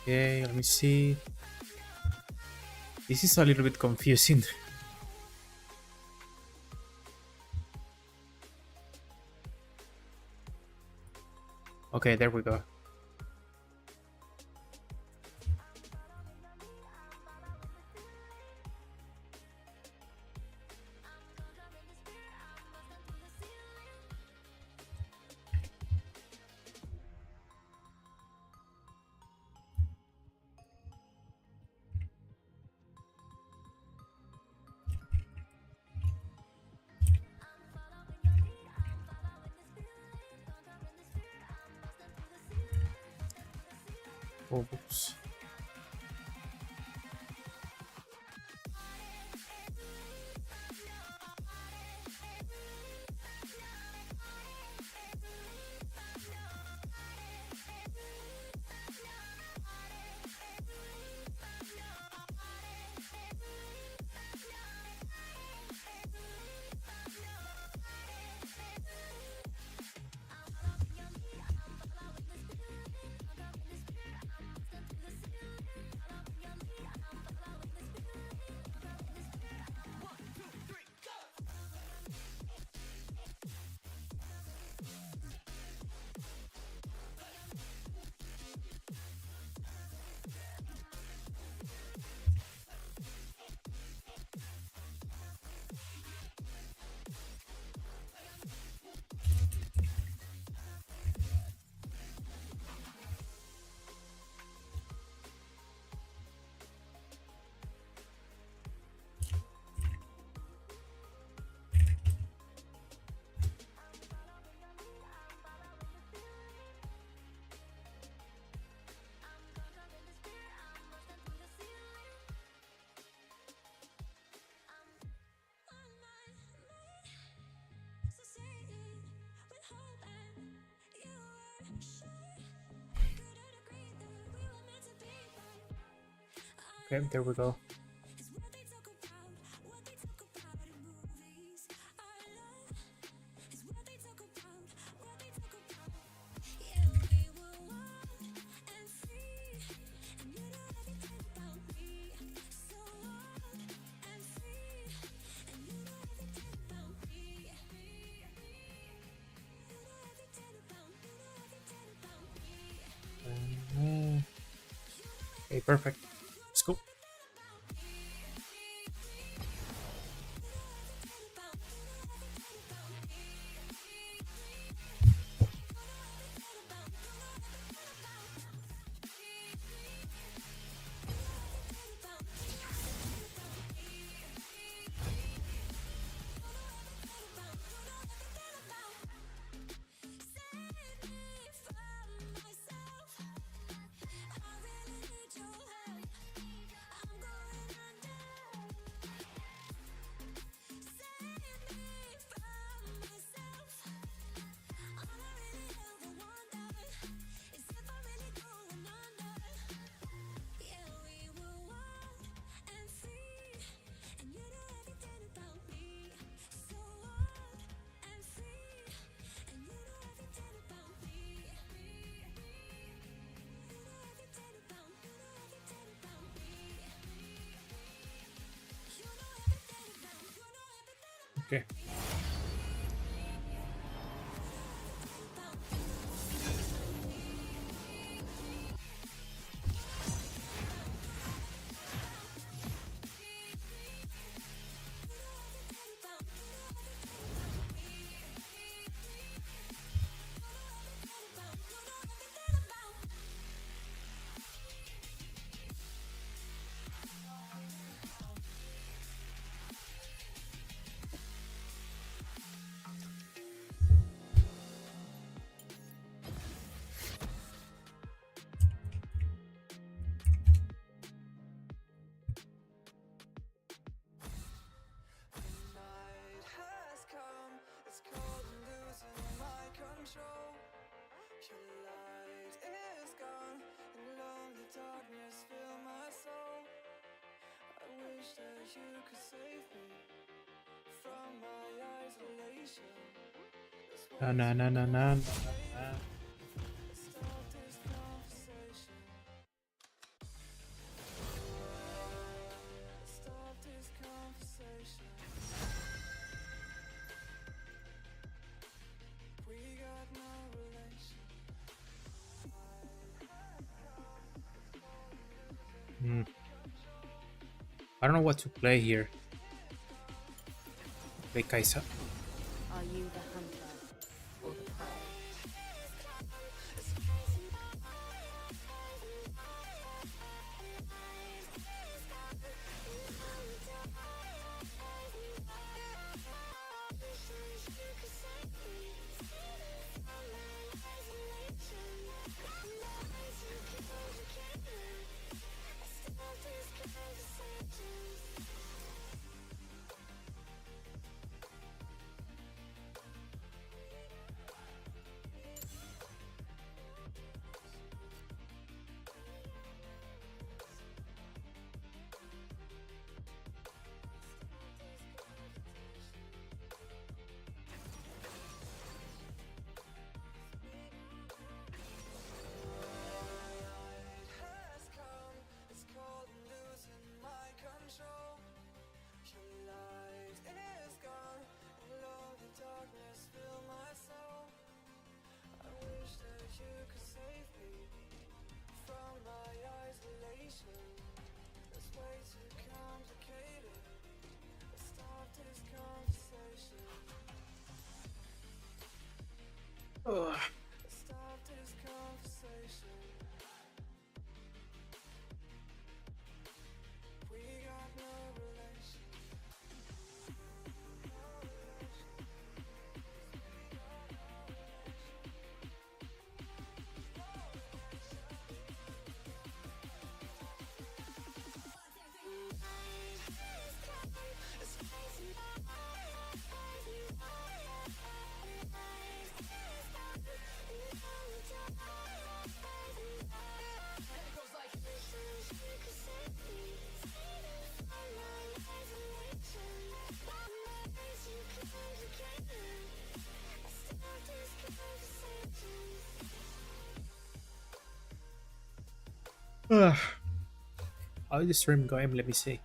Okay, let me see. This is a little bit confusing. Okay, there we go. Oh, oops. Okay, there we go. Okay, perfect. Let's go. Okay. Na na na na na. Na. I don't know what to play here. Play Kaisa. Are you the hunter or the prey? Ugh. Ugh. How is the stream going? Let me see.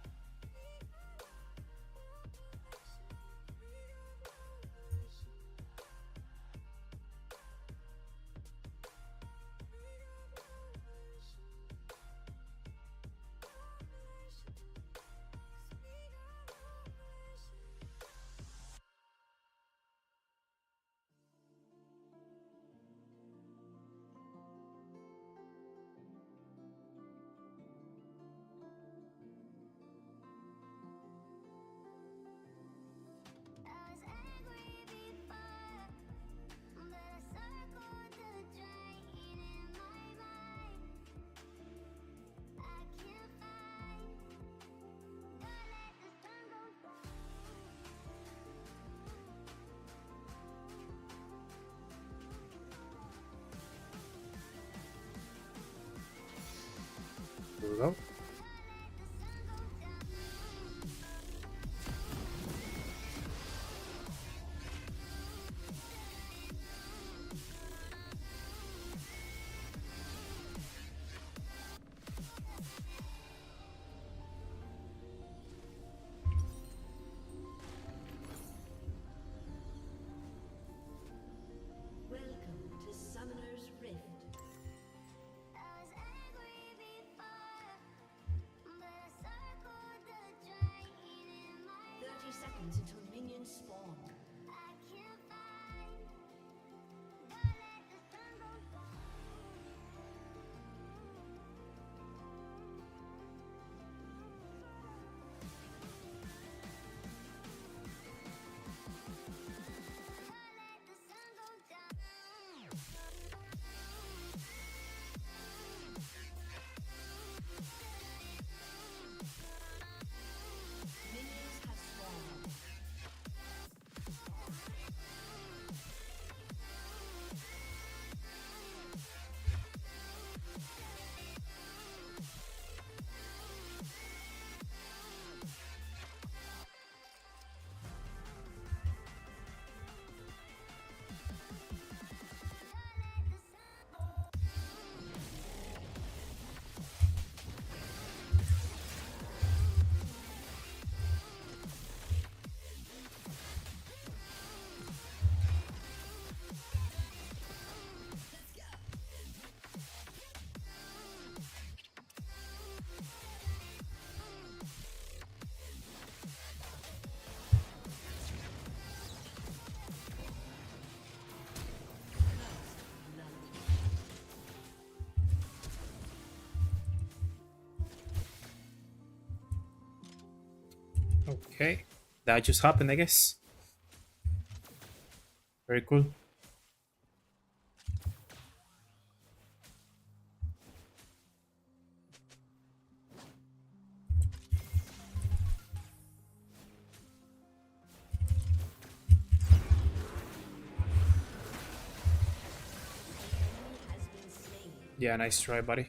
Here we go. Welcome to Summoner's Rift. Okay. That just happened, I guess. Very cool. Yeah, nice try, buddy.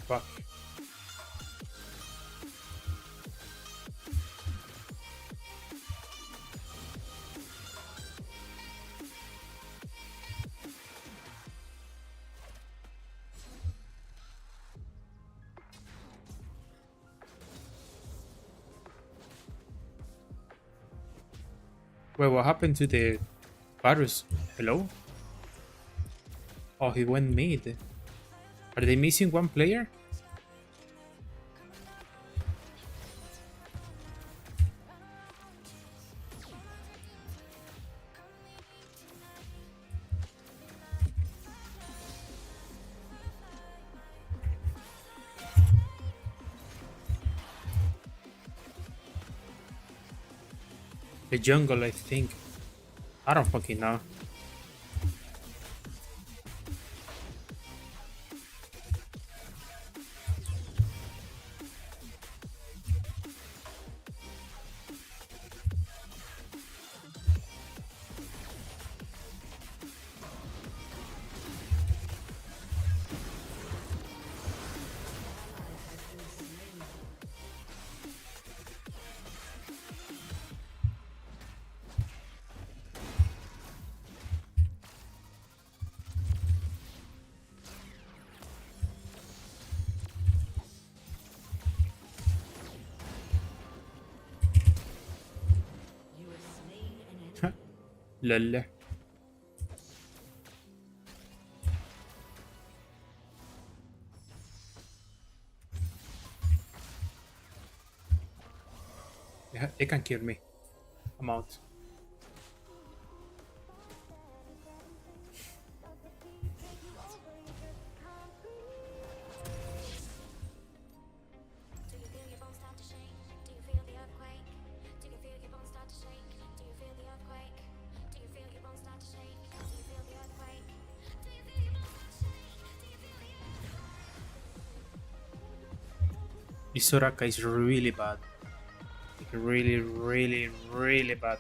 Fuck. Wait, what happened to the Varus? Hello? Oh, he went mid. Are they missing one player? The jungle, I think. I don't fucking know. Lol. They can kill me. I'm out. Do you feel your bones start to shake? Do you feel the earthquake? Do you feel your bones start to shake? Do you feel the earthquake? Do you feel your bones start to shake? Do you feel the earthquake? Do you feel your bones start to shake? Do you feel the earthquake? This Soraka is really bad. Like really, really, really bad.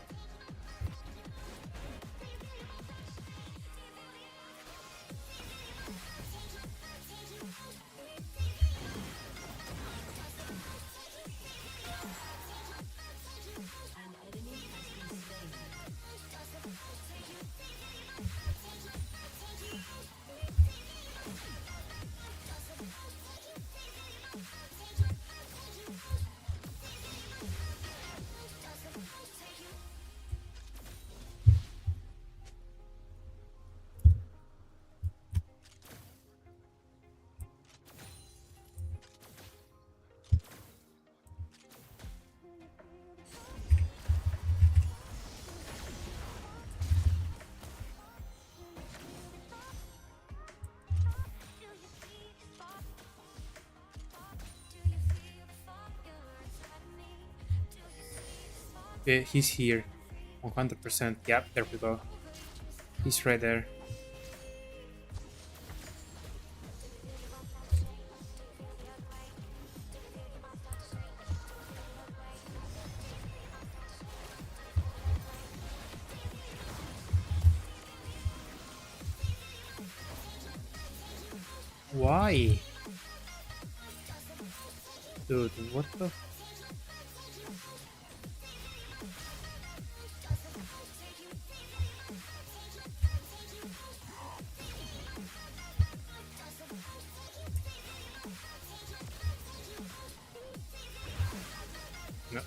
Yeah, he's here. 100%. Yep, there we go. He's right there. Why? Dude, what the? No.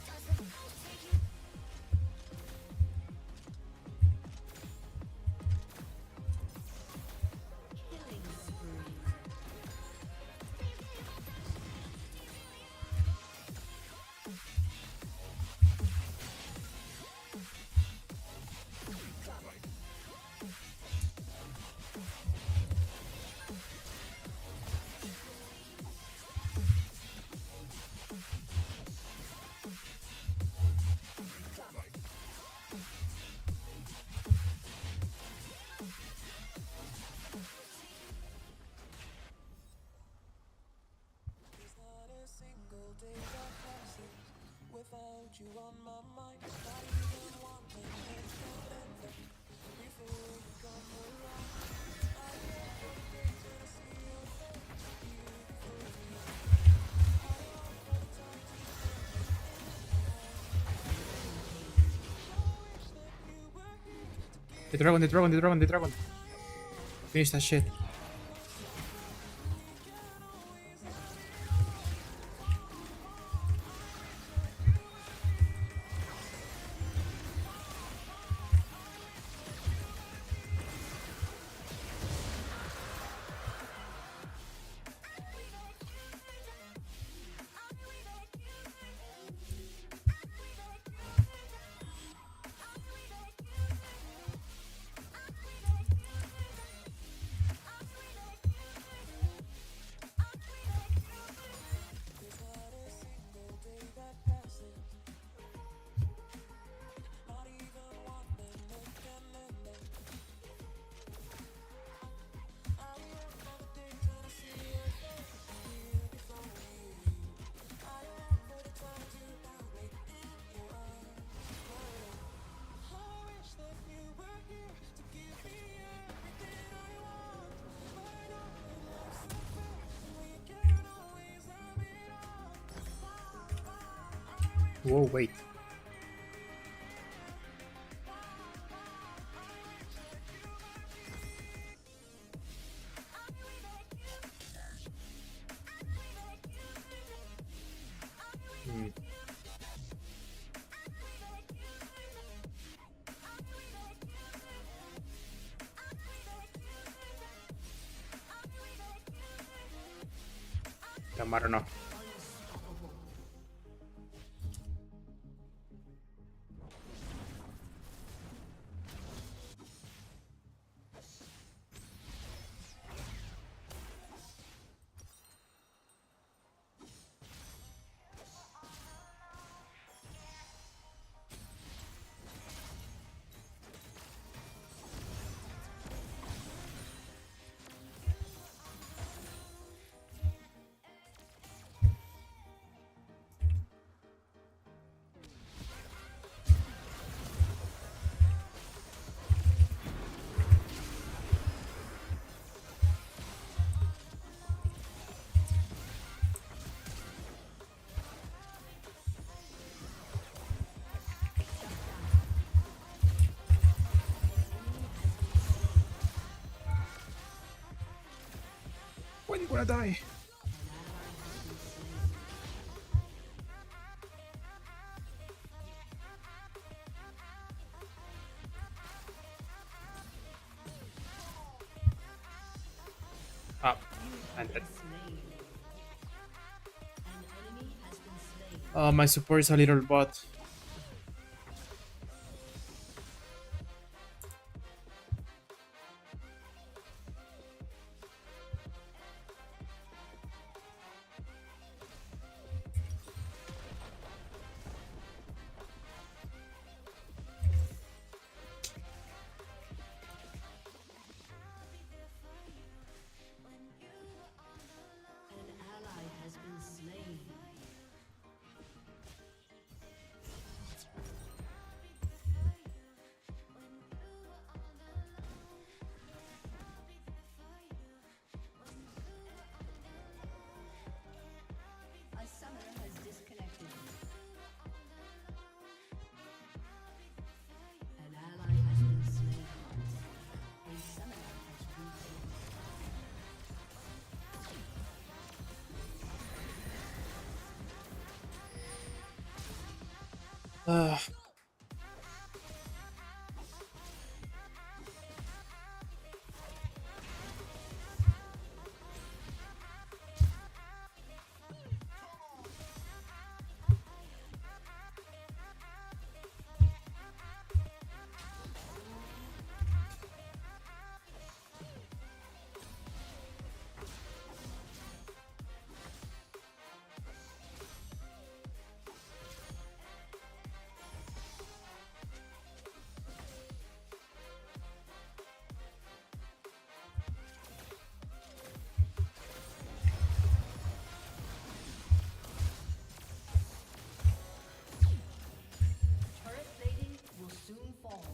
Killing spree. The dragon, the dragon, the dragon, the dragon. Finish that shit. Whoa, wait. Hmm. Don't matter now. When you gonna die? Ah, and dead. My support is a little bot. An ally has been slain. Uh, Turret plating will soon fall.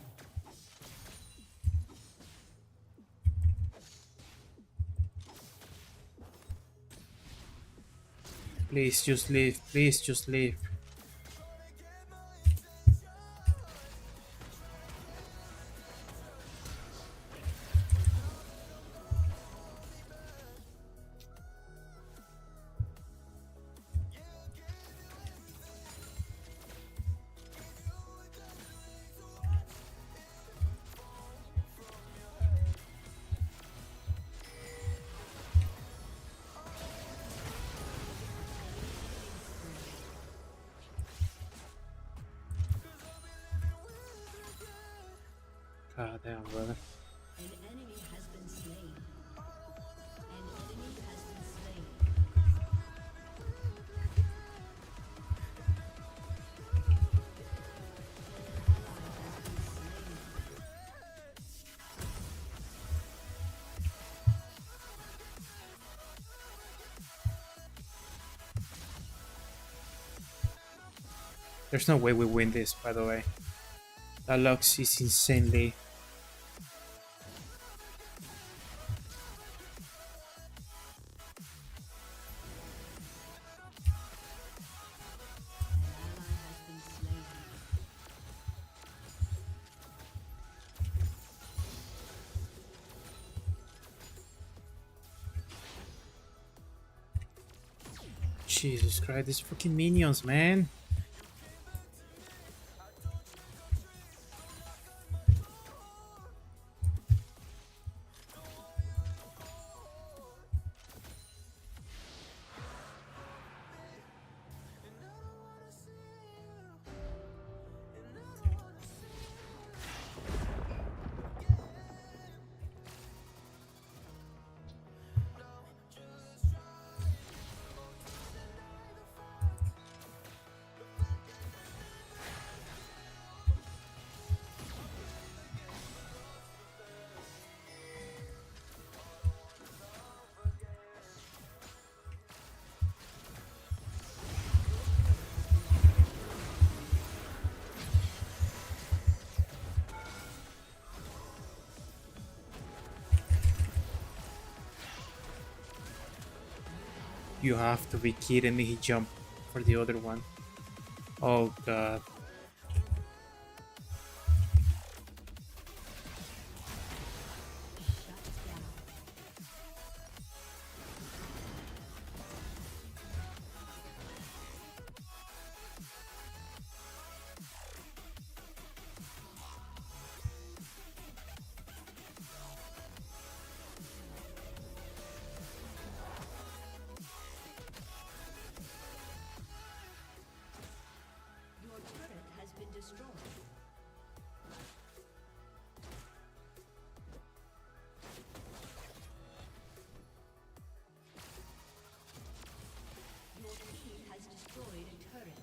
please just leave. Please just leave. God damn, brother. An enemy has been slain. An enemy has been slain. There's no way we win this, by the way. That Lux is insanely. Jesus Christ, these fucking minions, man. You have to be kidding me, he jumped for the other one. Oh god. Your turret has been destroyed. Your team has destroyed a turret.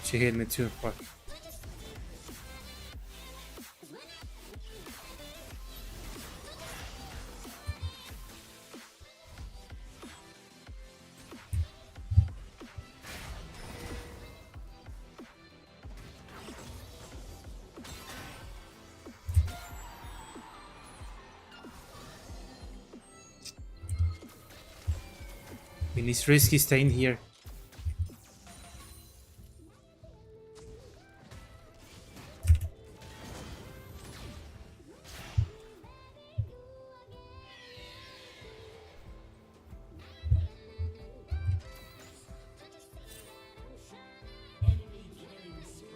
She hit me too, fuck. I mean, it's risky staying here. Enemy killing spree.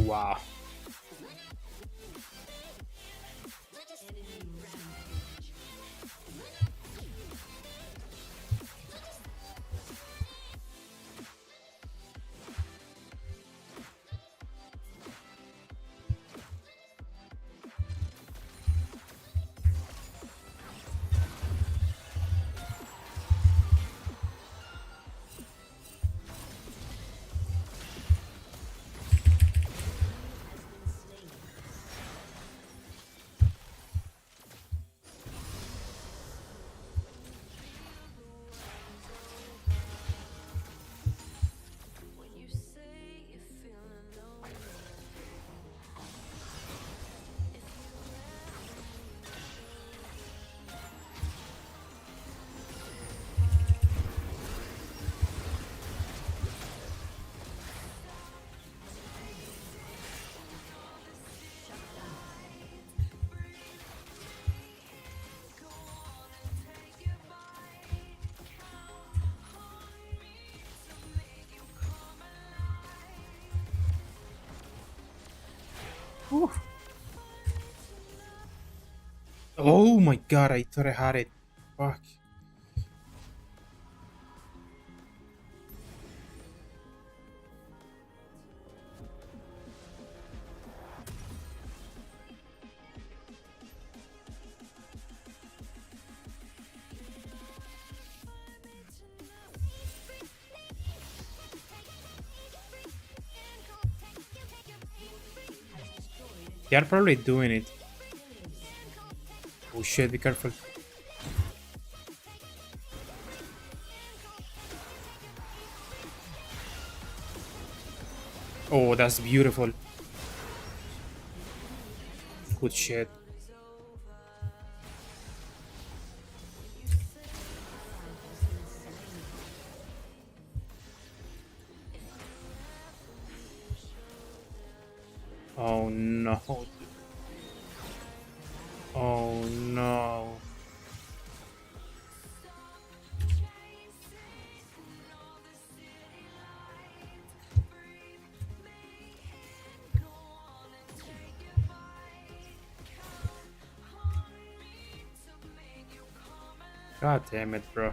Wow. Enemy rampage. Whew. Oh my god, I thought I had it. Fuck. They are probably doing it. Oh shit, be careful. Oh, that's beautiful. Good shit. Oh no. Oh no. God damn it, bro.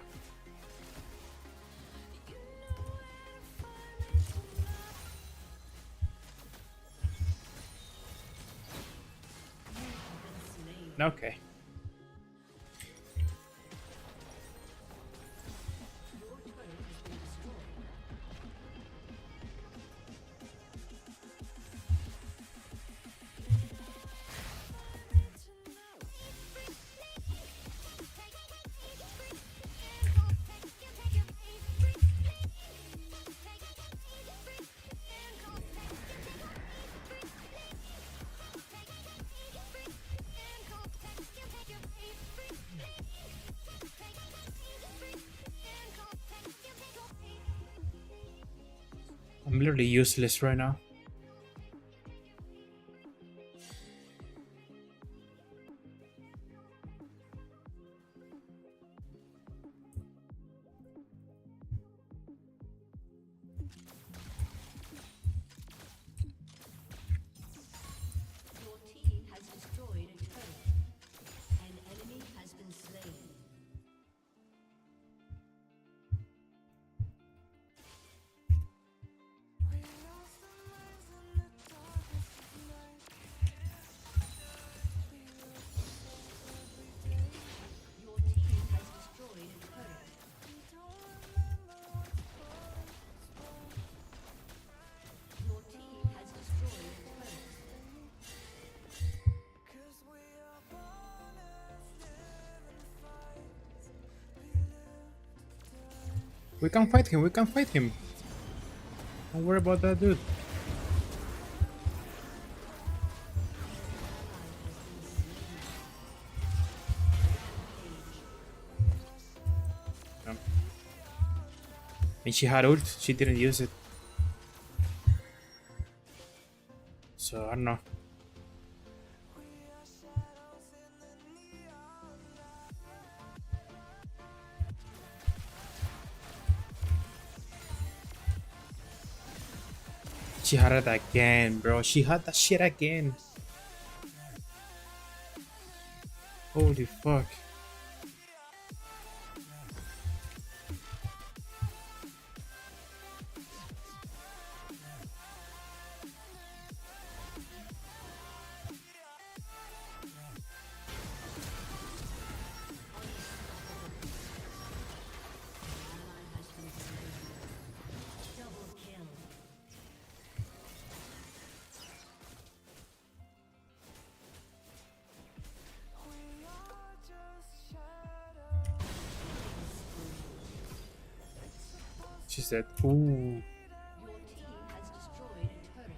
Okay. I'm literally useless right now. Your team has destroyed a turret. An enemy has been slain. We can fight him, we can fight him. Don't worry about that dude. No. And she had ult, she didn't use it. So I don't know. She had it again, bro. She had that shit again. Holy fuck. Double kill. She said, ooh. Your team has destroyed a turret.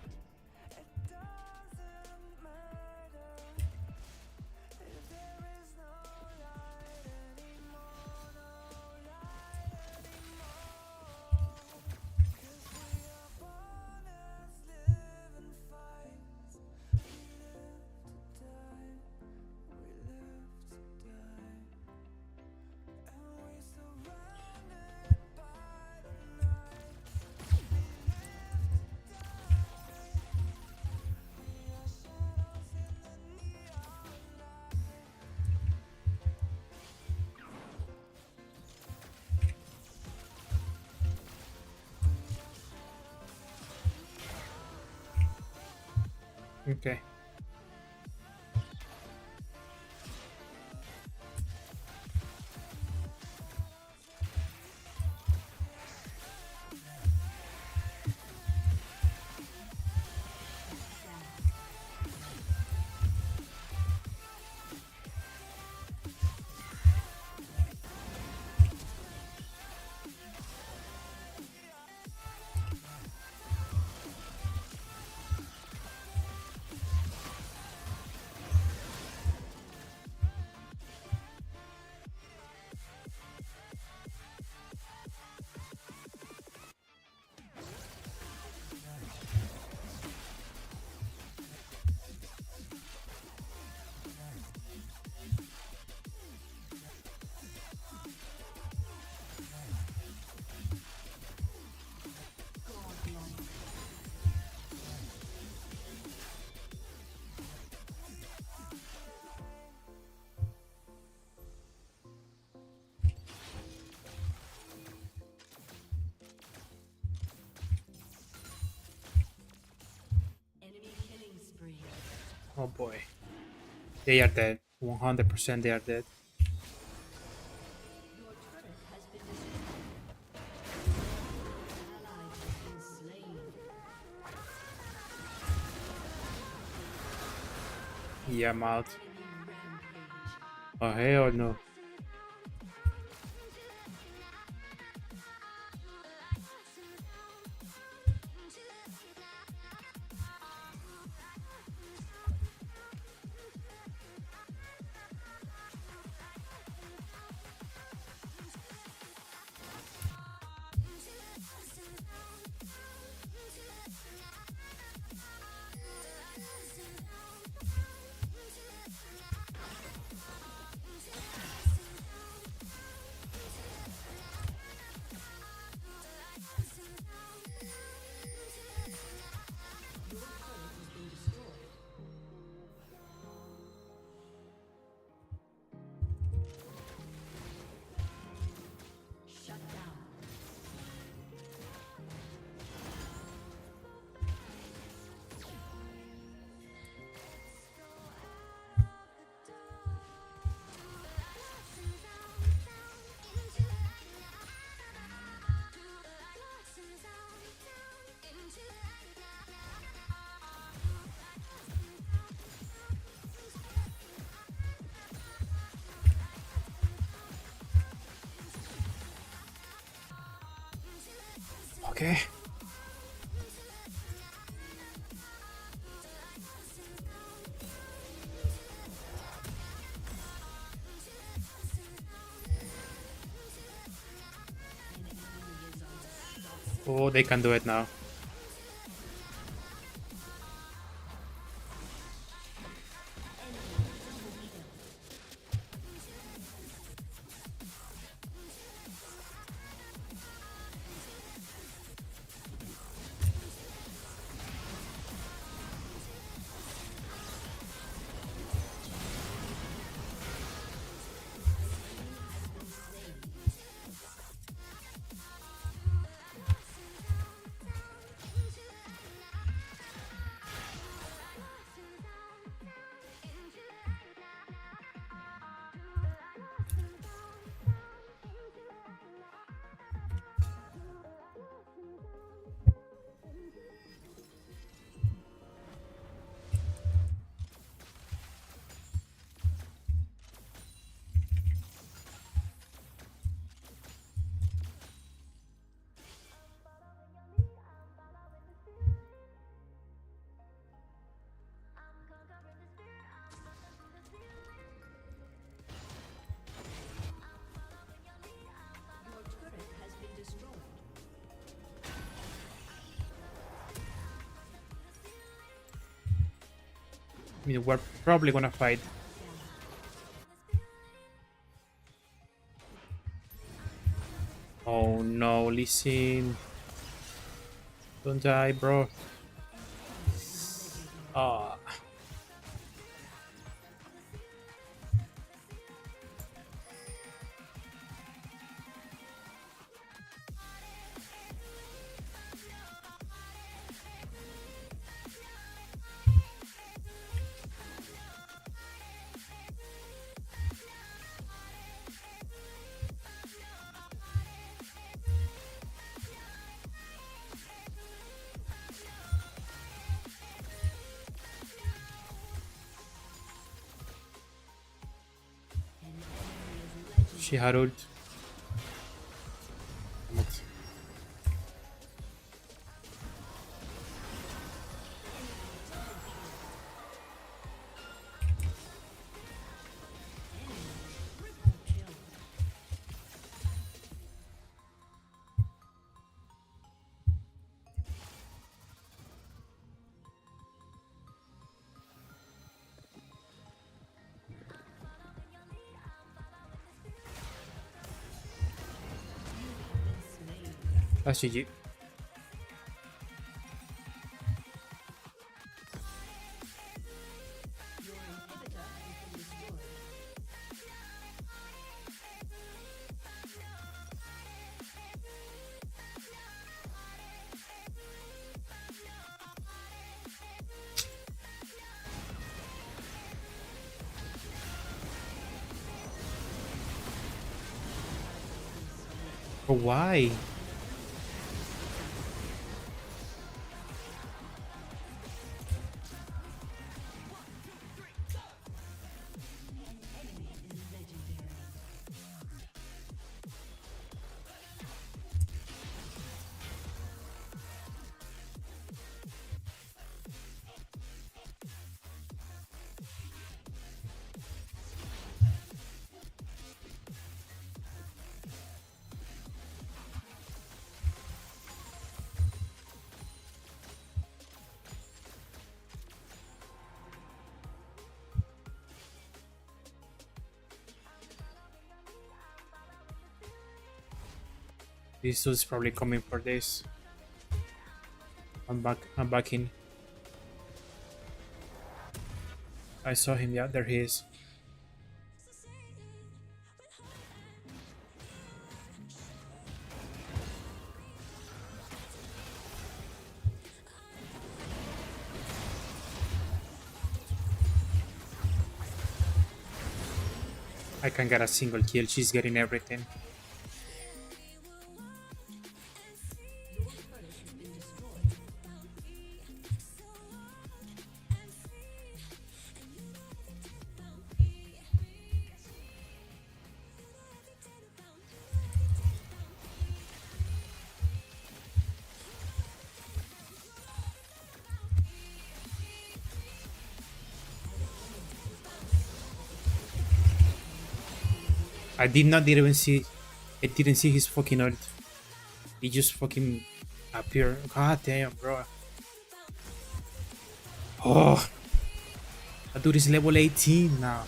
Okay. Enemy killing spree. Oh boy. They are dead. 100% they are dead. Your turret has been destroyed. Ally has been slain. Yeah, I'm out. Enemy rampage. Oh hell no. Okay. Oh, they can do it now. Your turret has been destroyed. I mean, we're probably gonna fight. Oh no, Lee Sin. Don't die, bro. Ah. She had ult. Damn it. That's GG. Your inhibitor has been destroyed. But why? This dude's probably coming for this. I'm back. I'm back in. I saw him. Yeah, there he is. I can get a single kill. She's getting everything. I did not even see. I didn't see his fucking ult. He just fucking appeared. God damn, bro. Oh, that dude is level 18 now.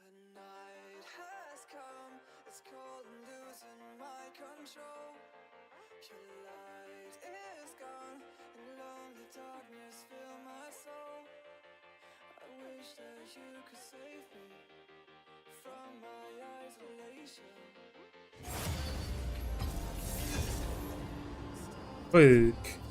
The night has come, it's cold and losing my control. Your light is gone, and lonely darkness fill my soul. I wish that you could save me from my isolation. Fuck.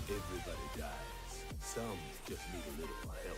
Everybody dies. Some just need a little help.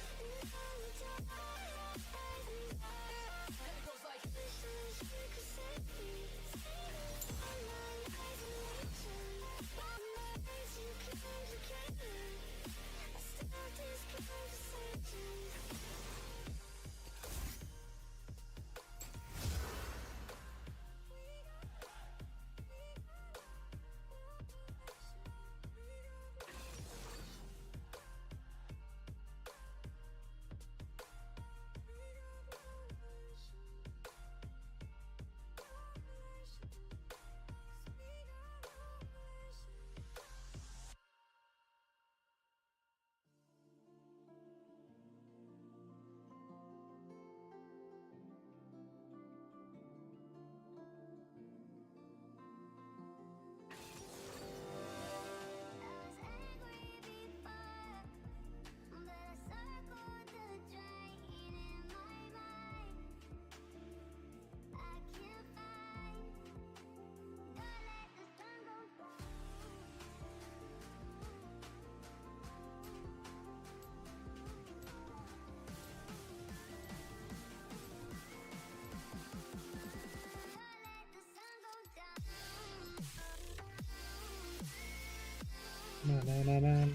Na, na, na, na.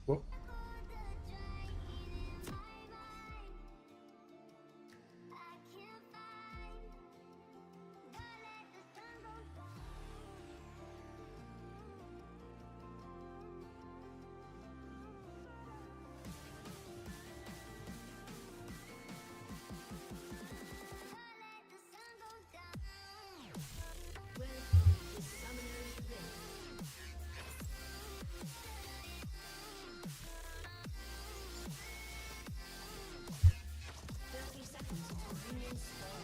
Whoa. Welcome to Summoner's Rift. 30 seconds until minions spawn.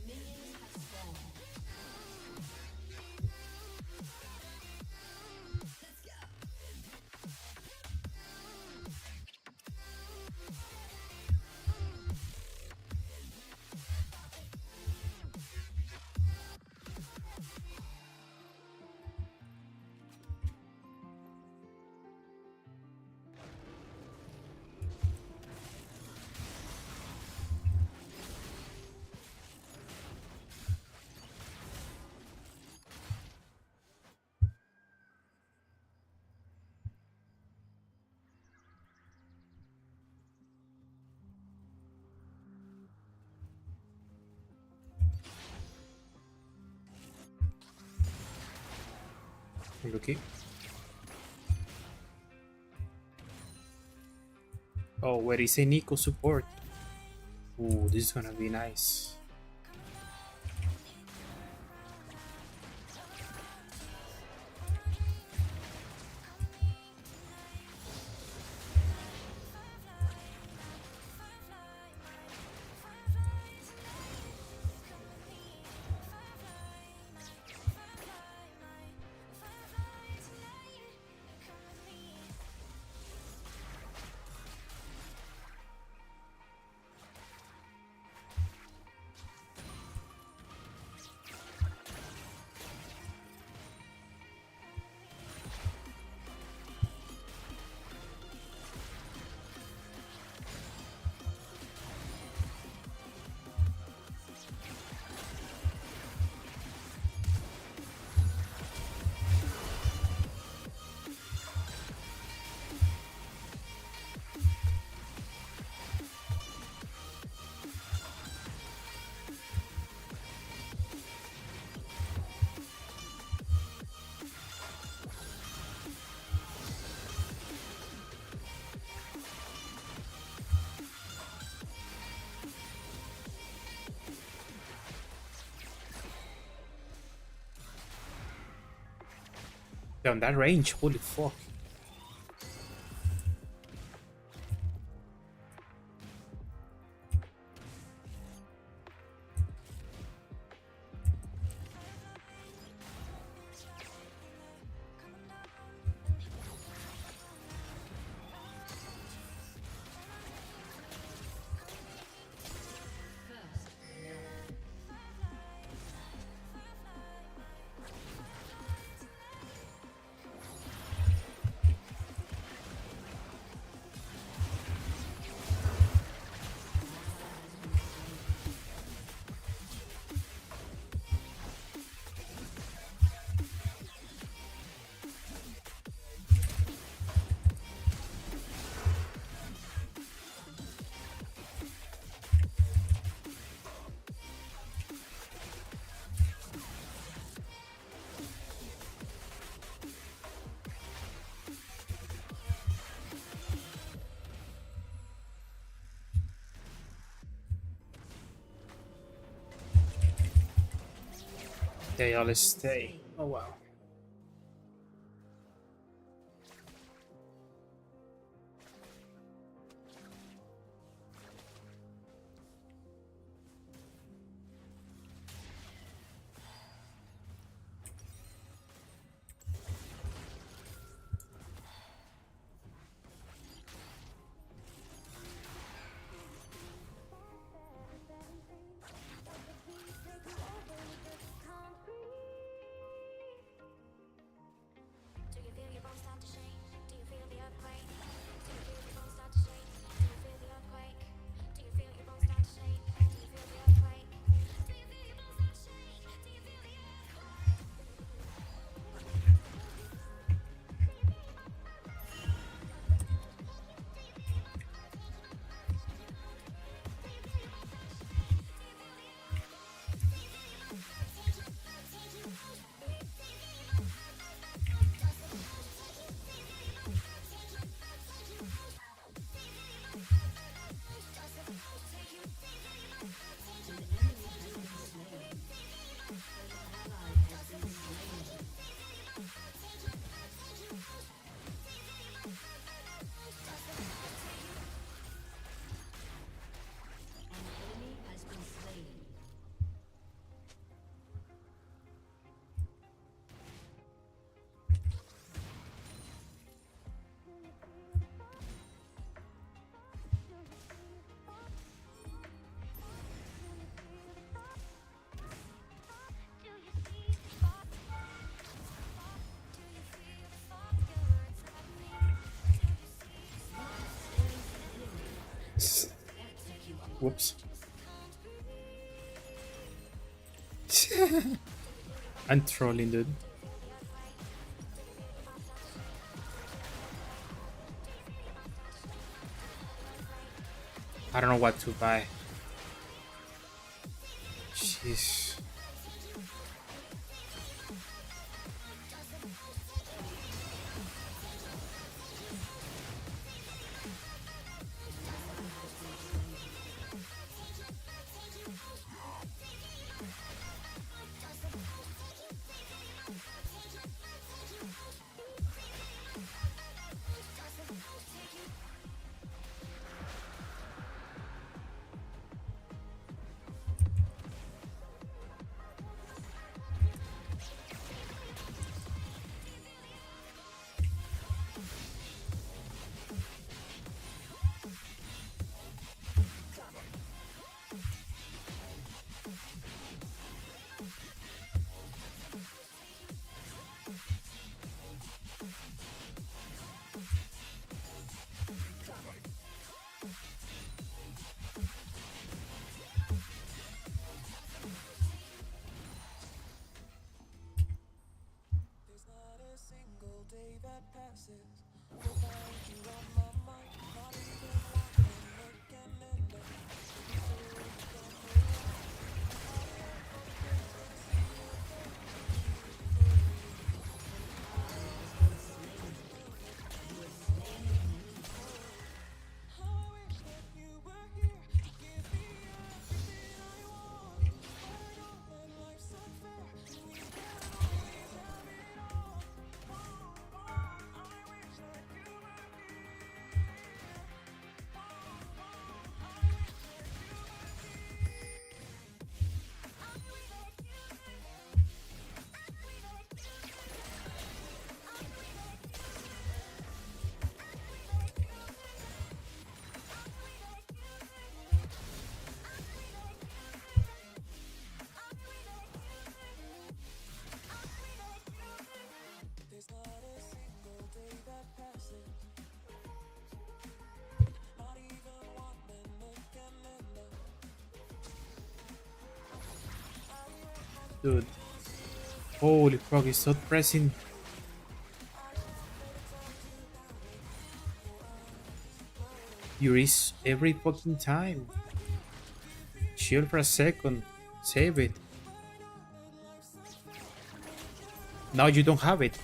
Minions have spawned. Let's go. Lucky. Oh, where is a Nico support? Ooh, this is gonna be nice. Damn, that range, holy fuck. They all stay. Oh wow. Do you feel your bones start to shake? Do you feel the earthquake? Do you feel your bones start to shake? Do you feel the earthquake? Do you feel your bones start to shake? Do you feel the earthquake? Do you feel your bones start to shake? Do you feel the earthquake? An enemy has been slain. Whoops. I'm trolling, dude. I don't know what to buy. Jeez. There's not a single day that passes without you on my mind. Not even one minute can end up. How I wish that you were here to give me everything I want. But don't let life unfair. We can always have it all. I wish that you were here. There's not a single day that passes. Not even one minute can end up. Dude. Holy fuck, he's so pressing. Yuris every fucking time. Chill for a second. Save it. Now you don't have it.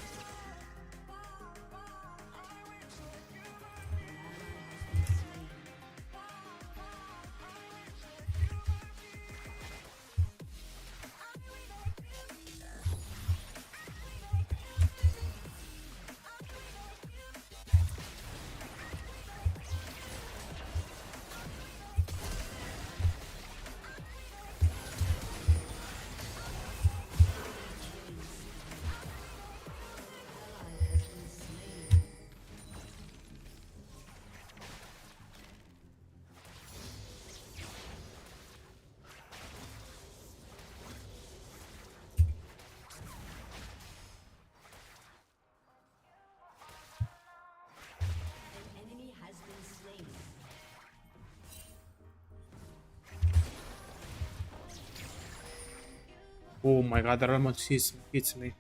Oh my god, that almost hits me.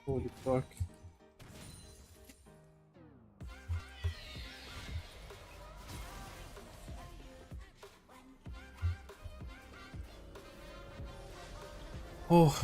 Holy fuck. Oh.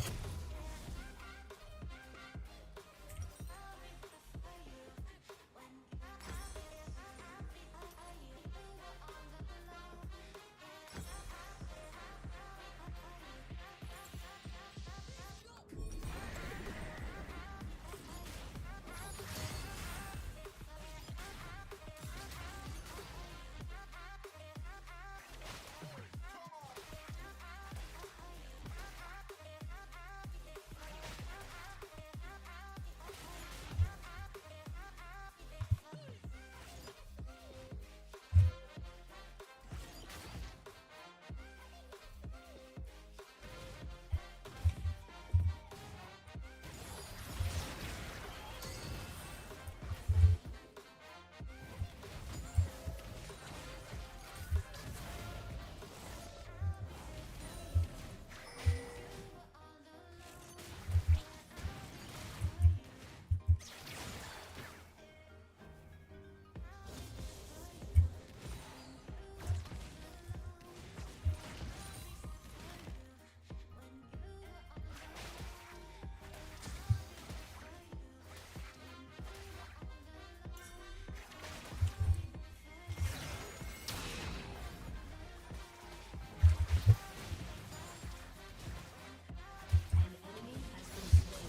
An enemy has been slain.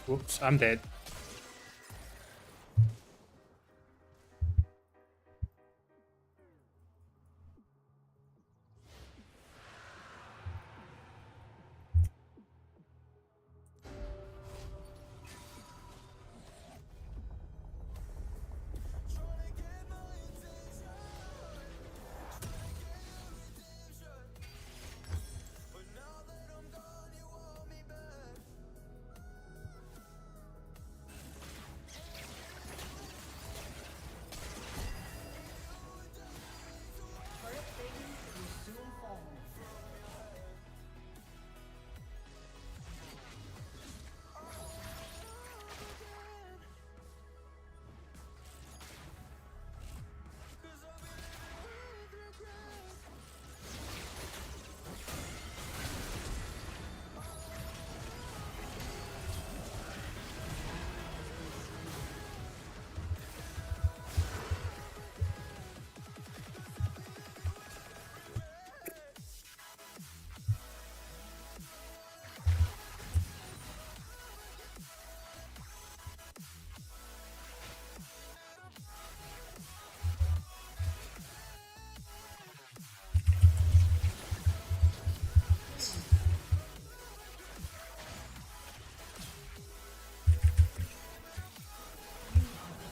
Whoops, I'm dead.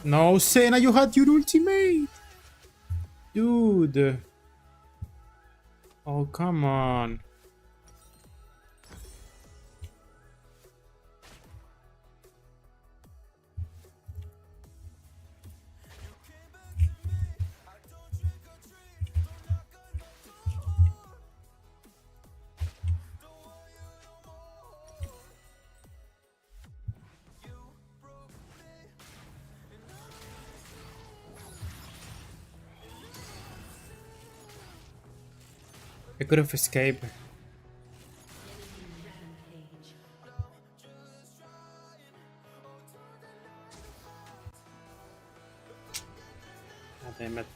No, Senna, you had your ultimate! Dude. Oh, come on. I could have escaped. Rampage. God damn it.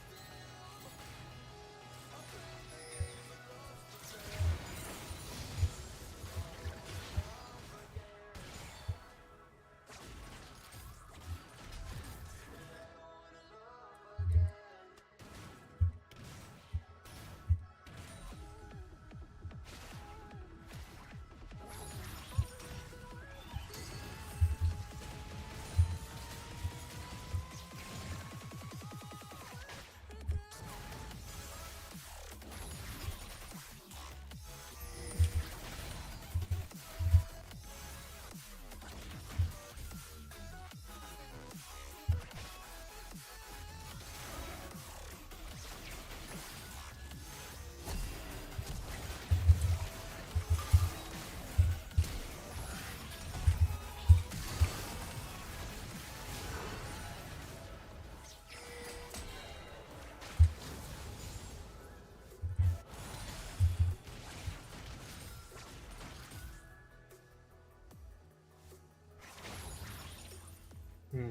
Hmm.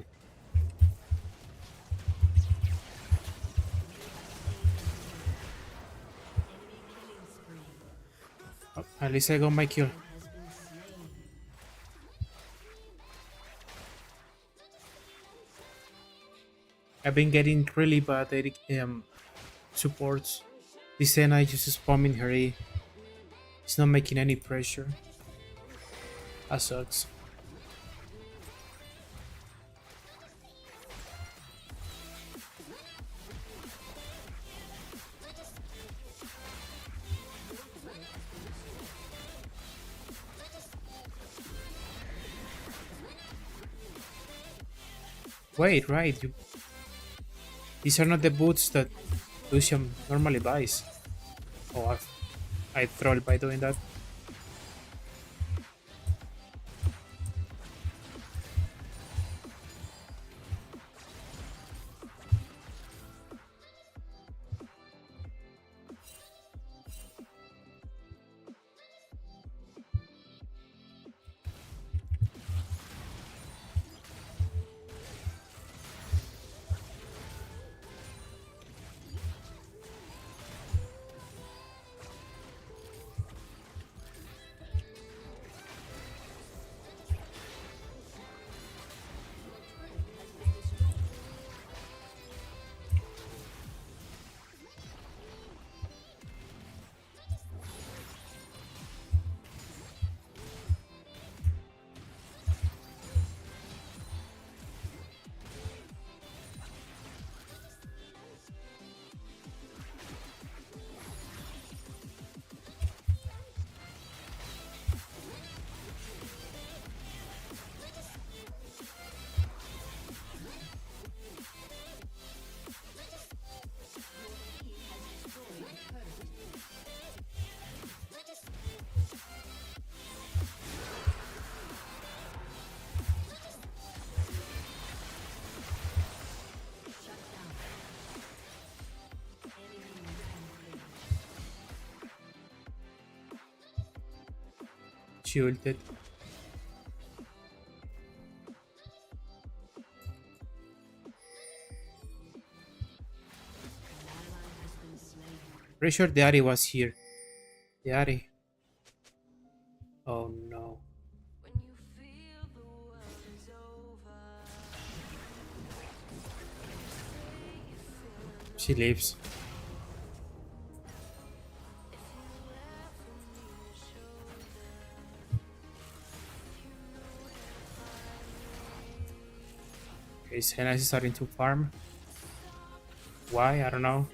Oh, at least I got my kill. I've been getting really bad supports. This Senna just spamming her E. It's not making any pressure. That sucks. Wait, right. These are not the boots that Lucian normally buys. Oh, I trolled by doing that. She ulted. Pretty sure the Ari was here. The Ari. Oh no. She leaves. Okay, Senna is starting to farm. Why? I don't know.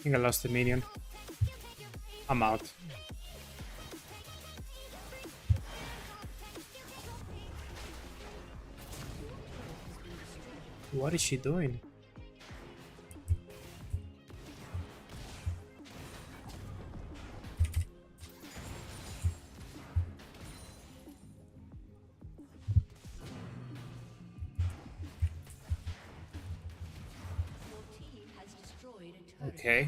I think I lost the minion. I'm out. What is she doing? Your team has destroyed a turret. Okay.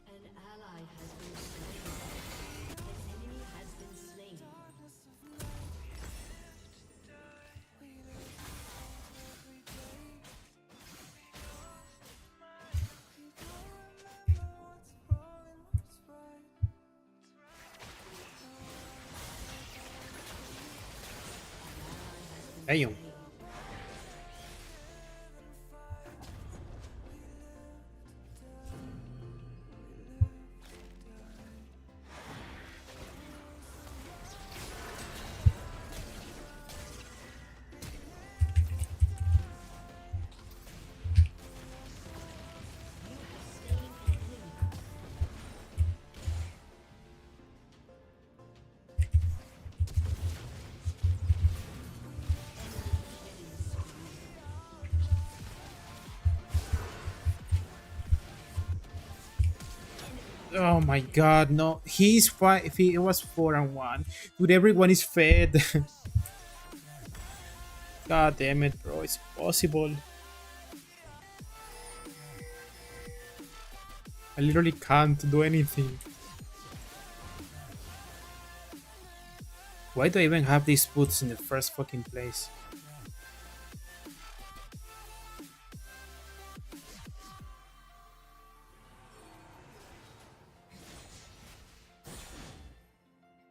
An ally has been slain. An enemy has been slain. Damn. Oh my god, no. He's five. If he it was 4-1. Dude, everyone is fed. God damn it, bro. It's possible. I literally can't do anything. Why do I even have these boots in the first fucking place?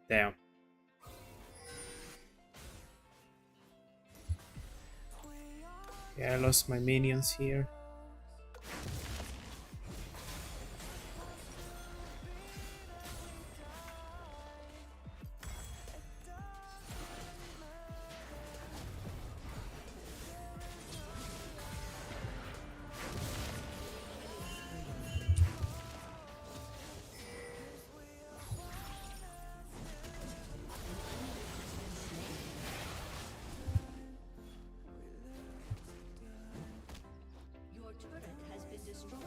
Damn. Yeah, I lost my minions here. Your turret has been destroyed.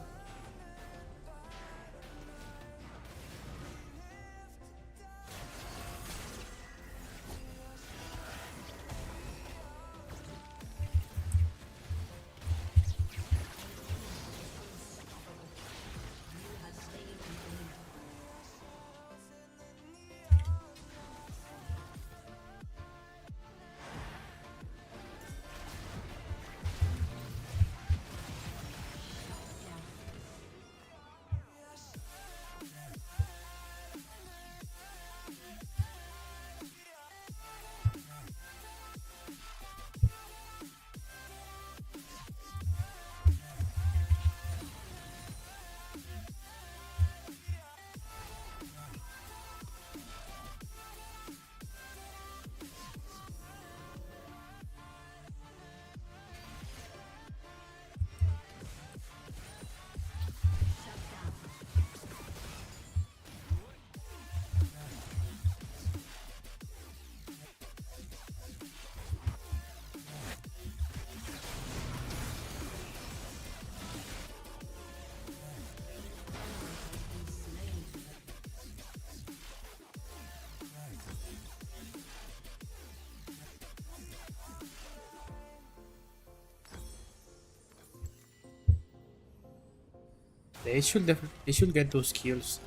They should get those kills.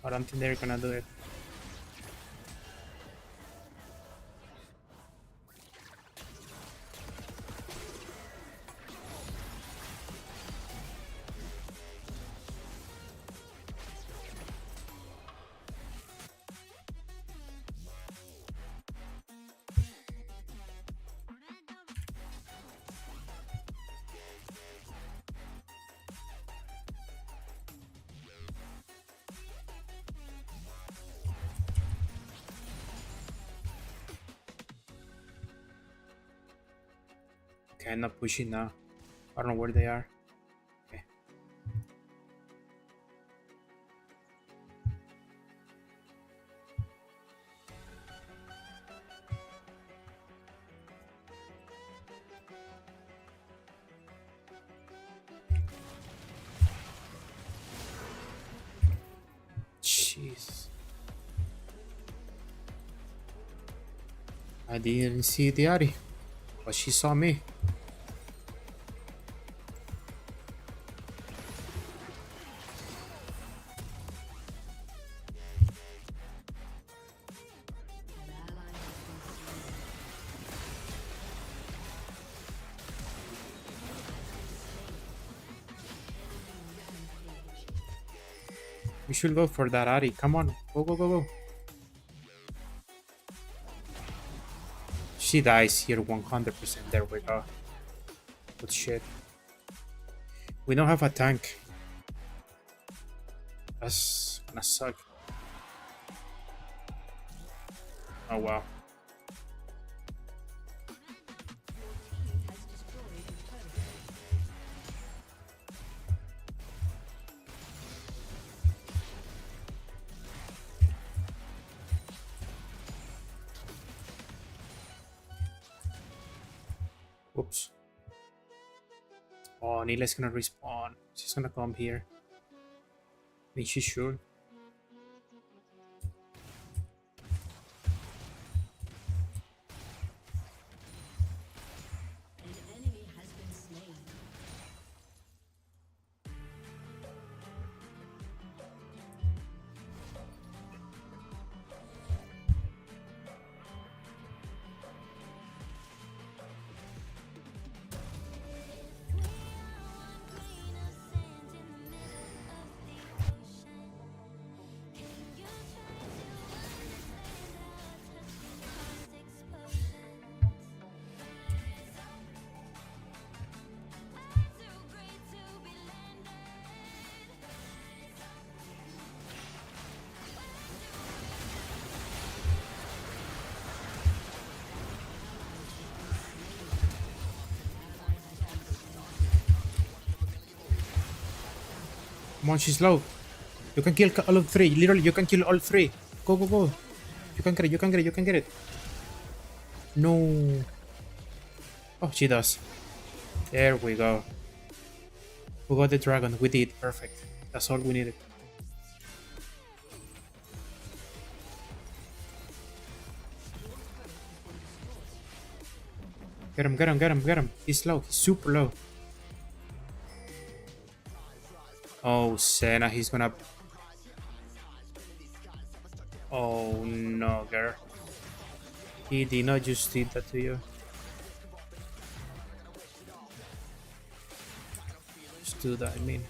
I don't think they're gonna do it. Okay, I'm not pushing now. I don't know where they are. Okay. Jeez. I didn't see the Ari, but she saw me. We should go for that Ari. Come on. Go, go, go, go. She dies here 100%. There we go. Good shit. We don't have a tank. That's gonna suck. Oh wow. Whoops. Oh, Nila's gonna respawn. She's gonna come here. I think she's sure. An enemy has been slain. Come on, she's low. You can kill all of three. Literally, you can kill all three. Go, go, go. You can get it, you can get it, you can get it. No. Oh, she does. There we go. We got the dragon. We did. Perfect. That's all we needed. Get him, get him, get him, get him. He's low. He's super low. Oh, Senna, he's gonna... Oh, no, girl. He did not just did that to you. Just do that, I mean.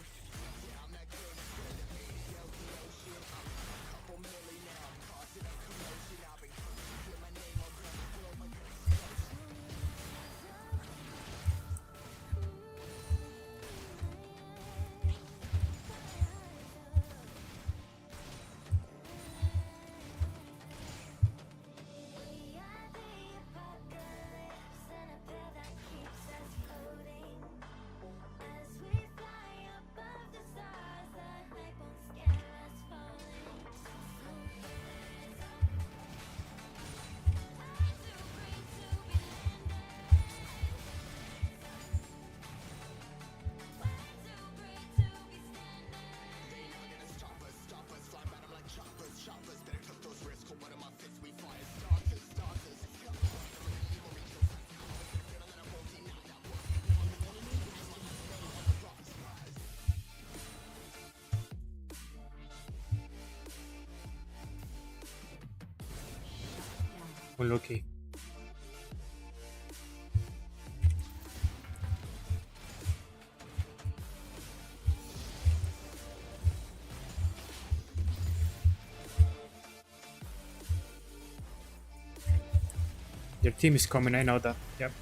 Unlucky. Your team is coming, I know that. Yep.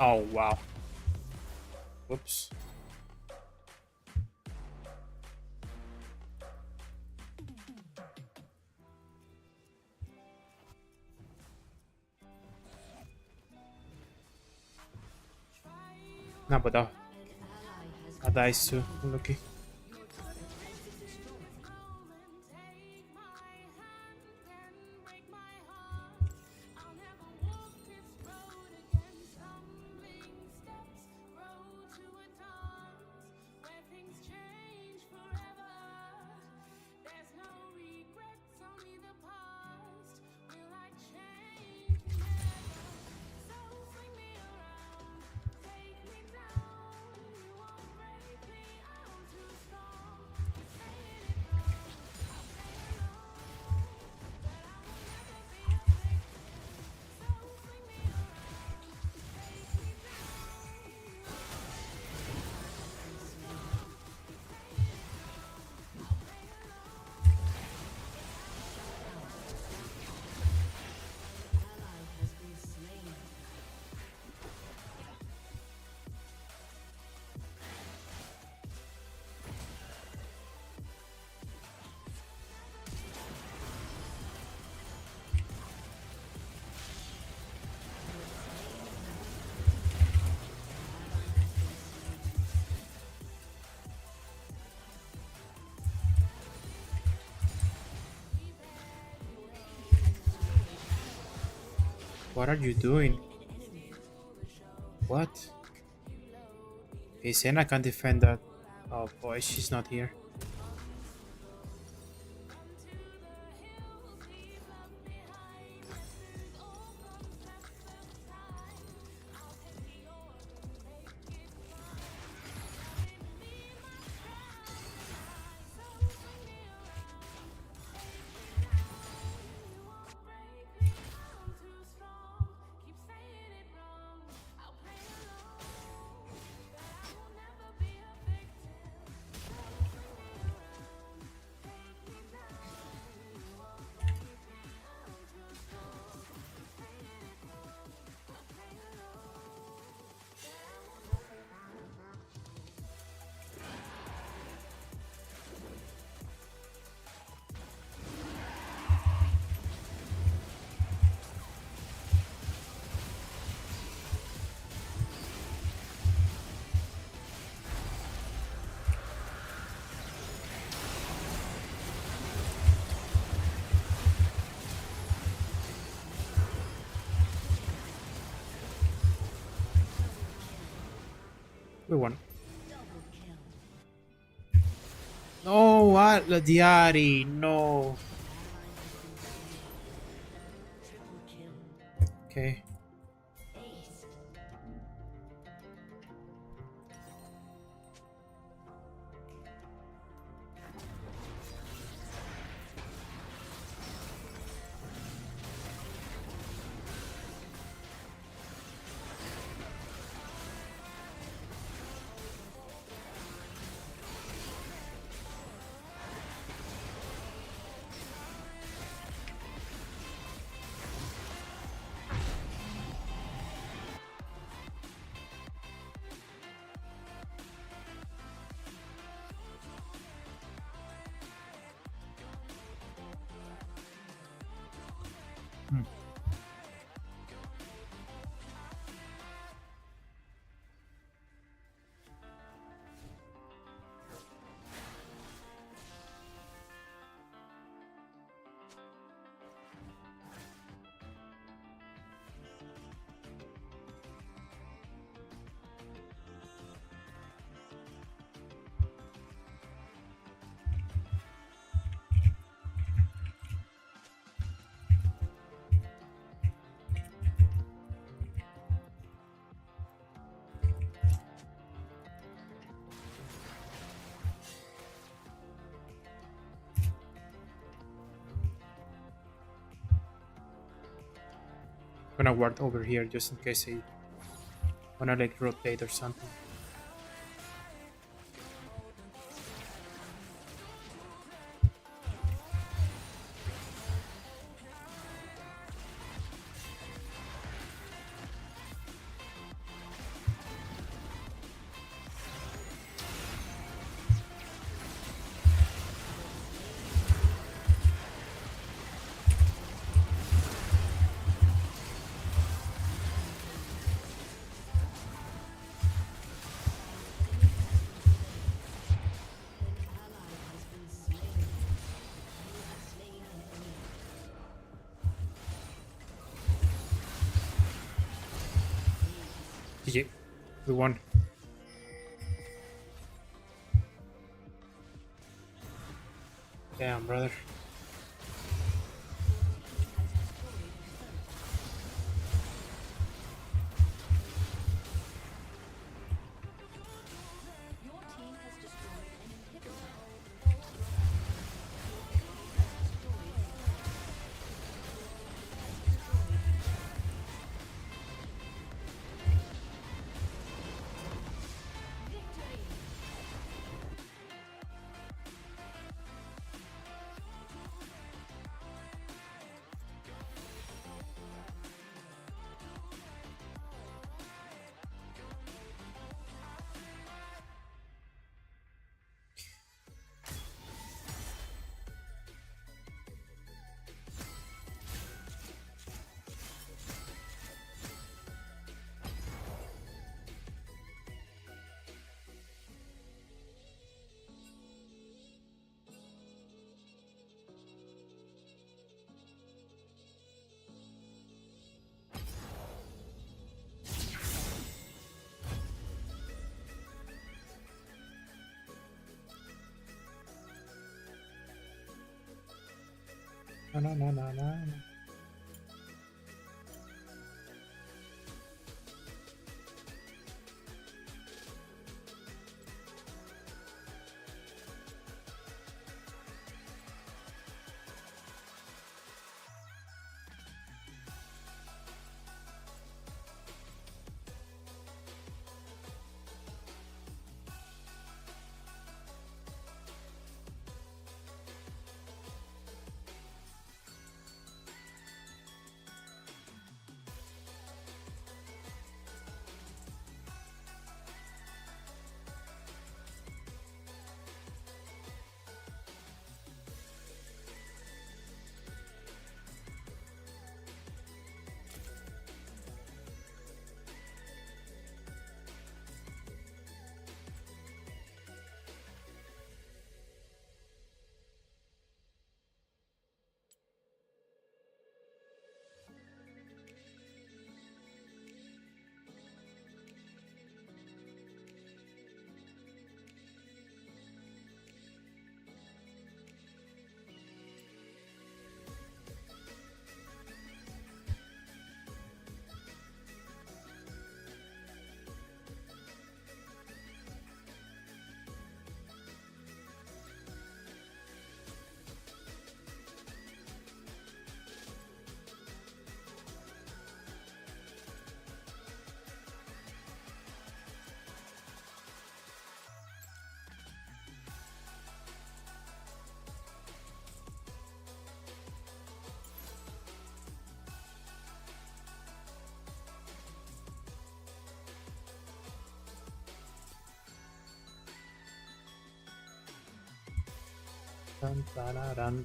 Oh, wow. Whoops. No, but that dies too. Lucky. What are you doing? What? Hey, Senna can't defend that. Oh boy, she's not here. We won. No, what? La Diari, no. Okay. Gonna ward over here just in case I wanna like rotate or something. GG. We won. Damn, brother. Your team has destroyed an inhibitor. No, no, no, no, no. Dun, dun, dun, dun,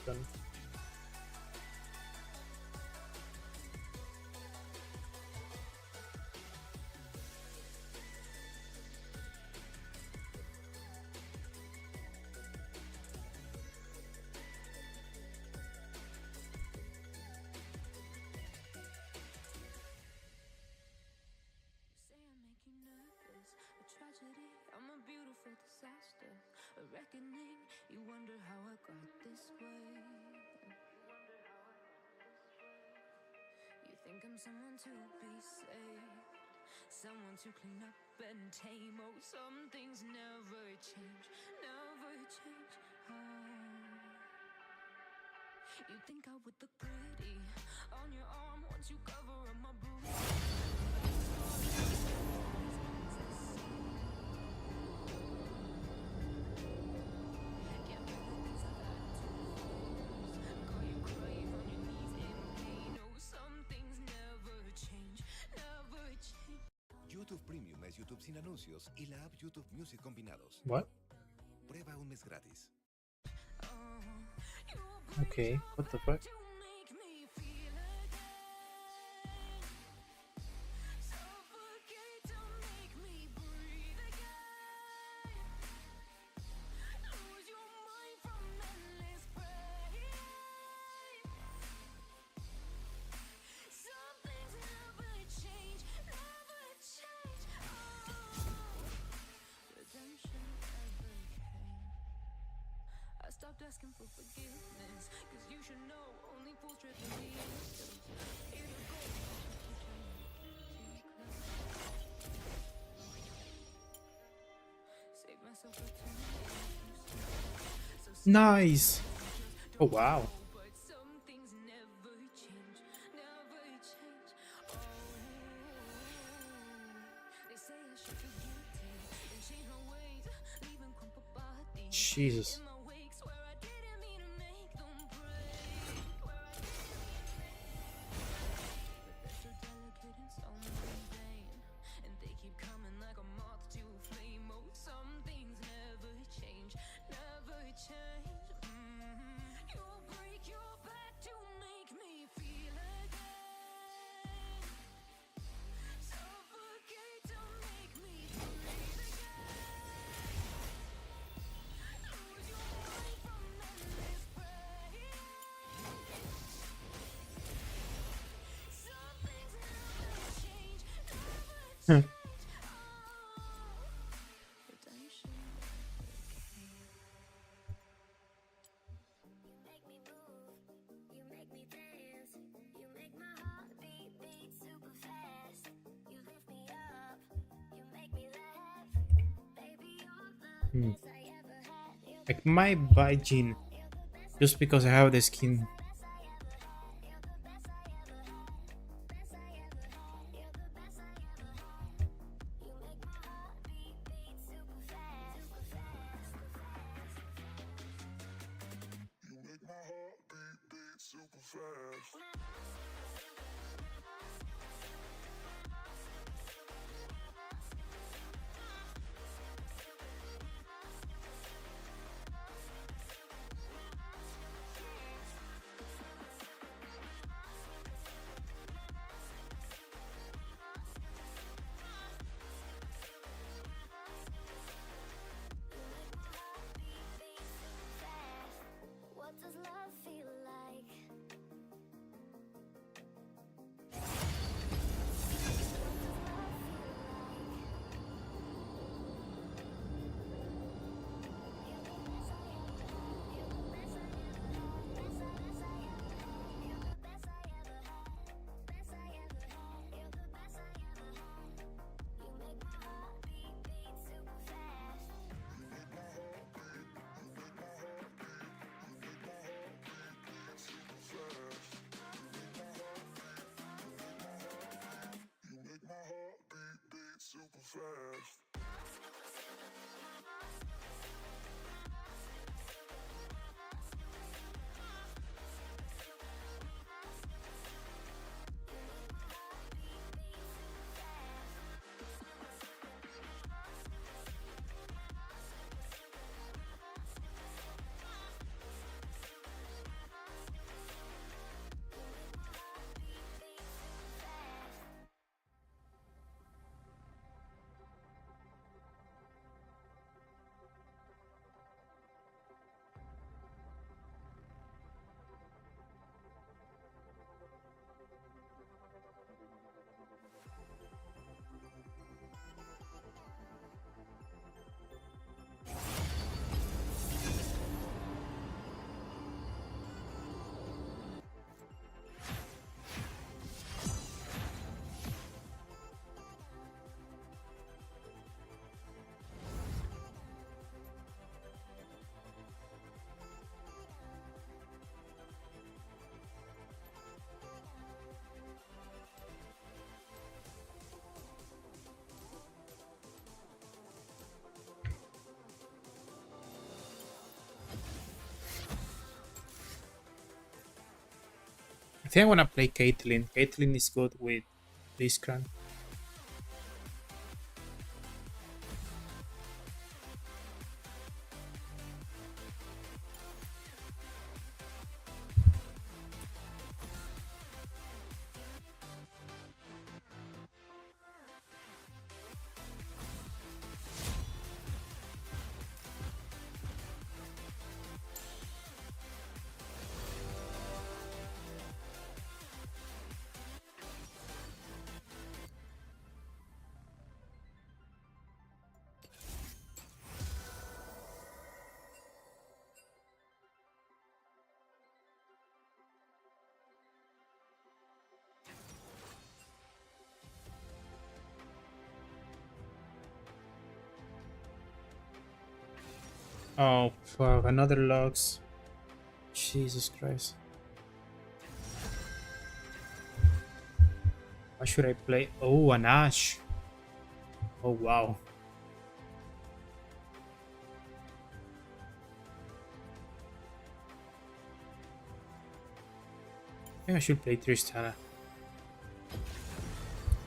dun. Say I make you nervous, a tragedy, I'm a beautiful disaster, a reckoning, you wonder how I got this way. You think I'm someone to be saved, someone to clean up and tame. Oh, some things never change, never change. Oh. You think I would look pretty on your arm once you cover up my bruise. YouTube Premium es YouTube sin anuncios y la app YouTube Music combinados. What? Prueba un mes gratis. Okay, what the fuck? Some things never change, never change. stopped asking for forgiveness. Cause you should know only fools trip in the instance. Here to go. Save myself for Nice. Oh wow. but some things never change, never change. Oh, they say I should forget it and change my ways, leaving crumpled bodies Jesus. in my wake. Swear I didn't mean to make them break. Where I but they're so delicate and so mundane, and they keep coming like a moth to a flame. Oh, some things never change, never change. You break your back to make me feel again. Suffocate to make me breathe again. Lose your mind from endless pain. Some things never change, never change. Redemption. You make me move, you make me dance, you make my heart beat super fast. You lift me up, you make me laugh. Baby, you're the best I ever had. You're Like my buy Jhin just because I have the skin. the best I ever had. You're the best I ever had. Best I ever had. You're the best I ever had. You make my heart beat super fast. Super fast. You make my heart beat super fast. What does love feel like? You make my heart beat super fast. I think I wanna play Caitlyn. Caitlyn is good with Blitzcrank. Oh fuck, another Lux. Jesus Christ. What should I play? Oh, an Ash. Oh wow. I think I should play Tristana.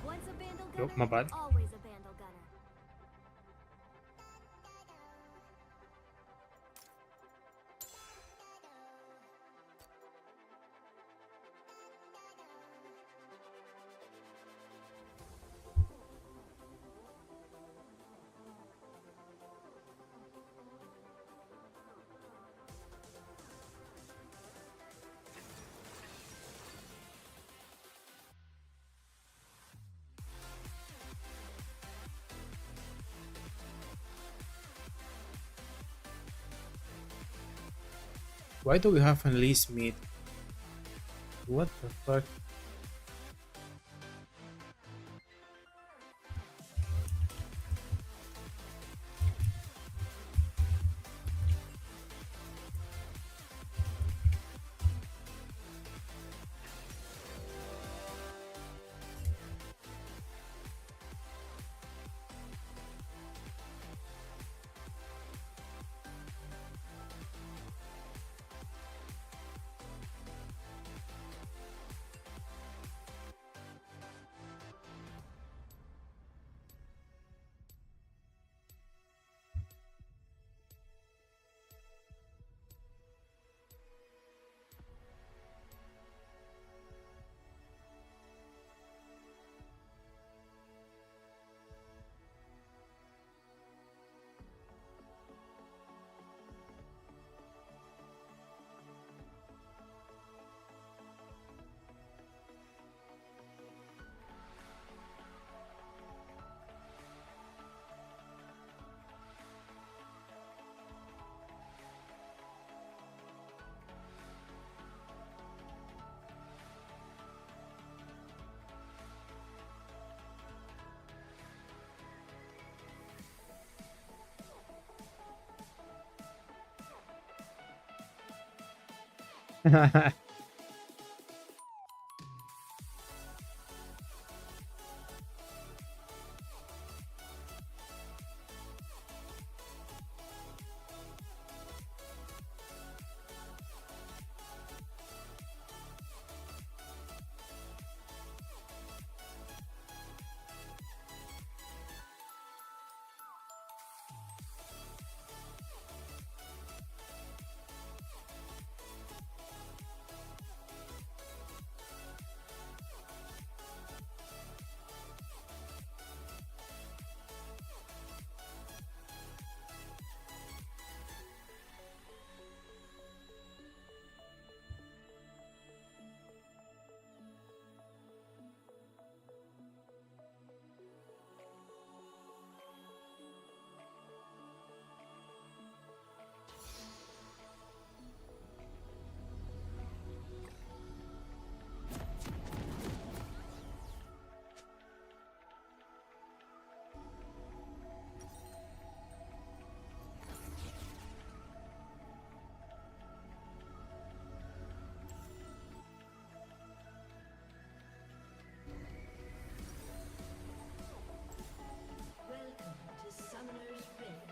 Once a Vandal Oh, Gunner, my bad. always a Vandal Gunner. Why do we have Unleashed Meat? What the fuck? Welcome to Summoner's Rift.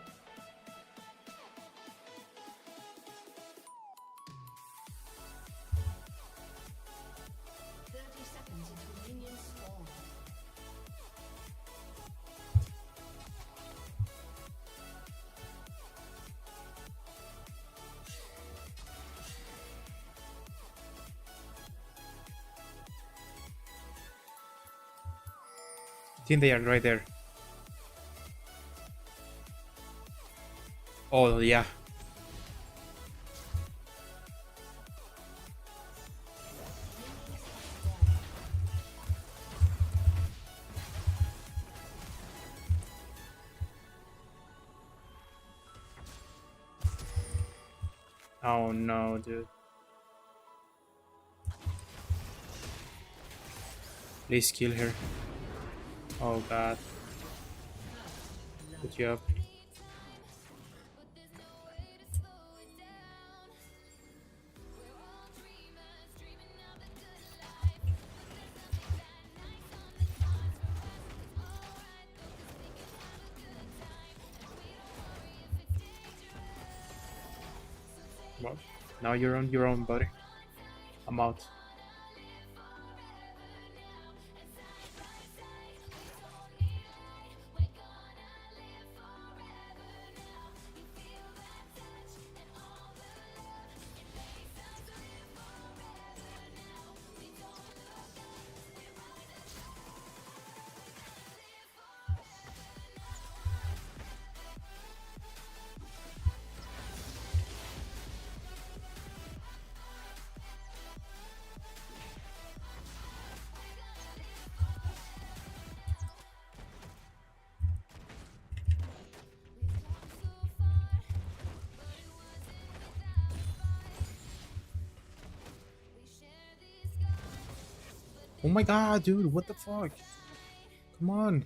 Seconds until minions spawn. I think they are right there. Oh yeah. Oh no, dude. Please kill her. Oh god. Good job. Well, now you're on your own, buddy. I'm out. Oh my god, dude, what the fuck? Come on.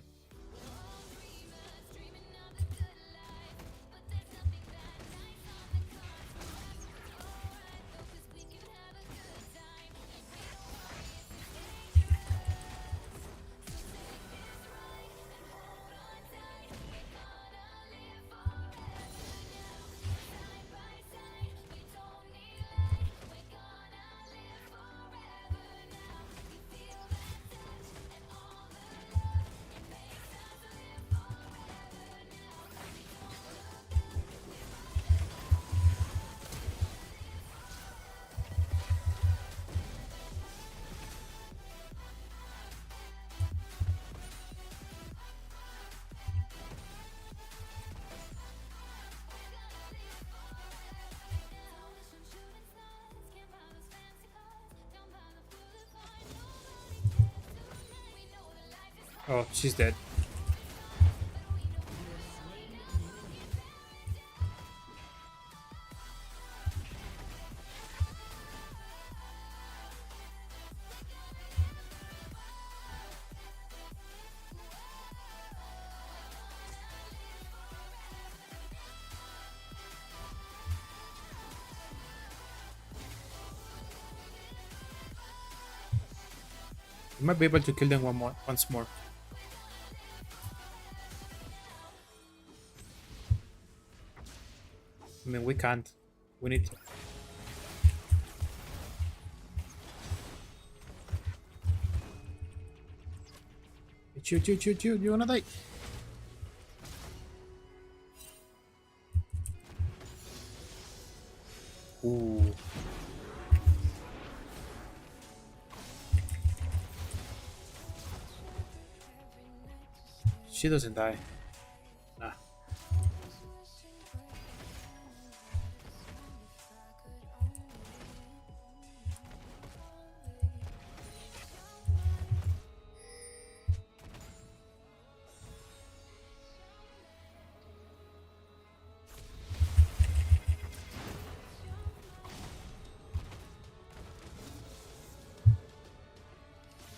Oh, she's dead. You might be able to kill them once more. I mean, we can't. We need to. Shoot. You wanna die? Ooh. She doesn't die. Nah.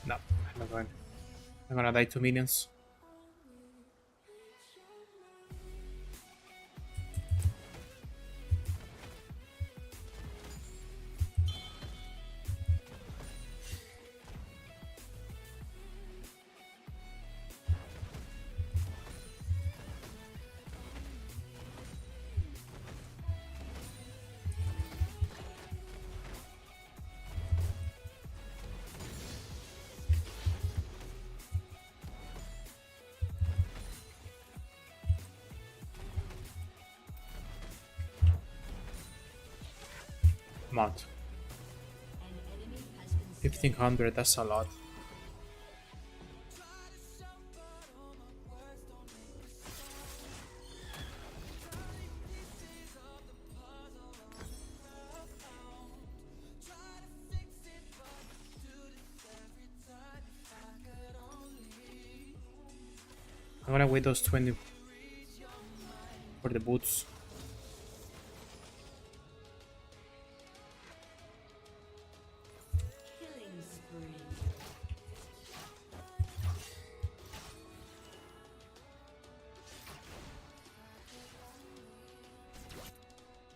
No, I'm not going. I'm gonna die to minions. I'm out. 1500, that's a lot. I'm gonna wait those 20 for the boots. Killing spree.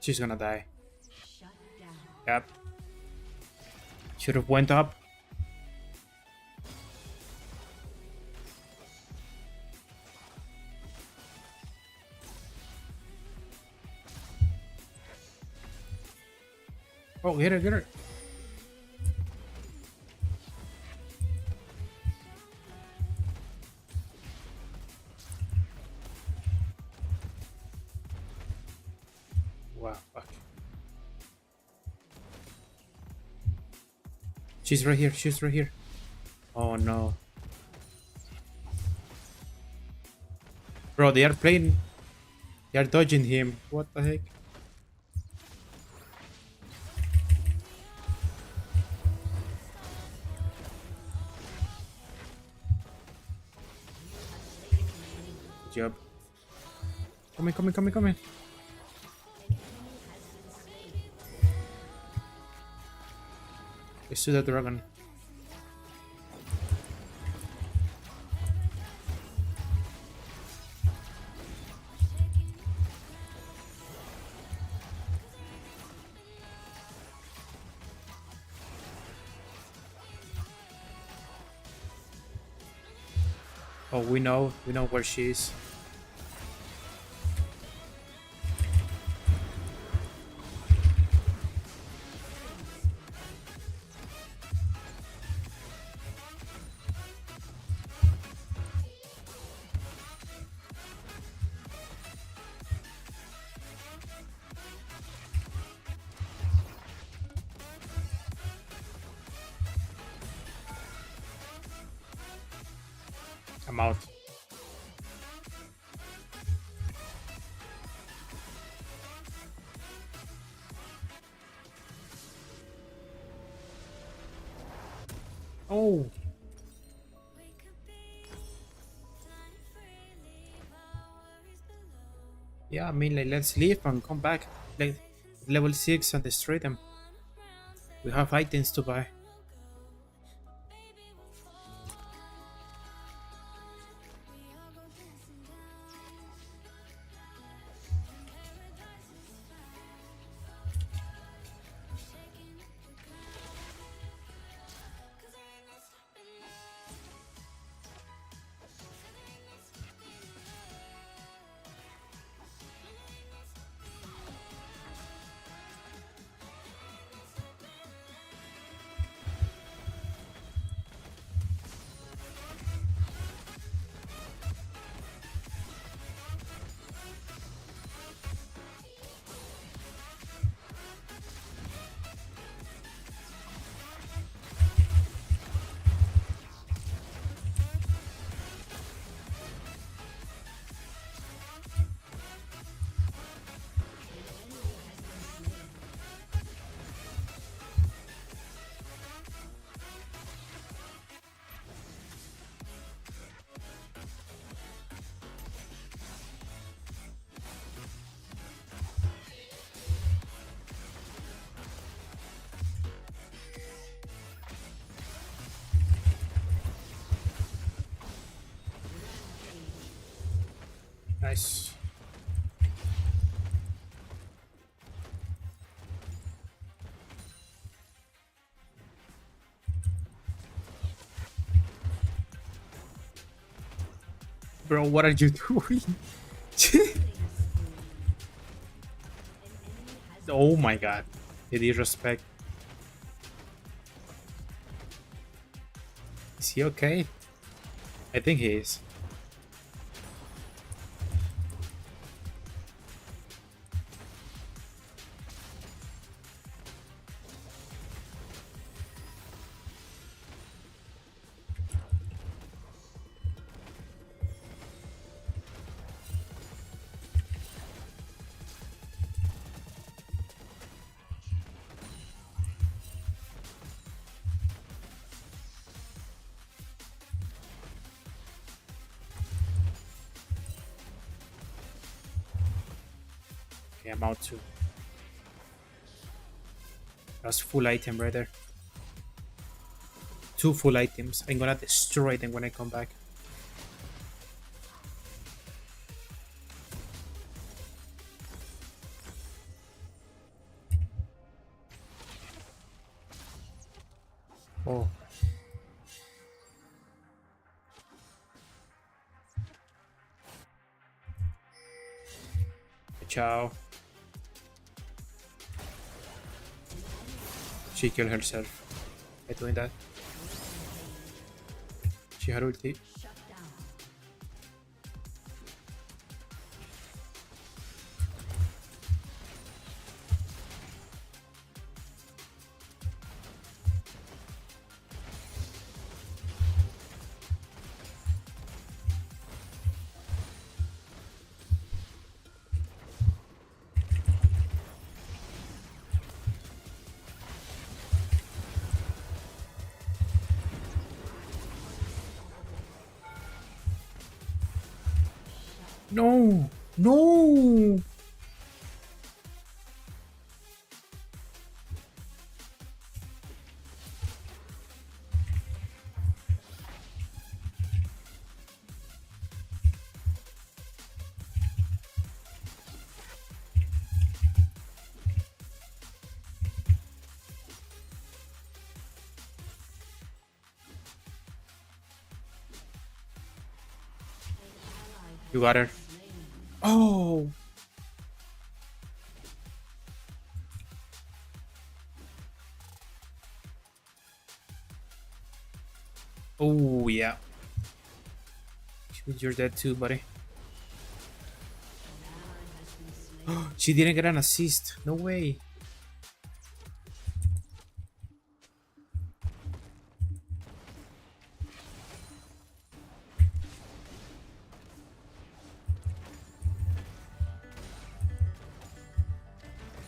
She's gonna die. Shut down. Yep. Should have went up. Oh, get her, get her. Wow, fuck. She's right here, she's right here. Oh no. Bro, they are playing. They are dodging him. What the heck? Good job. Come in, come in, come in, come in. Let's do the dragon. Oh, we know where she is. I'm out. Oh. Yeah, I mean, like, let's leave and come back. Like, level 6 and destroy them. We have items to buy. Nice. Bro, what are you doing? Oh my god. The disrespect. Is he okay? I think he is. Okay, I'm out too. That's full item right there. 2 full items. I'm gonna destroy them when I come back. Oh. Ciao. She killed herself by doing that. She had ulti. Shut down. No! No! You got her. Oh! Oh, yeah. You're dead too, buddy. She didn't get an assist. No way.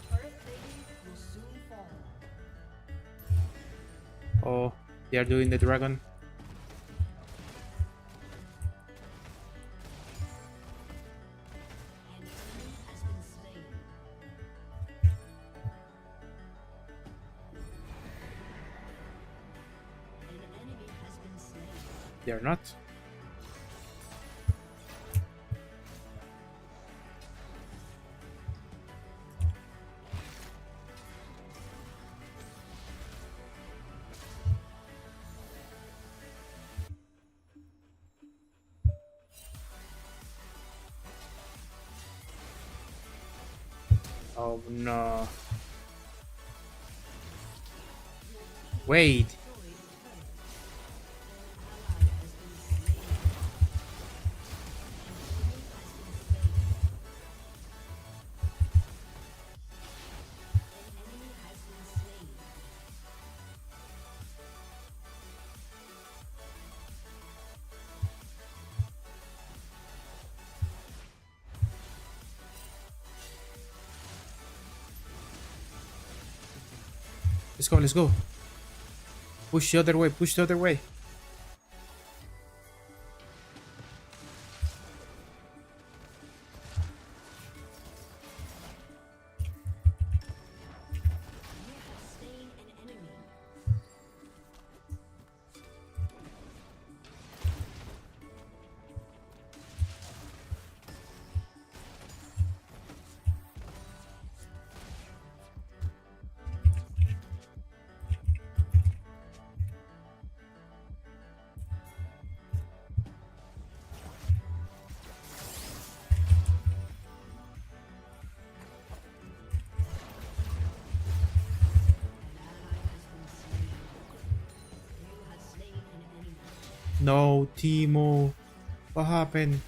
Turret plating will soon fall. Oh, they are doing the dragon. An enemy has been slain. An enemy has been slain. They are not. Oh no. Wait. Let's go, let's go. Push the other way, push the other way. Slain an enemy. No, Timo. What happened?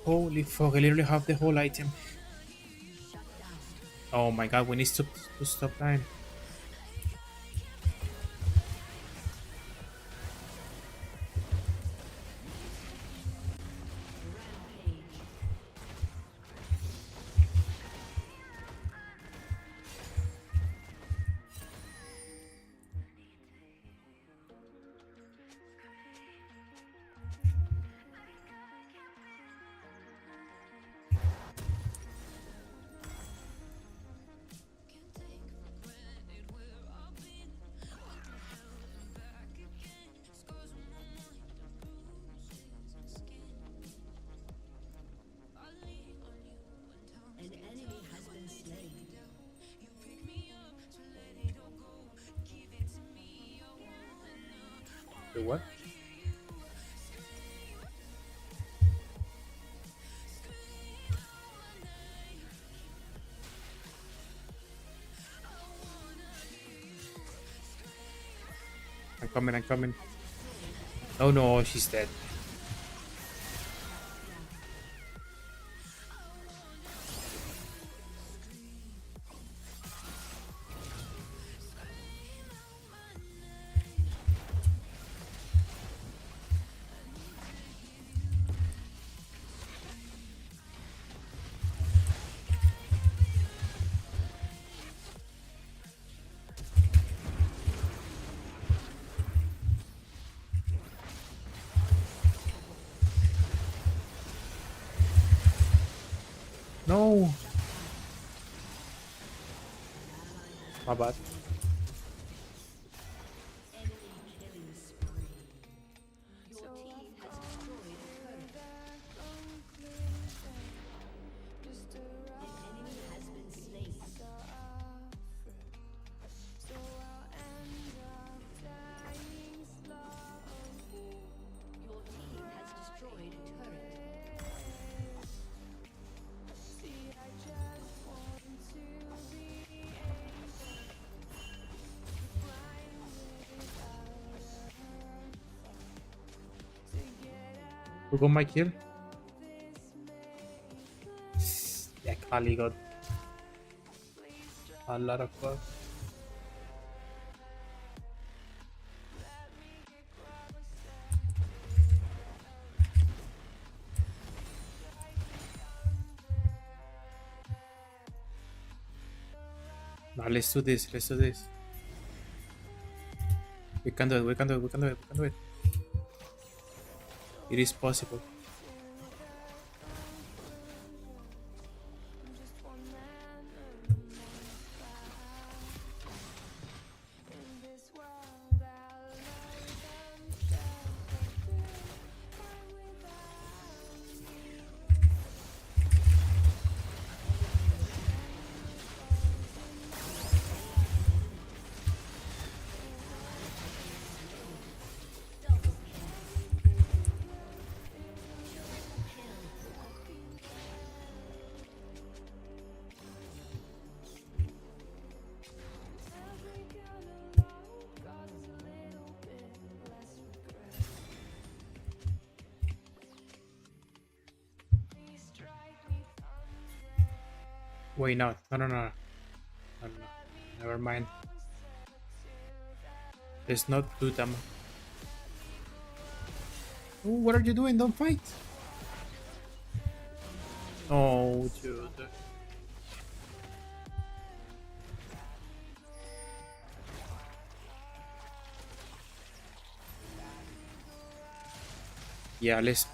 Holy fuck, I literally have the whole item. Oh my god, we need to stop time. An enemy has been slain. The what? I'm coming. Oh no, she's dead. No! My bad. Enemy killing spree. Your team has destroyed a turret. An enemy has been slain. Your team has destroyed a turret. Who got my kill? Yeah, Kali got a lot of buff. Now let's do this, let's do this. We can do it, we can do it, we can do it, we can do it. It is possible. Wait, no. Never mind. Let's not do them. Oh, what are you doing? Don't fight. Oh, dude. Yeah, let's.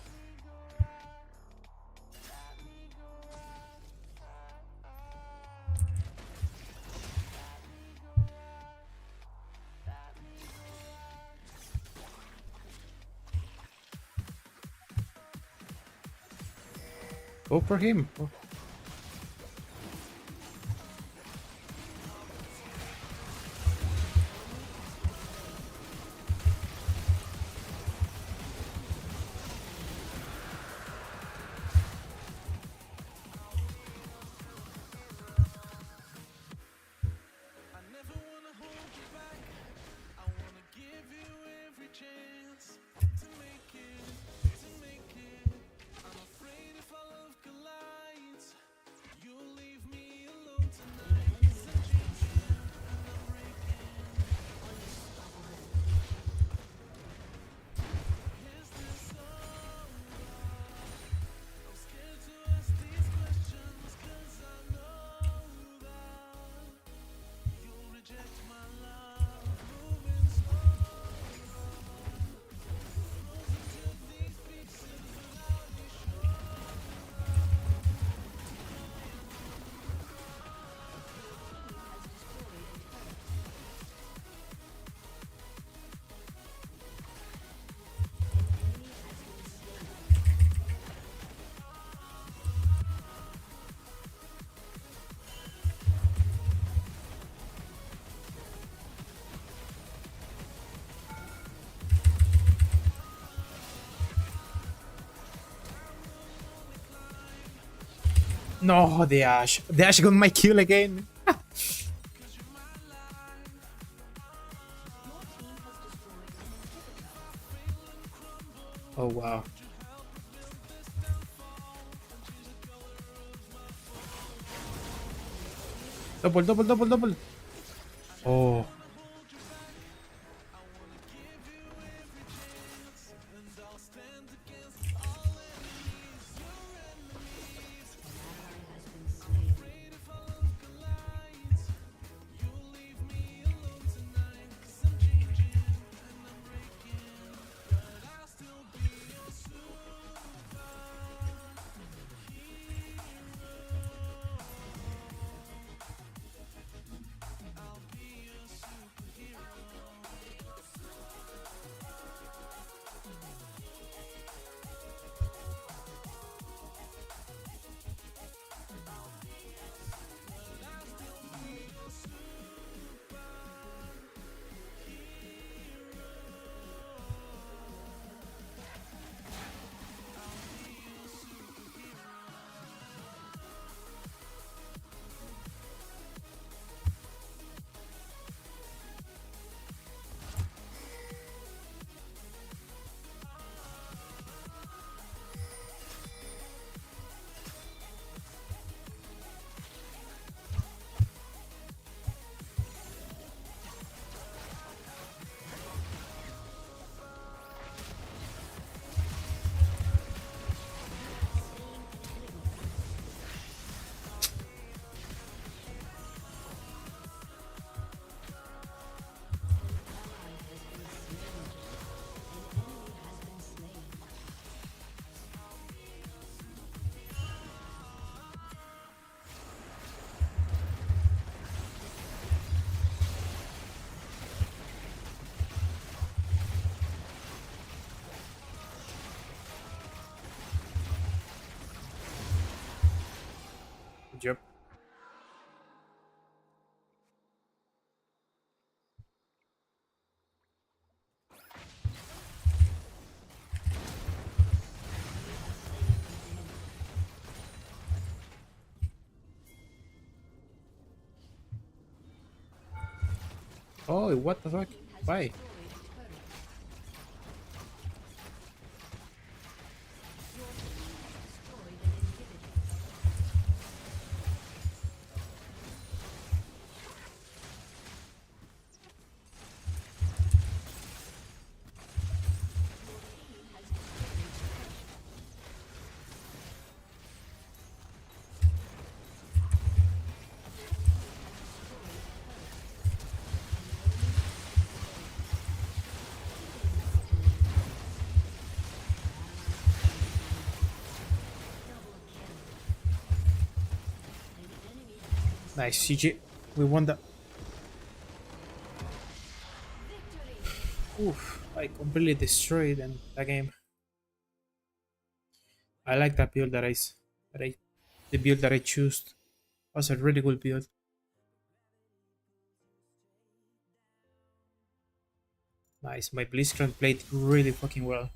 Go for him. Oh. I never wanna hold you back. I wanna give you every chance to make it, to make it. I'm afraid if I No, the Ash. The Ash got my kill again. Oh wow. Double, double, double, double. Oh. Yep. Oh, what the fuck? Why? Nice, CG. We won that. Oof, I completely destroyed them that game. I like that build the build that I chose. Was a really good build. Nice, my Blitzcrank played really fucking well.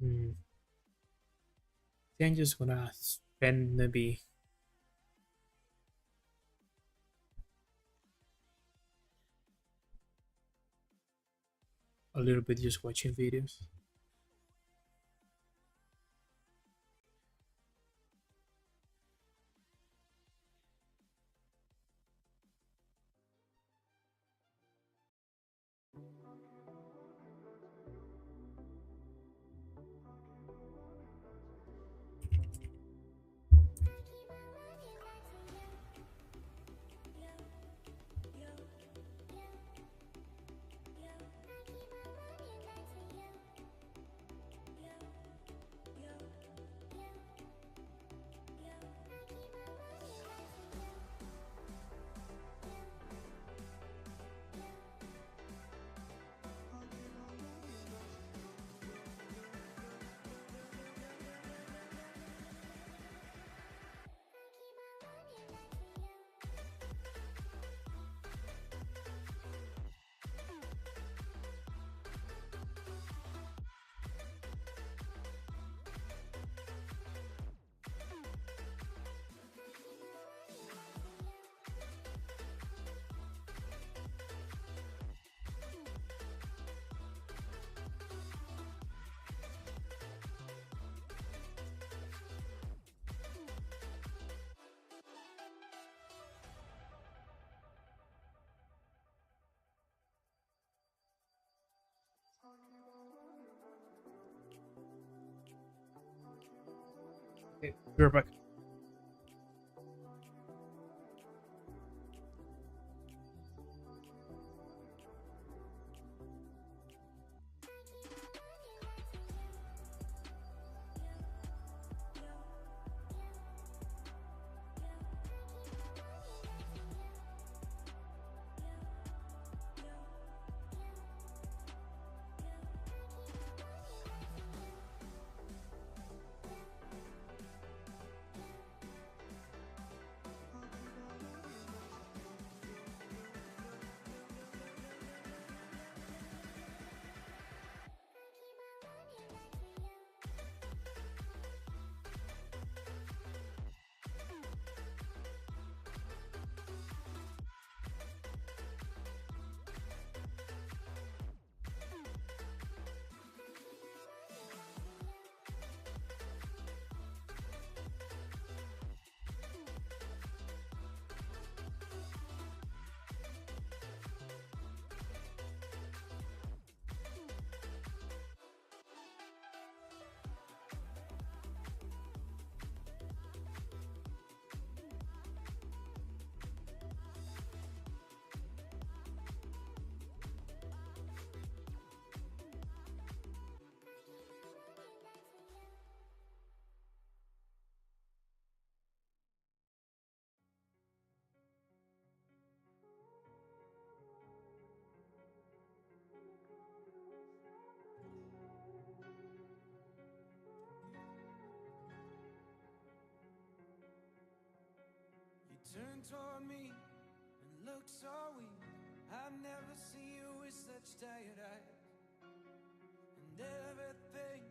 Hmm. I'm just gonna spend maybe a little bit just watching videos. Okay, we're back. You turn toward me and look so weak. I've never seen you with such tired eyes. And everything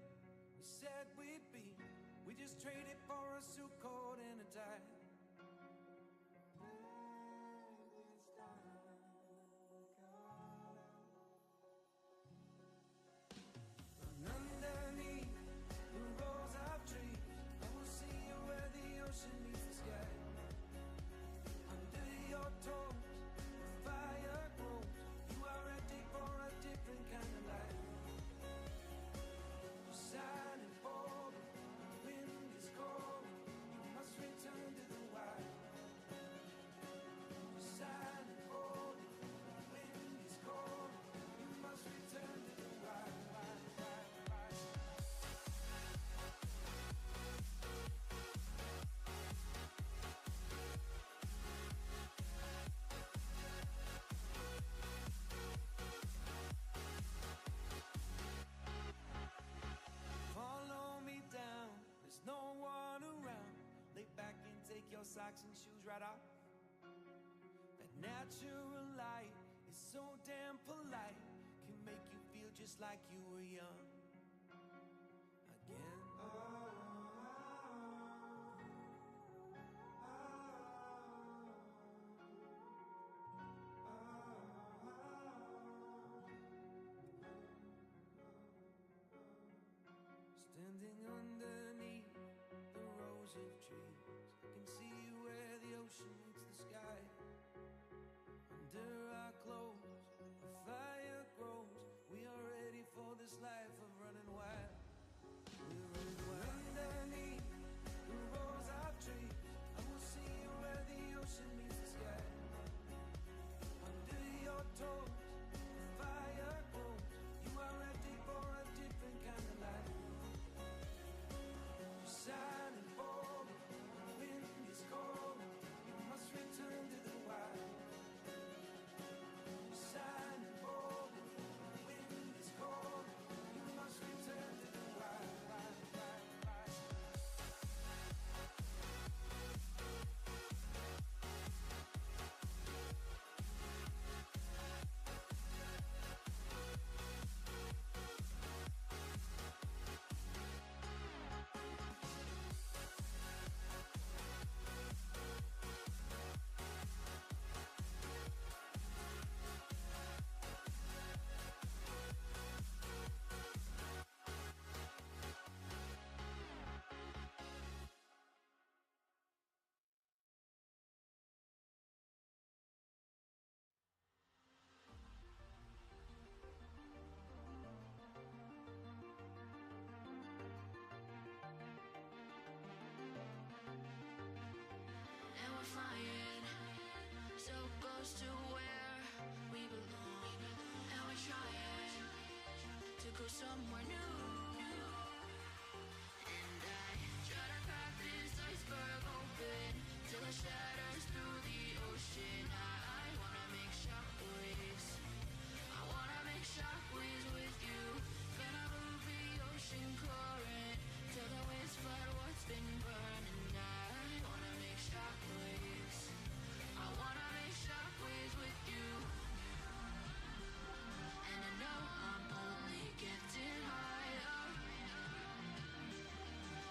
we said we'd be, we just traded for a suit coat and a tie. And underneath the rows of trees, I will see you where the ocean meets the sky. Under your toes, the fire grows. You are ready for a different kind of life. You're silent for the wind is cold. You must return to the wild. You're silent for the wind is cold. You must return to the wild. Follow me down, there's no one around. Lay back and take your socks and shoes right off. That natural light is so damn polite, can make you feel just like you were young again. Standing underneath the rows of trees, I can see where the ocean meets the sky. Under our clothes, a fire grows. We are ready for this life of running wild. We're running wild. Underneath the rows of trees, I will see you where the ocean meets the sky. Under your toes, the fire grows. You are ready for a different kind of life. Silent for the wind is cold. You must return to the wild. Silent for the wind is cold. You must return to the wild. close to where we belong, and we're trying to go somewhere new. And I try to crack this iceberg open till it shatters through the ocean. I wanna make shockwaves. I wanna make shockwaves with you. Gonna move the ocean current till the winds flood what's been burning. I wanna make shockwaves. I wanna make shockwaves with you. And I know I'm only getting higher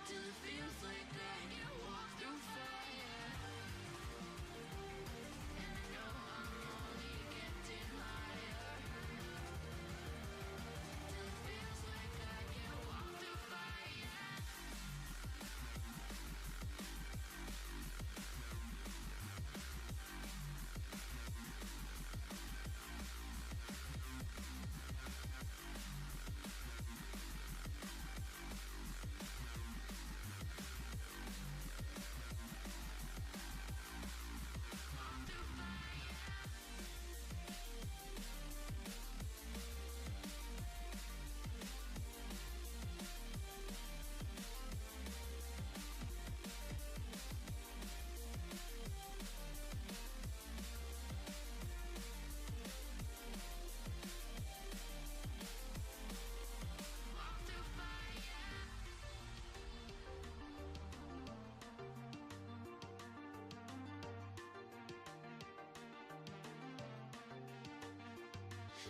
till it feels like I can walk through fire. And I know I'm only getting higher till it feels like I can walk through fire.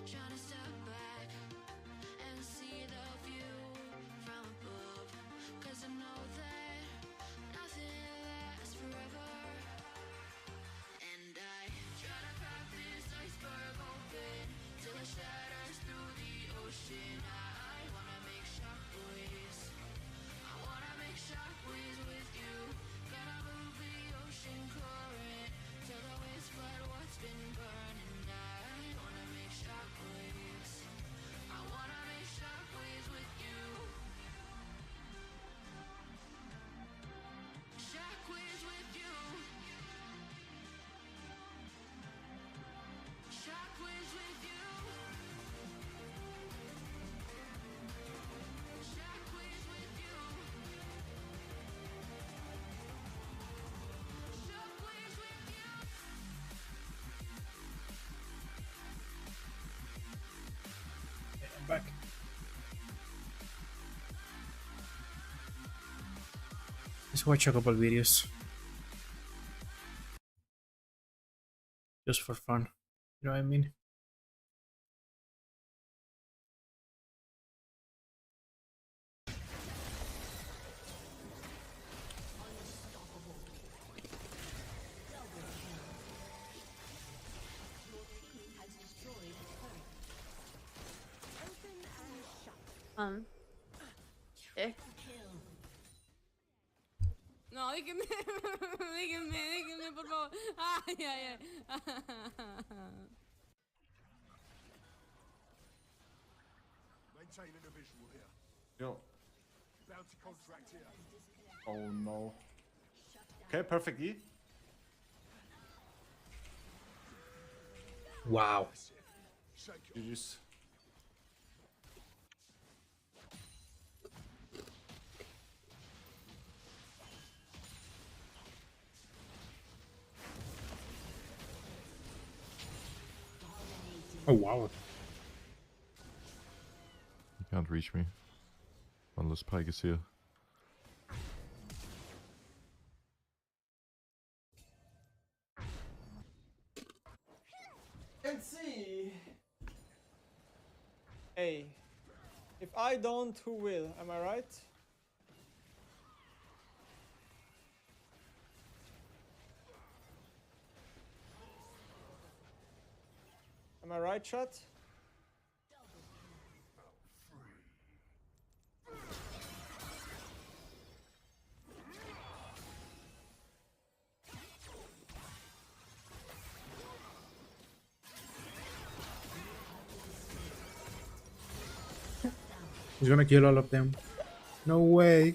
Trying to step back and see the view from above, 'cause I know that nothing lasts forever. And I try to crack this iceberg open till it shatters through the ocean. I wanna make shockwaves. I wanna make shockwaves with you. Gonna move the ocean current till the winds flood what's been burning. I wanna make shockwaves. I wanna make shockwaves with you. Shockwaves with you. Shockwaves with you. Shockwaves with you. Shockwaves with you. I'm back. Let's watch a couple videos. Just for fun. You know what I mean? Eh. No, déjenme, déjenme, por favor. Ay, ay, ay. Maintaining a visual here. Yo. Bounty contract here. Oh no. Okay, perfect E. Wow. Shake it. GG's. Oh wow. You can't reach me. Unless Pike is here. Let's see. Hey, if I don't, who will? Am I right? Am I right, chat? He's gonna kill all of them. No way.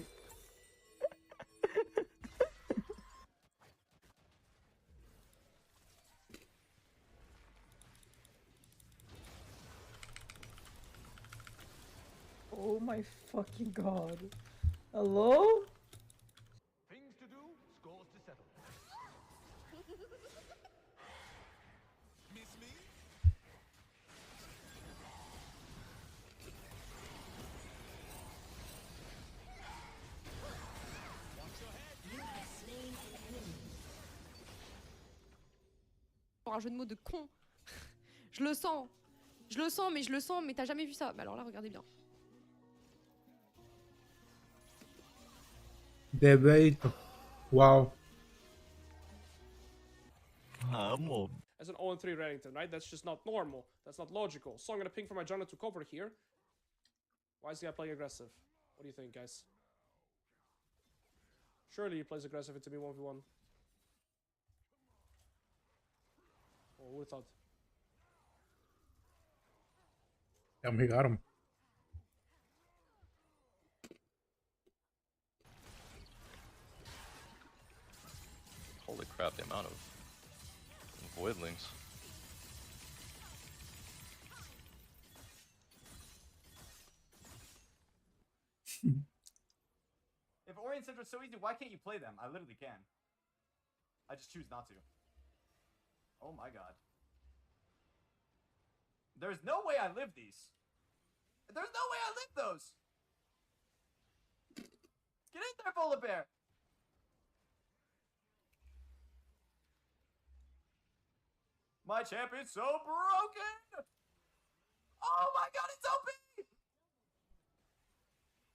fucking god. Hello? Things to do, scores to settle. Miss me? Pour un jeu de mots de con. Je le sens. Je le sens, mais t'as jamais vu ça. Mais alors là, regardez bien. Debate. Wow. As an 0-3 Reddington, right? That's just not normal. That's not logical. So I'm gonna ping for my jungler to cover here. Why is the guy playing aggressive? What do you think, guys? Surely he plays aggressive into me 1v1. Oh, who would've thought? Damn, he got him. Holy crap, the amount of voidlings. If Orient Central's so easy, why can't you play them? I literally can. I just choose not to. Oh my god. There's no way I live these. There's no way I live those. Get in there, Polar Bear. My champion's so broken. Oh my god, it's OP.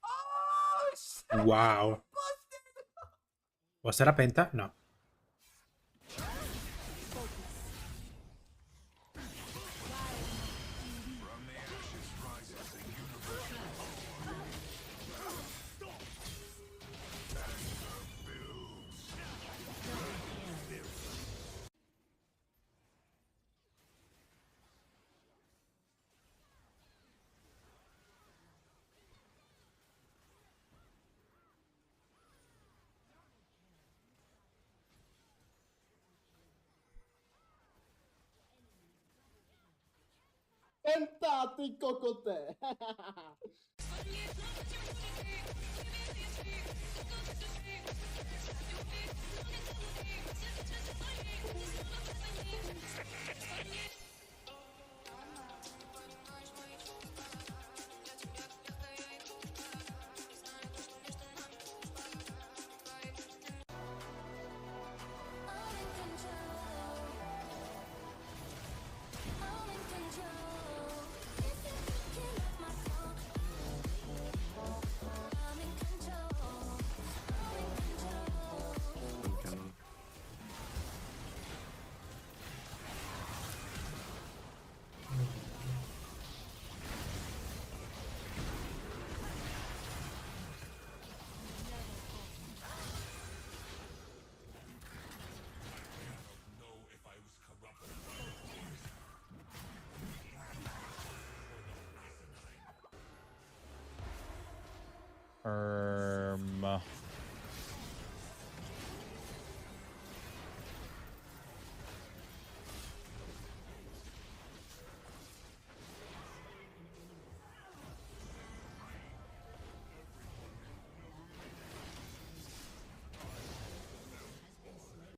Oh shit. Wow. Was that a penta? No. Pentati cocote.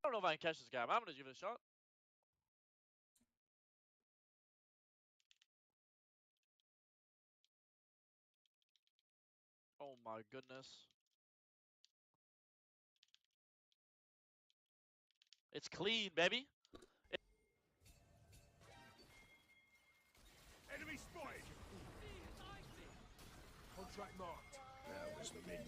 I don't know if I can catch this guy, but I'm gonna give it a shot. Oh my goodness. It's clean, baby. Enemy spotted. Contract marked. That was mint.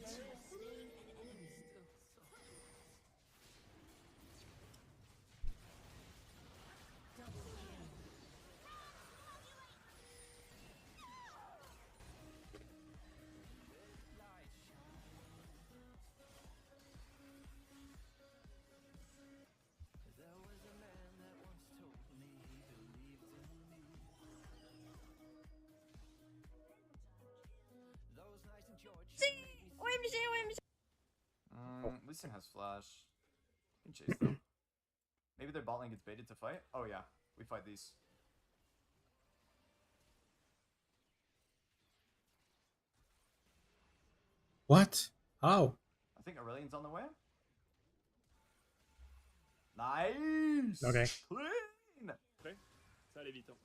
Lee Sin has flash. Can chase them. Maybe their bot lane gets baited to fight? Oh yeah, we fight these. What? How? I think Aurelian's on the way. Nice. Okay. Clean. Prêt? Ça allait vite. Hein.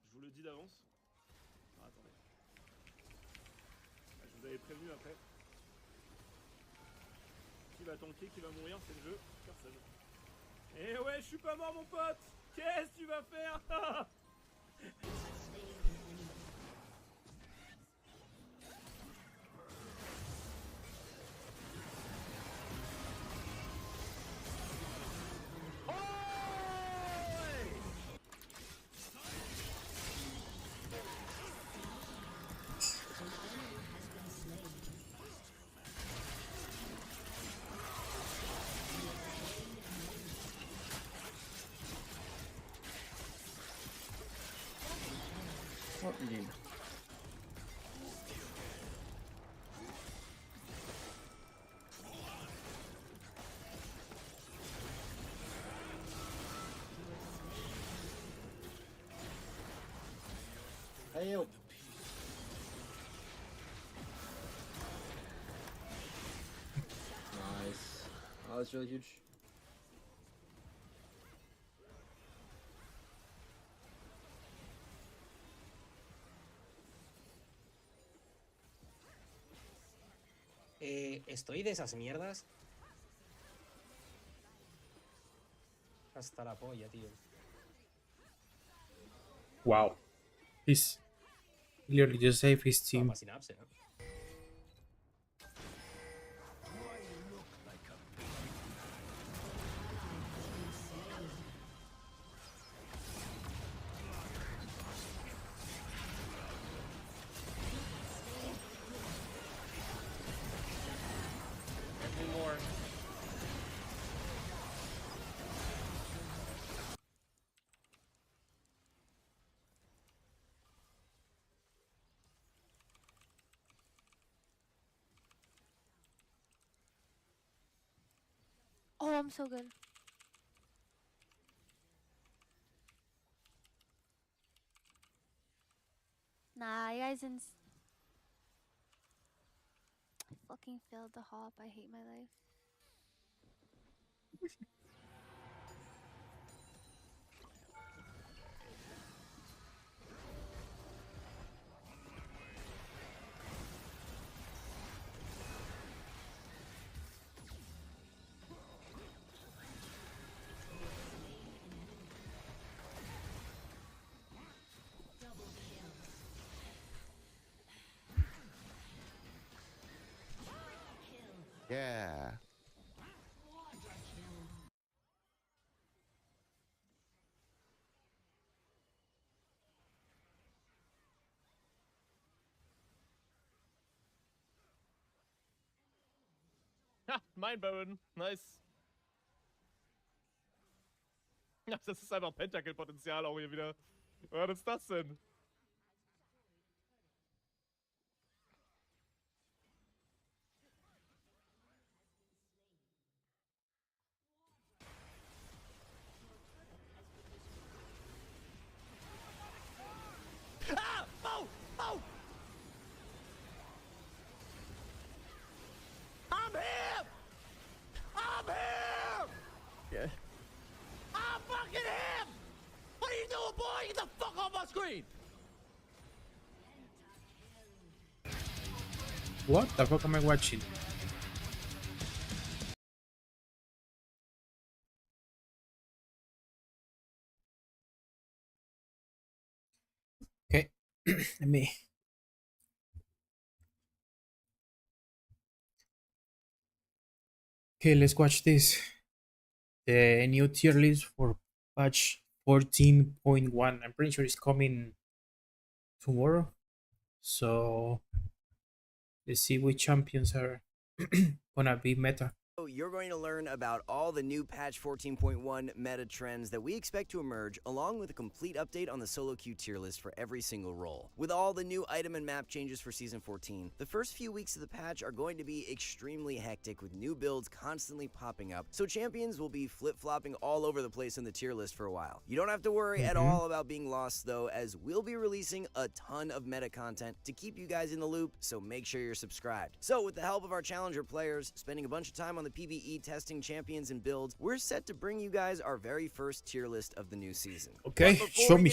Je vous le dis d'avance. Ah, attendez. Je vous avais prévenu après. Qui va tanker, qui va mourir, c'est le jeu. Personne. Eh ouais, je suis pas mort, mon pote. Qu'est-ce que tu vas faire? Oh, il est... Allez, oh. Nice. Oh, that's really huge. Estoy de esas mierdas. Hasta la polla, tío. Wow. He's literally just saved his team. Para sinapse, ¿no? Oh, I'm so good. Nah, you guys didn't. I fucking failed the hop. I hate my life. Yeah. Ha, mein Baron. Nice. Ja, das ist einfach Pentakill-Potenzial auch hier wieder. Was ist das denn? Ah! Oh! Oh! I'm here! I'm here! Yeah. I'm fucking him! What are you doing, boy? Get the fuck off my screen! What the fuck am I watching? Okay, let me. Okay, let's watch this. The new tier list for patch 14.1. I'm pretty sure it's coming tomorrow. So let's see which champions are gonna be meta. Oh, you're going to learn about all the new patch 14.1 meta trends that we expect to emerge, along with a complete update on the solo queue tier list for every single role. With all the new item and map changes for Season 14, the first few weeks of the patch are going to be extremely hectic with new builds constantly popping up, so champions will be flip-flopping all over the place in the tier list for a while. You don't have to worry at all about being lost though, as we'll be releasing a ton of meta content to keep you guys in the loop, so make sure you're subscribed. So with the help of our challenger players, spending a bunch of time on the PvE testing champions and builds, we're set to bring you guys our very first tier list of the new season. Okay, show me.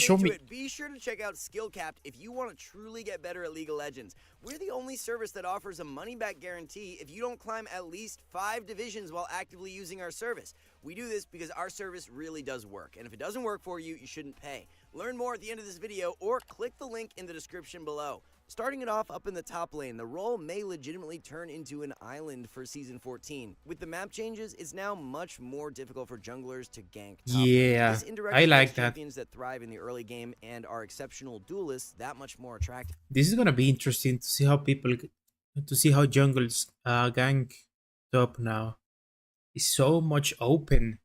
Be sure to check out Skillcapped if you want to truly get better at League of Legends. We're the only service that offers a money-back guarantee if you don't climb at least 5 divisions while actively using our service. We do this because our service really does work, and if it doesn't work for you, you shouldn't pay. Learn more at the end of this video or click the link in the description below. Starting it off up in the top lane, the role may legitimately turn into an island for Season 14. With the map changes, it's now much more difficult for junglers to gank top lane. Yeah, This indirectly I like makes that. champions that thrive in the early game and are exceptional duelists that much more attractive. This is gonna be interesting to see how jungles gank top now. It's so much open.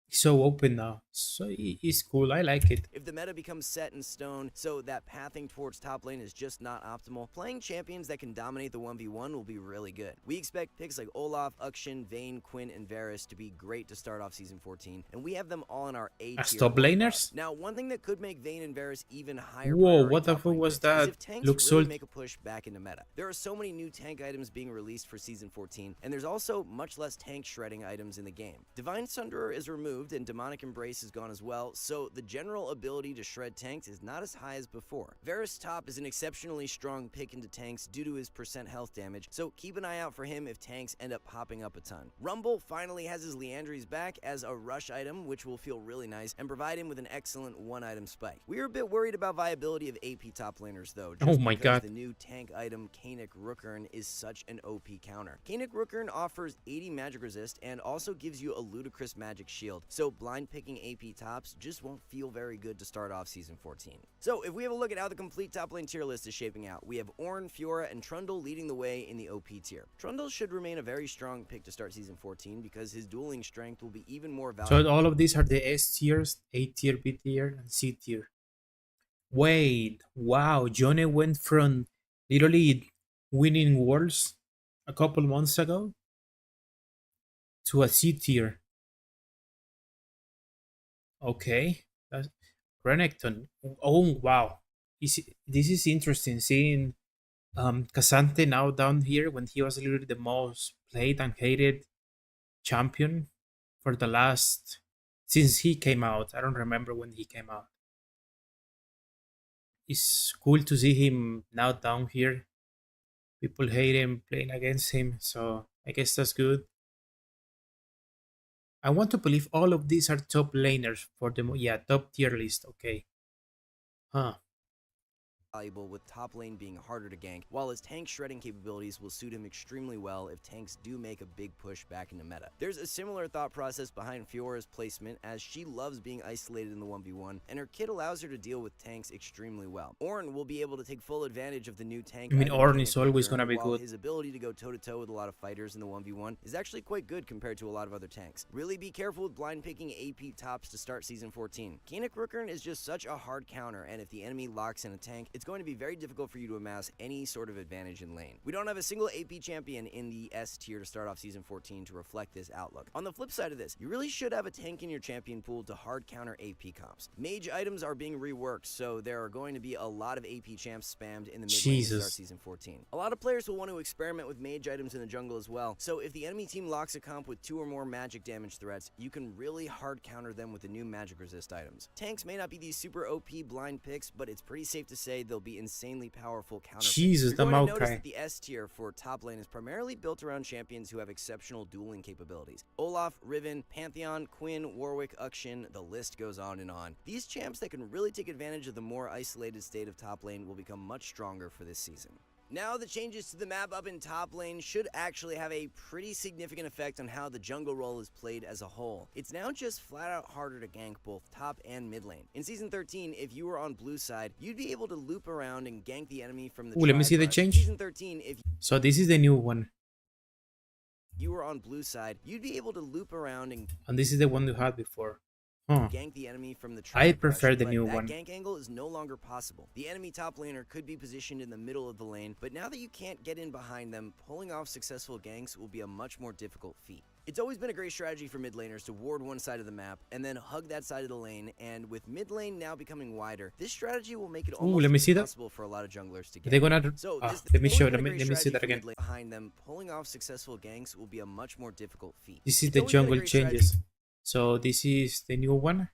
It's so open now. So it's cool. I like it. If the meta becomes set in stone so that pathing towards top lane is just not optimal, playing champions that can dominate the 1v1 will be really good. We expect picks like Olaf, Uxin, Vayne, Quinn, and Varus to be great to start off Season 14, and we have them all in our A tier. As top laners? Now, one thing that could make Vayne and Varus even higher Whoa, priority what the top fuck lane was picks is that? if tanks Looks really so- make a push back into meta. There are so many new tank items being released for Season 14, and there's also much less tank shredding items in the game. Divine Sunderer is removed, and Demonic Embrace is gone as well, so the general ability to shred tanks is not as high as before. Varus Top is an exceptionally strong pick into tanks due to his % health damage, so keep an eye out for him if tanks end up popping up a ton. Rumble finally has his Leandries back as a rush item, which will feel really nice and provide him with an excellent one-item spike. We are a bit worried about viability of AP top laners though, just Oh my because God. the new tank item Kanik Rookern is such an OP counter. Kanik Rookern offers 80 magic resist and also gives you a ludicrous magic shield, so blind picking AP tops just won't feel very good to start off Season 14. So if we have a look at how the complete top lane tier list is shaping out, we have Ornn, Fiora, and Trundle leading the way in the OP tier. Trundle should remain a very strong pick to start Season 14 because his dueling strength will be even more valuable. So all of these are the S tiers, A tier, B tier, and C tier. Wait, wow, Johnny went from literally winning worlds a couple months ago to a C tier. Okay, that's Renekton. Oh wow, this is interesting. Seeing K'Sante now down here when he was literally the most played and hated champion for the last since he came out. I don't remember when he came out. It's cool to see him now down here. People hate him playing against him, so I guess that's good. I want to believe all of these are top laners for the top tier list. Okay. Huh. Valuable, with top lane being harder to gank, while his tank shredding capabilities will suit him extremely well if tanks do make a big push back into meta. There's a similar thought process behind Fiora's placement, as she loves being isolated in the 1v1, and her kit allows her to deal with tanks extremely well. Ornn will be able to take full advantage of the new tank. I mean, item Ornn Kanik is always Rookern, gonna be while good. His ability to go toe-to-toe with a lot of fighters in the 1v1 is actually quite good compared to a lot of other tanks. Really be careful with blind picking AP tops to start Season 14. Kanik Rookern is just such a hard counter, and if the enemy locks in a tank, it's going to be very difficult for you to amass any sort of advantage in lane. We don't have a single AP champion in the S tier to start off Season 14 to reflect this outlook. On the flip side of this, you really should have a tank in your champion pool to hard counter AP comps. Mage items are being reworked, so there are going to be a lot of AP champs spammed in the mid lane to start Jesus. Season 14. A lot of players will want to experiment with mage items in the jungle as well, so if the enemy team locks a comp with 2 or more magic damage threats, you can really hard counter them with the new magic resist items. Tanks may not be these super OP blind picks, but it's pretty safe to say they'll be insanely powerful counter picks. Jesus, You're the going to notice Maokai. that the S tier for top lane is primarily built around champions who have exceptional dueling capabilities. Olaf, Riven, Pantheon, Quinn, Warwick, Uxin, the list goes on and on. These champs that can really take advantage of the more isolated state of top lane will become much stronger for this season. Now the changes to the map up in top lane should actually have a pretty significant effect on how the jungle role is played as a whole. It's now just flat out harder to gank both top and mid lane. In Season 13, if you were on blue side, you'd be able to loop around and gank the enemy from the Ooh, let me see the tripod. change. Season 13, if So this is the new one. you were on blue side, you'd be able to loop around and this is the one you had before. Huh. gank the enemy from the I tree prefer brush, the but new that one. gank angle is no longer possible. The enemy top laner could be positioned in the middle of the lane, but now that you can't get in behind them, pulling off successful ganks will be a much more difficult feat. It's always been a great strategy for mid laners to ward one side of the map and then hug that side of the lane, and with mid lane now becoming wider, this strategy will make it almost let me see that. impossible for a lot of junglers to get. They're gonna. So Let me show. Let me see that again. Behind them, pulling off successful ganks will be a much more difficult feat. This is It's the always been a jungle great strategy changes. So this is the new one.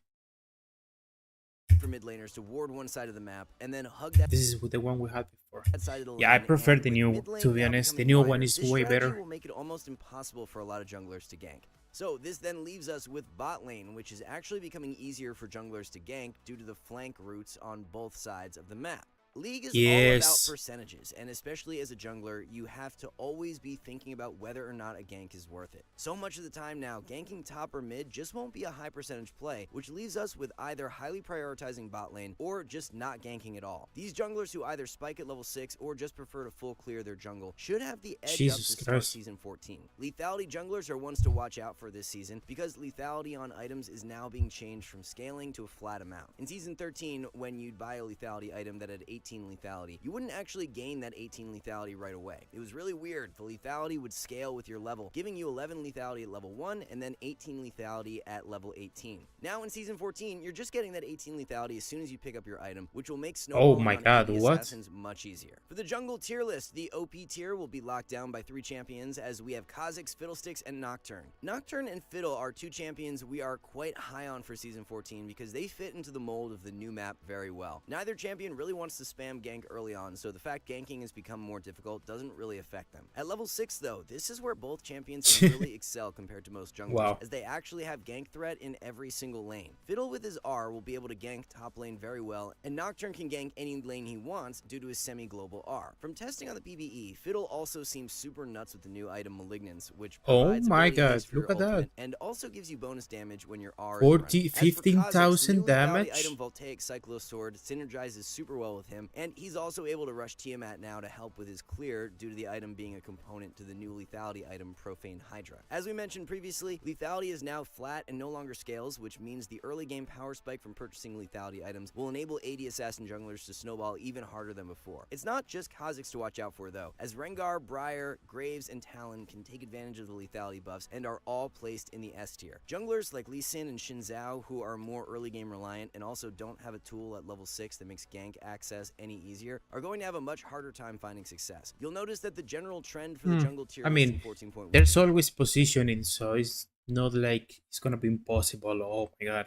for mid laners to ward one side of the map and then hug that. This is the one we had before. Side of the Yeah, I lane, prefer and the with new. mid lane To be now honest, the becoming new wider, one is this way strategy better. will make it almost impossible for a lot of junglers to gank. So this then leaves us with bot lane, which is actually becoming easier for junglers to gank due to the flank routes on both sides of the map. League is all about Yes. percentages, and especially as a jungler, you have to always be thinking about whether or not a gank is worth it. So much of the time now, ganking top or mid just won't be a high percentage play, which leaves us with either highly prioritizing bot lane or just not ganking at all. These junglers who either spike at level 6 or just prefer to full clear their jungle should have the edge Jesus up to start Christ. Season 14. Lethality junglers are ones to watch out for this season because lethality on items is now being changed from scaling to a flat amount. In Season 13, when you'd buy a lethality item that had 18 lethality, you wouldn't actually gain that 18 lethality right away. It was really weird. The lethality would scale with your level, giving you 11 lethality at level 1 and then 18 lethality at level 18. Now in Season 14, you're just getting that 18 lethality as soon as you pick up your item, which will make snowballing my on God, AD what? assassins much easier. For the jungle tier list, the OP tier will be locked down by 3 champions as we have Kha'Zix, Fiddlesticks, and Nocturne. Nocturne and Fiddle are 2 champions we are quite high on for Season 14 because they fit into the mold of the new map very well. Neither champion really wants to spam gank early on, so the fact ganking has become more difficult doesn't really affect them. At level 6 though, this is where both champions can really excel compared to most junglers, Wow. as they actually have gank threat in every single lane. Fiddle with his R will be able to gank top lane very well, and Nocturne can gank any lane he wants due to his semi-global R. From testing on the PvE, Fiddle also seems super nuts with the new item Malignance, which Oh provides my ability haste God, for your look at that. ultimate and also gives you bonus damage when your R 40 is running. As for Kha'Zix, 15,000 the new lethality damage? item Voltaic Cyclo Sword synergizes super well with him, and he's also able to rush Tiamat now to help with his clear due to the item being a component to the new lethality item Profane Hydra. As we mentioned previously, lethality is now flat and no longer scales, which means the early game power spike from purchasing lethality items will enable AD assassin junglers to snowball even harder than before. It's not just Kha'Zix to watch out for though, as Rengar, Briar, Graves, and Talon can take advantage of the lethality buffs and are all placed in the S tier. Junglers like Lee Sin and Xin Zhao, who are more early game reliant and also don't have a tool at level 6 that makes gank access any easier, are going to have a much harder time finding success. You'll notice that the general trend for the jungle tier I list in mean, 14.1 there's always positioning, so it's not like it's gonna be impossible. Oh my God,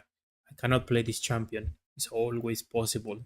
I cannot play this champion. It's always possible.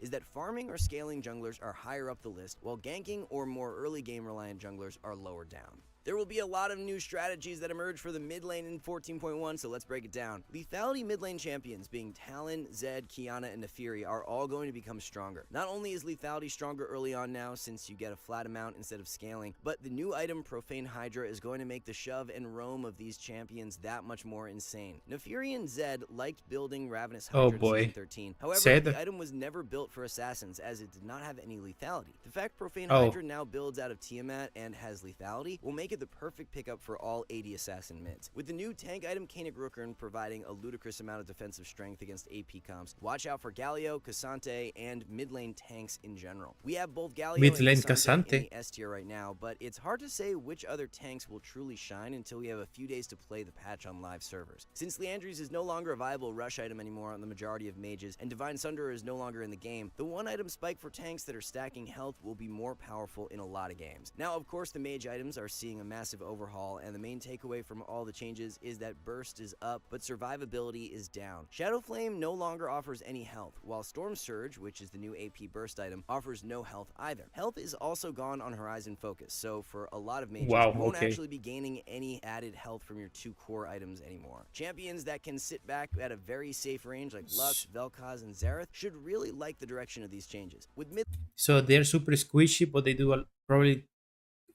is that farming or scaling junglers are higher up the list, while ganking or more early game reliant junglers are lower down. There will be a lot of new strategies that emerge for the mid lane in 14.1, so let's break it down. Lethality mid lane champions, being Talon, Zed, Kiana, and Nefiri, are all going to become stronger. Not only is lethality stronger early on now, since you get a flat amount instead of scaling, but the new item Profane Hydra is going to make the shove and roam of these champions that much more insane. Nefiri and Zed liked building Ravenous Hydra Oh in boy. Season 13. However, Zed. the item was never built for assassins, as it did not have any lethality. The fact Profane Oh. Hydra now builds out of Tiamat and has lethality will make it the perfect pickup for all AD assassin mids. With the new tank item Kanik Rookern providing a ludicrous amount of defensive strength against AP comps, watch out for Galio, Cassante, and mid lane tanks in general. We have both Galio Mid and lane Cassante in Cassante. the S tier right now, but it's hard to say which other tanks will truly shine until we have a few days to play the patch on live servers. Since Leandries is no longer a viable rush item anymore on the majority of mages, and Divine Sunderer is no longer in the game, the one item spike for tanks that are stacking health will be more powerful in a lot of games. Now, of course, the mage items are seeing a massive overhaul, and the main takeaway from all the changes is that burst is up, but survivability is down. Shadow Flame no longer offers any health, while Storm Surge, which is the new AP burst item, offers no health either. Health is also gone on Horizon Focus, so for a lot of mages, Wow, you won't okay. actually be gaining any added health from your 2 core items anymore. Champions that can sit back at a very safe range like Lux, Vel'Koz, and Xerath should really like the direction of these changes. With mid So they're super squishy, but they do probably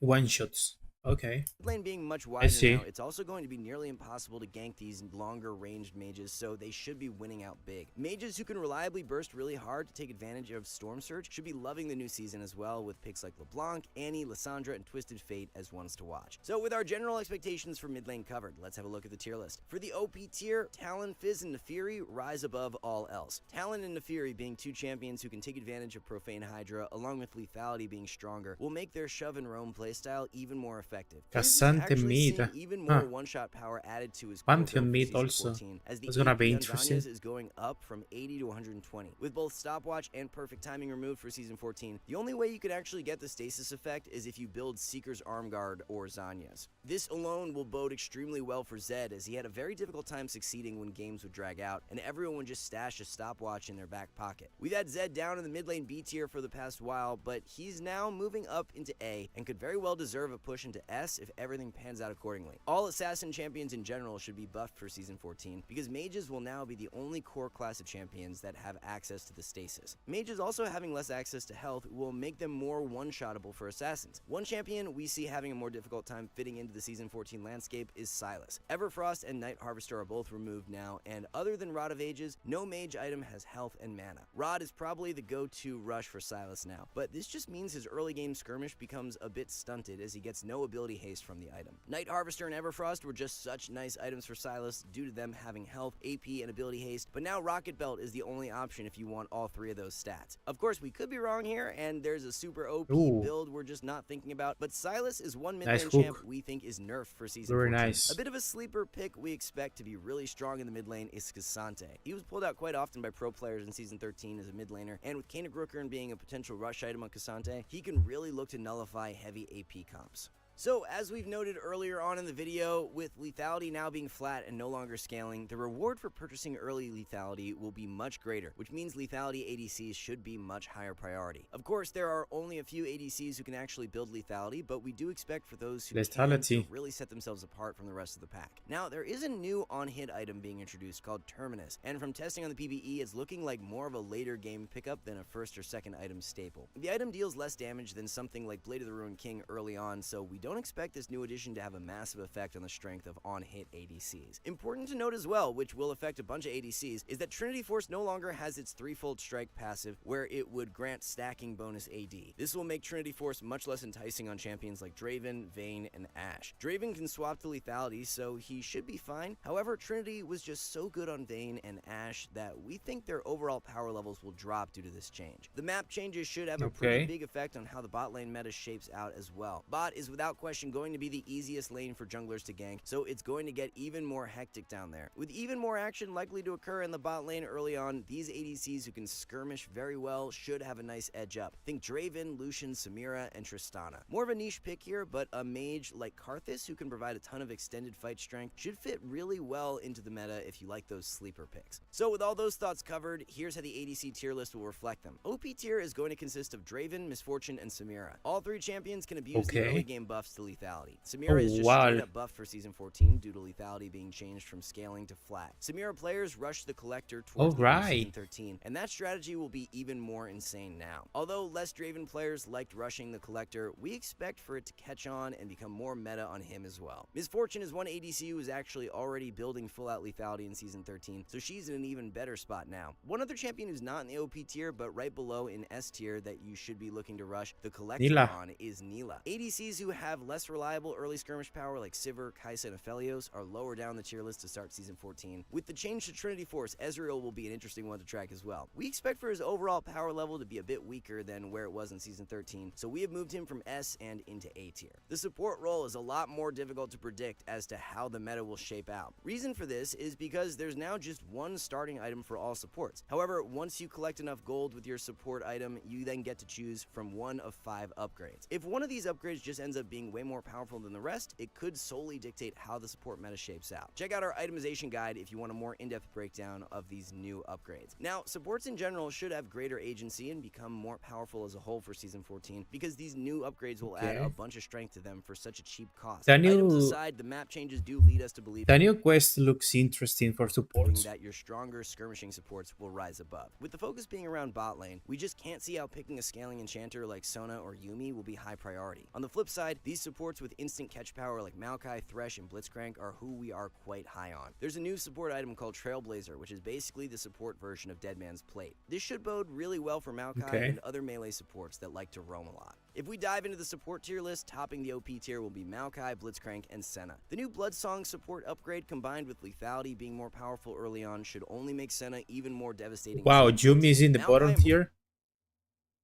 one shots. Okay. Lane being much I wider see. now, it's also going to be nearly impossible to gank these longer ranged mages, so they should be winning out big. Mages who can reliably burst really hard to take advantage of Storm Surge should be loving the new season as well, with picks like LeBlanc, Annie, Lissandra, and Twisted Fate as ones to watch. So with our general expectations for mid lane covered, let's have a look at the tier list. For the OP tier, Talon, Fizz, and Naafiri rise above all else. Talon and Naafiri being two champions who can take advantage of Profane Hydra, along with lethality being stronger, will make their shove and roam playstyle even more effective. Fizz is Cassante actually seeing mid. even more Huh. one-shot power added to his core Pantheon build for mid Season also. 14, as the It's gonna be AP on interesting. Zhonya's is going up from 80 to 120. With both stopwatch and perfect timing removed for Season 14, the only way you could actually get the stasis effect is if you build Seeker's Arm Guard or Zhonya's. This alone will bode extremely well for Zed, as he had a very difficult time succeeding when games would drag out, and everyone would just stash a stopwatch in their back pocket. We've had Zed down in the mid lane B tier for the past while, but he's now moving up into A, and could very well deserve a push into S if everything pans out accordingly. All assassin champions in general should be buffed for Season 14, because mages will now be the only core class of champions that have access to the stasis. Mages also having less access to health will make them more one-shottable for assassins. One champion we see having a more difficult time fitting into the Season 14 landscape is Sylas. Everfrost and Night Harvester are both removed now, and other than Rod of Ages, no mage item has health and mana. Rod is probably the go-to rush for Sylas now, but this just means his early game skirmish becomes a bit stunted as he gets no ability haste from the item. Night Harvester and Everfrost were just such nice items for Sylas due to them having health, AP, and ability haste, but now Rocket Belt is the only option if you want all three of those stats. Of course, we could be wrong here, and there's a super OP build we're just not thinking about, but Sylas is one mid lane Nice champ hook. we think is nerfed for Season Very 14. nice. A bit of a sleeper pick we expect to be really strong in the mid lane is Cassante. He was pulled out quite often by pro players in Season 13 as a mid laner, and with Kana Grookern being a potential rush item on Cassante, he can really look to nullify heavy AP comps. So, as we've noted earlier on in the video, with lethality now being flat and no longer scaling, the reward for purchasing early lethality will be much greater, which means lethality ADCs should be much higher priority. Of course, there are only a few ADCs who can actually build lethality, but we do expect for those who can Lethality. to really set themselves apart from the rest of the pack. Now, there is a new on-hit item being introduced called Terminus, and from testing on the PvE, it's looking like more of a later game pickup than a first or second item staple. The item deals less damage than something like Blade of the Ruined King early on, so we don't expect this new addition to have a massive effect on the strength of on-hit ADCs. Important to note as well, which will affect a bunch of ADCs, is that Trinity Force no longer has its threefold strike passive where it would grant stacking bonus AD. This will make Trinity Force much less enticing on champions like Draven, Vayne, and Ashe. Draven can swap to lethality, so he should be fine. However, Trinity was just so good on Vayne and Ashe that we think their overall power levels will drop due to this change. The map changes should have a pretty big effect on how the bot lane meta shapes out as well. Bot is without question going to be the easiest lane for junglers to gank, so it's going to get even more hectic down there. With even more action likely to occur in the bot lane early on, these ADCs who can skirmish very well should have a nice edge up. Think Draven, Lucian, Samira, and Tristana. More of a niche pick here, but a mage like Karthus who can provide a ton of extended fight strength should fit really well into the meta if you like those sleeper picks. So with all those thoughts covered, here's how the ADC tier list will reflect them. OP tier is going to consist of Draven, Misfortune, and Samira. All three champions can abuse the early game buffs to lethality. Samira is just straight up buffed for Season 14 due to lethality being changed from scaling to flat. Samira players rush the Collector towards the end of Season 13, and that strategy will be even more insane now. Although less Draven players liked rushing the Collector, we expect for it to catch on and become more meta on him as well. Misfortune is one ADC who is actually already building full-out lethality in Season 13, so she's in an even better spot now. One other champion who's not in the OP tier, but right below in S tier that you should be looking to rush the Collector Nilah. on is Nilah. ADCs who have less reliable early skirmish power like Sivir, Kai'Sa, and Aphelios are lower down the tier list to start Season 14. With the change to Trinity Force, Ezreal will be an interesting one to track as well. We expect for his overall power level to be a bit weaker than where it was in Season 13, so we have moved him from S and into A tier. The support role is a lot more difficult to predict as to how the meta will shape out. Reason for this is because there's now just one starting item for all supports. However, once you collect enough gold with your support item, you then get to choose from one of 5 upgrades. If one of these upgrades just ends up being way more powerful than the rest, it could solely dictate how the support meta shapes out. Check out our itemization guide if you want a more in-depth breakdown of these new upgrades. Now, supports in general should have greater agency and become more powerful as a whole for Season 14 because these new upgrades will add a bunch of strength to them for such a cheap cost. The new- Items aside, the map changes do lead us to believe The new quest looks interesting for supports. that your stronger skirmishing supports will rise above. With the focus being around bot lane, we just can't see how picking a scaling enchanter like Sona or Yuumi will be high priority. On the flip side, the These supports with instant catch power like Maokai, Thresh, and Blitzcrank are who we are quite high on. There's a new support item called Trailblazer, which is basically the support version of Deadman's Plate. This should bode really well for Maokai and other melee supports that like to roam a lot. If we dive into the support tier list, topping the OP tier will be Maokai, Blitzcrank, and Senna. The new Bloodsong support upgrade combined with lethality being more powerful early on should only make Senna even more devastating. Wow, Yumi is in the bottom tier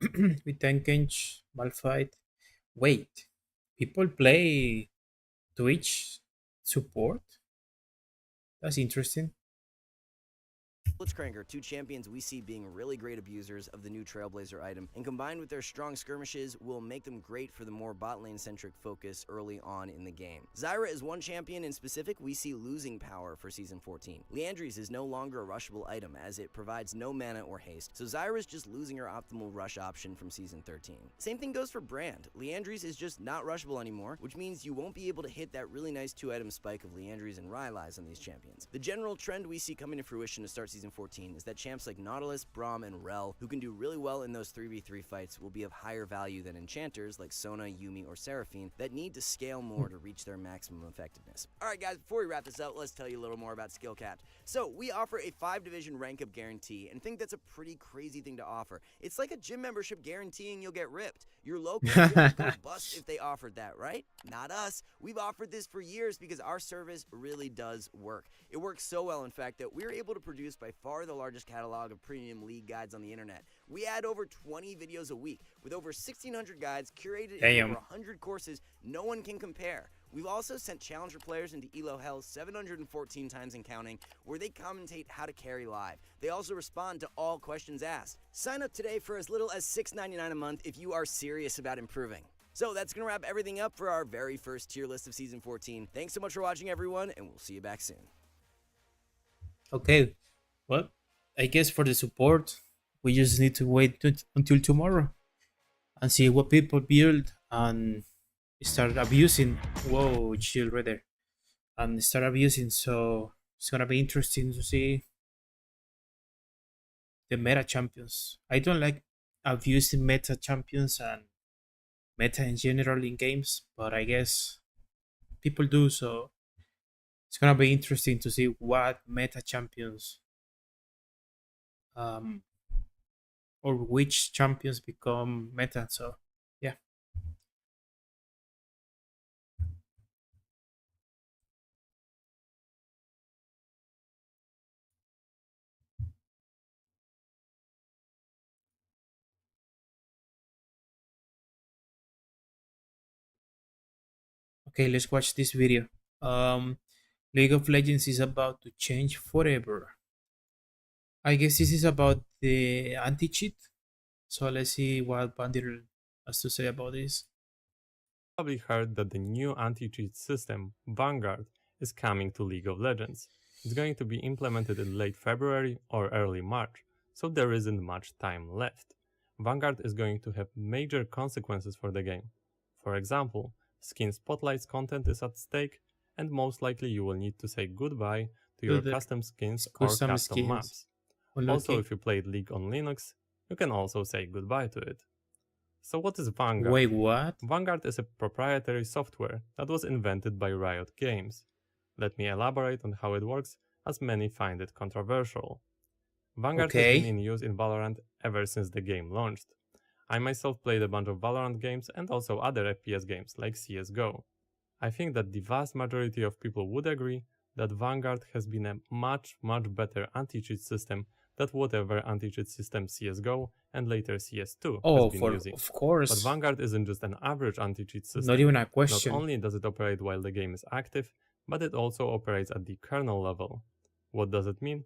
with Tenkenge, Malphite. Wait, people play Twitch support? That's interesting. Blitzcrank are two champions we see being really great abusers of the new Trailblazer item, and combined with their strong skirmishes will make them great for the more bot lane centric focus early on in the game. Zyra is one champion in specific we see losing power for Season 14. Liandry's is no longer a rushable item as it provides no mana or haste, so Zyra's just losing her optimal rush option from Season 13. Same thing goes for Brand. Liandry's is just not rushable anymore, which means you won't be able to hit that really nice 2-item spike of Liandry's and Rylai's on these champions. The general trend we see coming to fruition to start Season 14 is that champs like Nautilus, Braum, and Rel, who can do really well in those 3v3 fights, will be of higher value than enchanters like Sona, Yuumi, or Seraphine that need to scale more to reach their maximum effectiveness. Alright guys, before we wrap this up, let's tell you a little more about Skillcapped. So, we offer a 5-division rank up guarantee, and think that's a pretty crazy thing to offer. It's like a gym membership guaranteeing you'll get ripped. Your local gym would go bust if they offered that, right? Not us. We've offered this for years because our service really does work. It works so well, in fact, that we're able to produce by far the largest catalog of premium league guides on the internet. We add over 20 videos a week with over 1,600 guides curated in over 100 courses. No one can compare. We've also sent challenger players into ELO Hell 714 times and counting, where they commentate how to carry live. They also respond to all questions asked. Sign up today for as little as $6.99 a month if you are serious about improving. So that's going to wrap everything up for our very first tier list of Season 14. Thanks so much for watching, everyone, and we'll see you back soon. Okay, well, I guess for the support, we just need to wait until tomorrow and see what people build and start abusing. Whoa, chill right there. And start abusing, so it's gonna be interesting to see the meta champions. I don't like abusing meta champions and meta in general in games, but I guess people do, so it's gonna be interesting to see what meta champions or which champions become meta. So yeah. Okay, let's watch this video. League of Legends is about to change forever. I guess this is about the anti-cheat. So let's see what Bandir has to say about this. Probably heard that the new anti-cheat system, Vanguard, is coming to League of Legends. It's going to be implemented in late February or early March, so there isn't much time left. Vanguard is going to have major consequences for the game. For example, Skin Spotlight's content is at stake, and most likely you will need to say goodbye to your custom skins or custom maps. Also, if you played League on Linux, you can also say goodbye to it. So what is Vanguard? Wait, what? Vanguard is a proprietary software that was invented by Riot Games. Let me elaborate on how it works, as many find it controversial. Vanguard has been in use in Valorant ever since the game launched. I myself played a bunch of Valorant games and also other FPS games like CSGO. I think that the vast majority of people would agree that Vanguard has been a much better anti-cheat system than whatever anti-cheat system CSGO and later CS2 has been using. Of course. But Vanguard isn't just an average anti-cheat system. Not even a question. Not only does it operate while the game is active, but it also operates at the kernel level. What does it mean?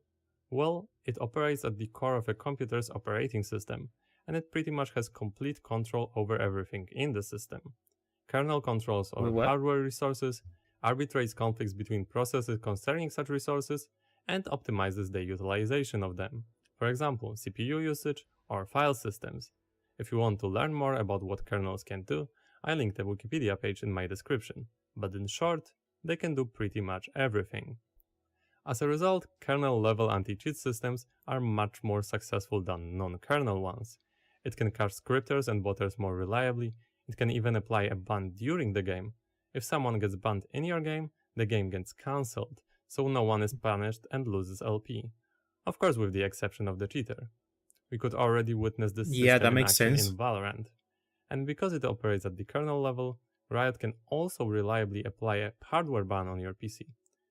Well, it operates at the core of a computer's operating system, and it pretty much has complete control over everything in the system. Kernel controls over hardware resources, arbitrates conflicts between processes concerning such resources, and optimizes the utilization of them. For example, CPU usage or file systems. If you want to learn more about what kernels can do, I linked a Wikipedia page in my description. But in short, they can do pretty much everything. As a result, kernel-level anti-cheat systems are much more successful than non-kernel ones. It can catch scripters and botters more reliably, It can even apply a ban during the game. If someone gets banned in your game, the game gets cancelled, so no one is punished and loses LP. Of course, with the exception of the cheater. We could already witness this Yeah, system that in makes action sense. in Valorant. And because it operates at the kernel level, Riot can also reliably apply a hardware ban on your PC.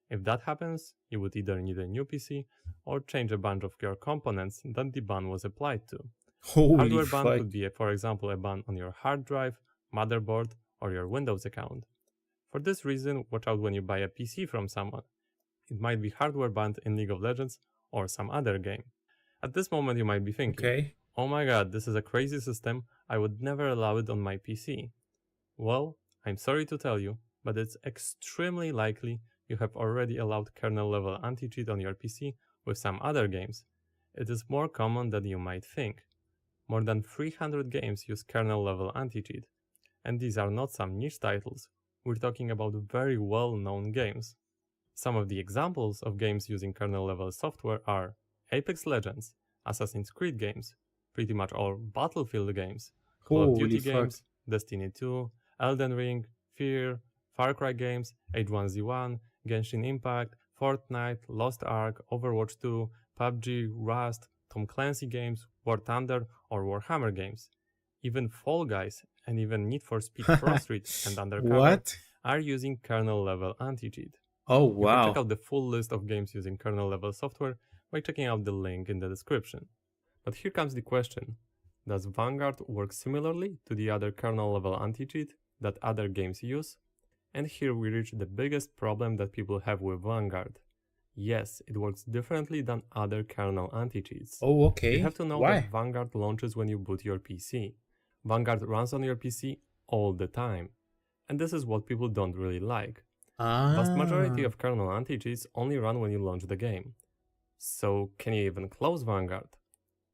If that happens, you would either need a new PC or change a bunch of your components that the ban was applied to. Holy Hardware ban fuck. could be, for example, a ban on your hard drive, motherboard, or your Windows account. For this reason, watch out when you buy a PC from someone. It might be hardware banned in League of Legends or some other game. At this moment you might be thinking, Okay. oh my god, this is a crazy system, I would never allow it on my PC. Well, I'm sorry to tell you, but it's extremely likely you have already allowed kernel level anti-cheat on your PC with some other games. It is more common than you might think. More than 300 games use kernel level anti-cheat, and these are not some niche titles, we're talking about very well-known games. Some of the examples of games using kernel level software are Apex Legends, Assassin's Creed games, pretty much all Battlefield games, Call of Holy Duty fuck. games, Destiny 2, Elden Ring, Fear, Far Cry games, H1Z1, Genshin Impact, Fortnite, Lost Ark, Overwatch 2, PUBG, Rust, Tom Clancy games, War Thunder or Warhammer games. Even Fall Guys and even Need for Speed Pro Street and Undercover What? are using kernel level anti-cheat. Oh, You can check wow. out the full list of games using kernel level software by checking out the link in the description. But here comes the question. Does Vanguard work similarly to the other kernel level anti-cheat that other games use? And here we reach the biggest problem that people have with Vanguard. Yes, it works differently than other kernel anti-cheats. Oh, okay. You have to know Why? that Vanguard launches when you boot your PC. Vanguard runs on your PC all the time. And this is what people don't really like. Vast majority Ah. of kernel anti-cheats only run when you launch the game. So can you even close Vanguard?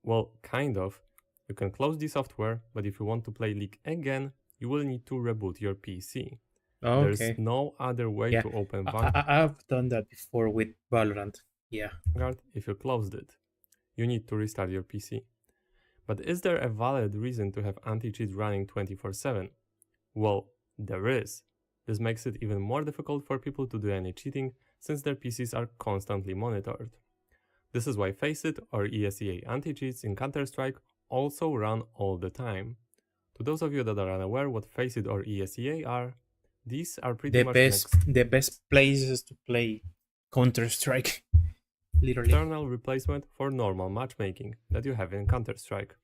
Well, kind of. You can close the software, but if you want to play League again, you will need to reboot your PC. Oh, There's okay. no other way Yeah, to open I- I've done that before with Valorant. Yeah. Vanguard if you closed it. You need to restart your PC. But is there a valid reason to have anti-cheat running 24/7? Well, there is. This makes it even more difficult for people to do any cheating since their PCs are constantly monitored. This is why FACEIT or ESEA anti-cheats in Counter-Strike also run all the time. To those of you that are unaware what FACEIT or ESEA are, these are pretty much The best places to play Counter-Strike. Literally. external replacement for normal matchmaking that you have in Counter-Strike.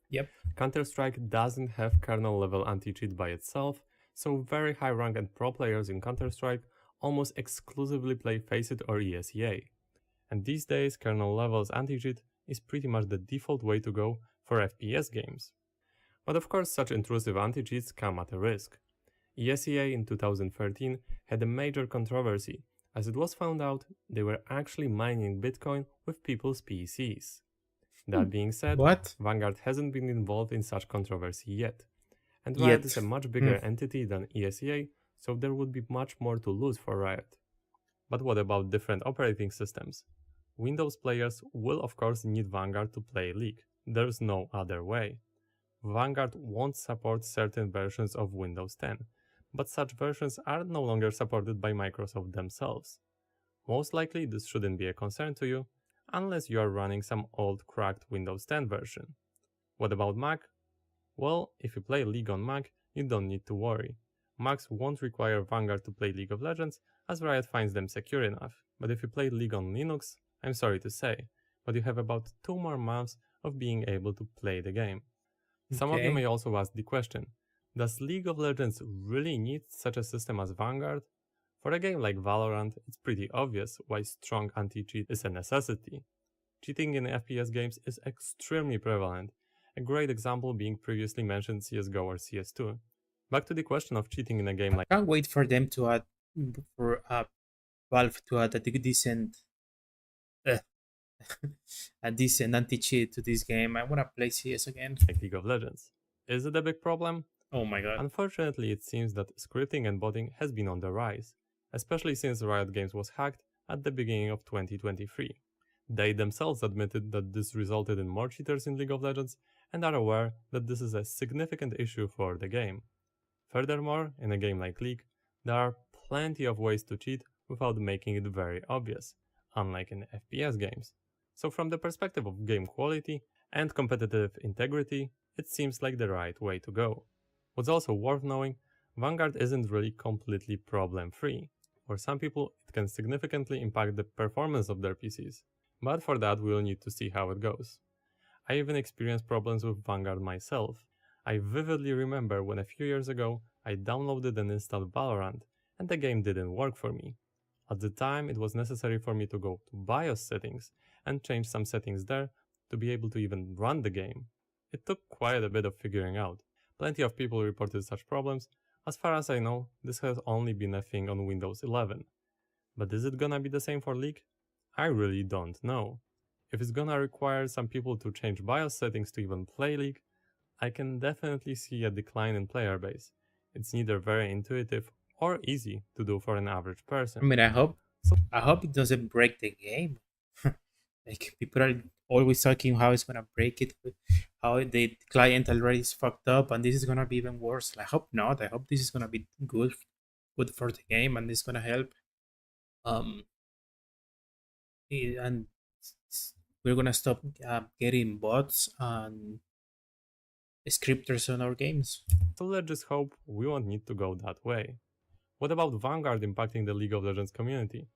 Yep. Counter-Strike doesn't have kernel level anti-cheat by itself, so very high rank and pro players in Counter-Strike almost exclusively play FACEIT or ESEA. And these days kernel levels anti-cheat is pretty much the default way to go for FPS games. But of course such intrusive anti-cheats come at a risk. ESEA in 2013 had a major controversy as it was found out they were actually mining Bitcoin with people's PCs. That being said, What? Vanguard hasn't been involved in such controversy yet. And Yet. Riot is a much bigger entity than ESEA, so there would be much more to lose for Riot. But what about different operating systems? Windows players will of course need Vanguard to play League. There's no other way. Vanguard won't support certain versions of Windows 10, but such versions are no longer supported by Microsoft themselves. Most likely this shouldn't be a concern to you, unless you are running some old cracked Windows 10 version. What about Mac? Well, if you play League on Mac, you don't need to worry. Macs won't require Vanguard to play League of Legends, as Riot finds them secure enough. But if you play League on Linux, I'm sorry to say, but you have about 2 more months of being able to play the game. Some of you Okay. may also ask the question, does League of Legends really need such a system as Vanguard? For a game like Valorant, it's pretty obvious why strong anti-cheat is a necessity. Cheating in FPS games is extremely prevalent, a great example being previously mentioned CSGO or CS2. Back to the question of cheating in a game like Can't wait for them to add for Valve to add a decent a decent anti-cheat to this game. I wanna play CS again. League of Legends. Is it a big problem? Oh my god. Unfortunately, it seems that scripting and botting has been on the rise, especially since Riot Games was hacked at the beginning of 2023. They themselves admitted that this resulted in more cheaters in League of Legends and are aware that this is a significant issue for the game. Furthermore, in a game like League, there are plenty of ways to cheat without making it very obvious, unlike in FPS games. So from the perspective of game quality and competitive integrity, it seems like the right way to go. What's also worth knowing, Vanguard isn't really completely problem-free. For some people, it can significantly impact the performance of their PCs, but for that we'll need to see how it goes. I even experienced problems with Vanguard myself. I vividly remember when a few years ago I downloaded and installed Valorant and the game didn't work for me. At the time it was necessary for me to go to BIOS settings and change some settings there to be able to even run the game. It took quite a bit of figuring out. Plenty of people reported such problems. As far as I know, this has only been a thing on Windows 11. But is it gonna be the same for League? I really don't know. If it's gonna require some people to change BIOS settings to even play League, I can definitely see a decline in player base. It's neither very intuitive or easy to do for an average person. I mean, I hope it doesn't break the game. Like, people are always talking how it's gonna break it, how the client already is fucked up, and this is gonna be even worse. I hope not. I hope this is gonna be good for the game, and it's gonna help. And we're gonna stop getting bots and scripters on our games. So let's just hope we won't need to go that way. What about Vanguard impacting the League of Legends community?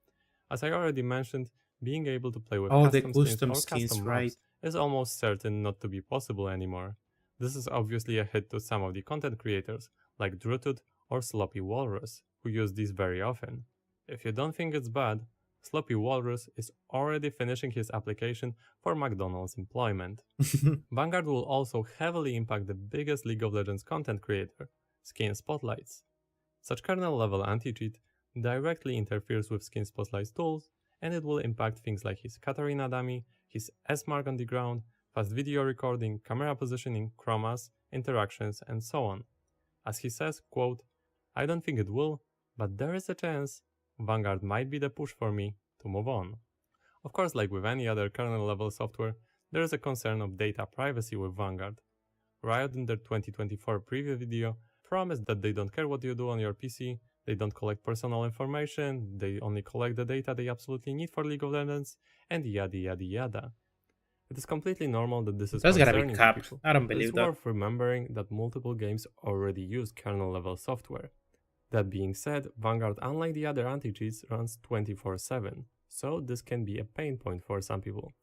As I already mentioned, being able to play with custom skins or custom right? maps is almost certain not to be possible anymore. This is obviously a hit to some of the content creators, like Drutud or Sloppy Walrus, who use these very often. If you don't think it's bad, Sloppy Walrus is already finishing his application for McDonald's employment. Vanguard will also heavily impact the biggest League of Legends content creator, Skin Spotlights. Such kernel-level anti-cheat directly interferes with Skin Spotlight's tools, and it will impact things like his Katarina dummy, his S-mark on the ground, fast video recording, camera positioning, chromas, interactions, and so on. As he says, quote, "I don't think it will, but there is a chance Vanguard might be the push for me to move on." Of course, like with any other kernel-level software, there is a concern of data privacy with Vanguard. Riot in their 2024 preview video promised that they don't care what you do on your PC, they don't collect personal information, they only collect the data they absolutely need for League of Legends, and yada yada yada. It is completely normal that this is That's gotta be concerning to capped. people. I don't But believe it's that. worth remembering that multiple games already use kernel-level software. That being said, Vanguard, unlike the other anti-cheats, runs 24/7, so this can be a pain point for some people.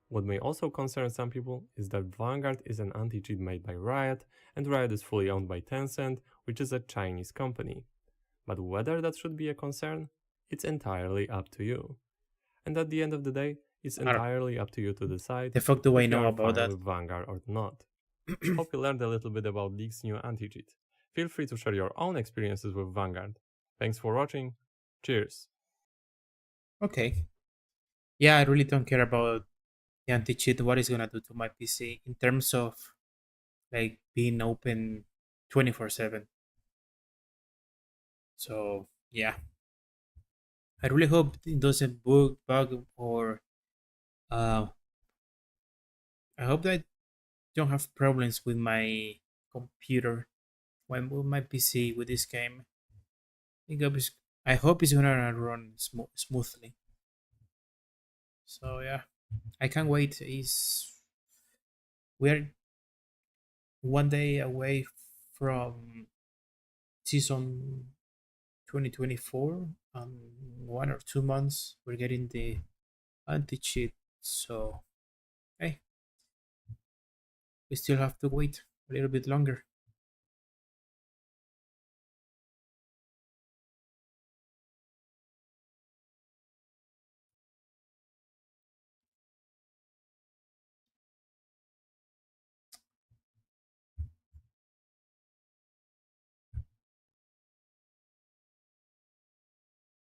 What may also concern some people is that Vanguard is an anti-cheat made by Riot, and Riot is fully owned by Tencent, which is a Chinese company. But whether that should be a concern, it's entirely up to you. And at the end of the day, it's entirely up to you to decide The fuck do I if you know are about fine that? with Vanguard or not. Hope you learned a little bit about League's new anti-cheat. Feel free to share your own experiences with Vanguard. Thanks for watching. Cheers. Okay. Yeah, I really don't care about the anti-cheat, what it's gonna do to my PC in terms of like being open 24/7. So yeah, I really hope it doesn't bug or I hope that I don't have problems with my computer when with my PC with this game. I hope it's gonna run smoothly. So yeah, I can't wait. We're one day away from season 2024. 1 or 2 months we're getting the anti-cheat. So hey, we still have to wait a little bit longer.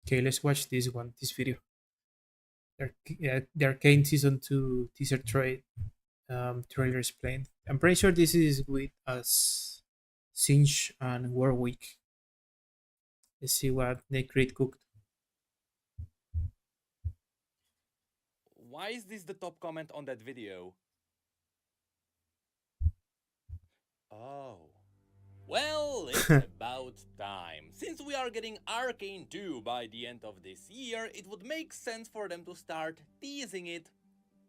Okay, let's watch this video. The Arcane Season 2 teaser trailer is playing. I'm pretty sure this is with us, Singe and Warwick. Let's see what Necrit cooked. Why is this the top comment on that video? Oh. Well, it's about time. Since we are getting Arcane 2 by the end of this year, it would make sense for them to start teasing it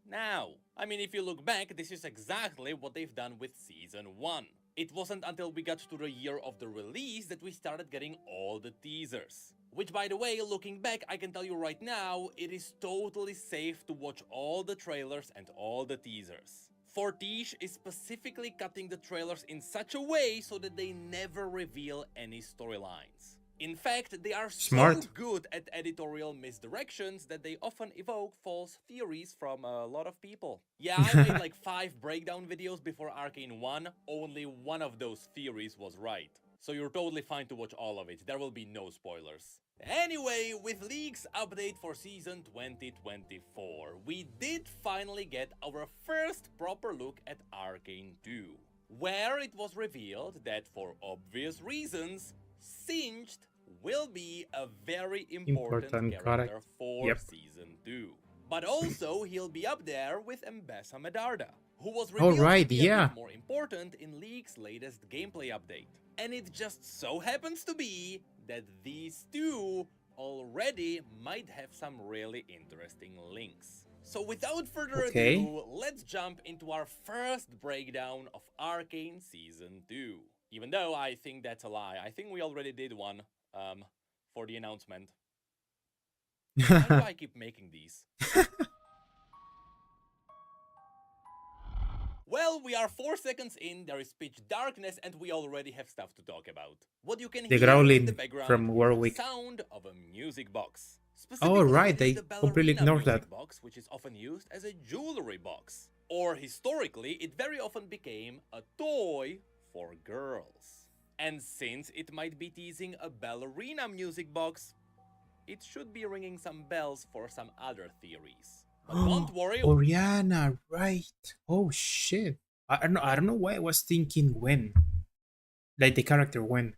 now. I mean, if you look back, this is exactly what they've done with Season 1. It wasn't until we got to the year of the release that we started getting all the teasers. Which, by the way, looking back, I can tell you right now, it is totally safe to watch all the trailers and all the teasers. Fortiche is specifically cutting the trailers in such a way so that they never reveal any storylines. In fact, they are Smart. so good at editorial misdirections that they often evoke false theories from a lot of people. Yeah, I made like 5 breakdown videos before Arcane 1, only one of those theories was right. So you're totally fine to watch all of it, there will be no spoilers. Anyway, with League's update for Season 2024, we did finally get our first proper look at Arcane 2, where it was revealed that for obvious reasons, Singed will be a very important character for Season 2. But also, he'll be up there with Embessa Medarda, who was revealed to be a bit more important in League's latest gameplay update. And it just so happens to be that these two already might have some really interesting links. So without further ado, let's jump into our first breakdown of Arcane Season 2. Even though I think that's a lie. I think we already did one for the announcement. Why do I keep making these? Well, we are 4 seconds in, there is pitch darkness, and we already have stuff to talk about. What you can hear in the background from Warwick. is the sound of a music box. Oh right, they completely ignored that. Box, which is often used as a jewelry box. Or historically, it very often became a toy for girls. And since it might be teasing a ballerina music box, it should be ringing some bells for some other theories. But don't worry. Oriana, right. Oh shit. I don't know why I was thinking when. Like the character when.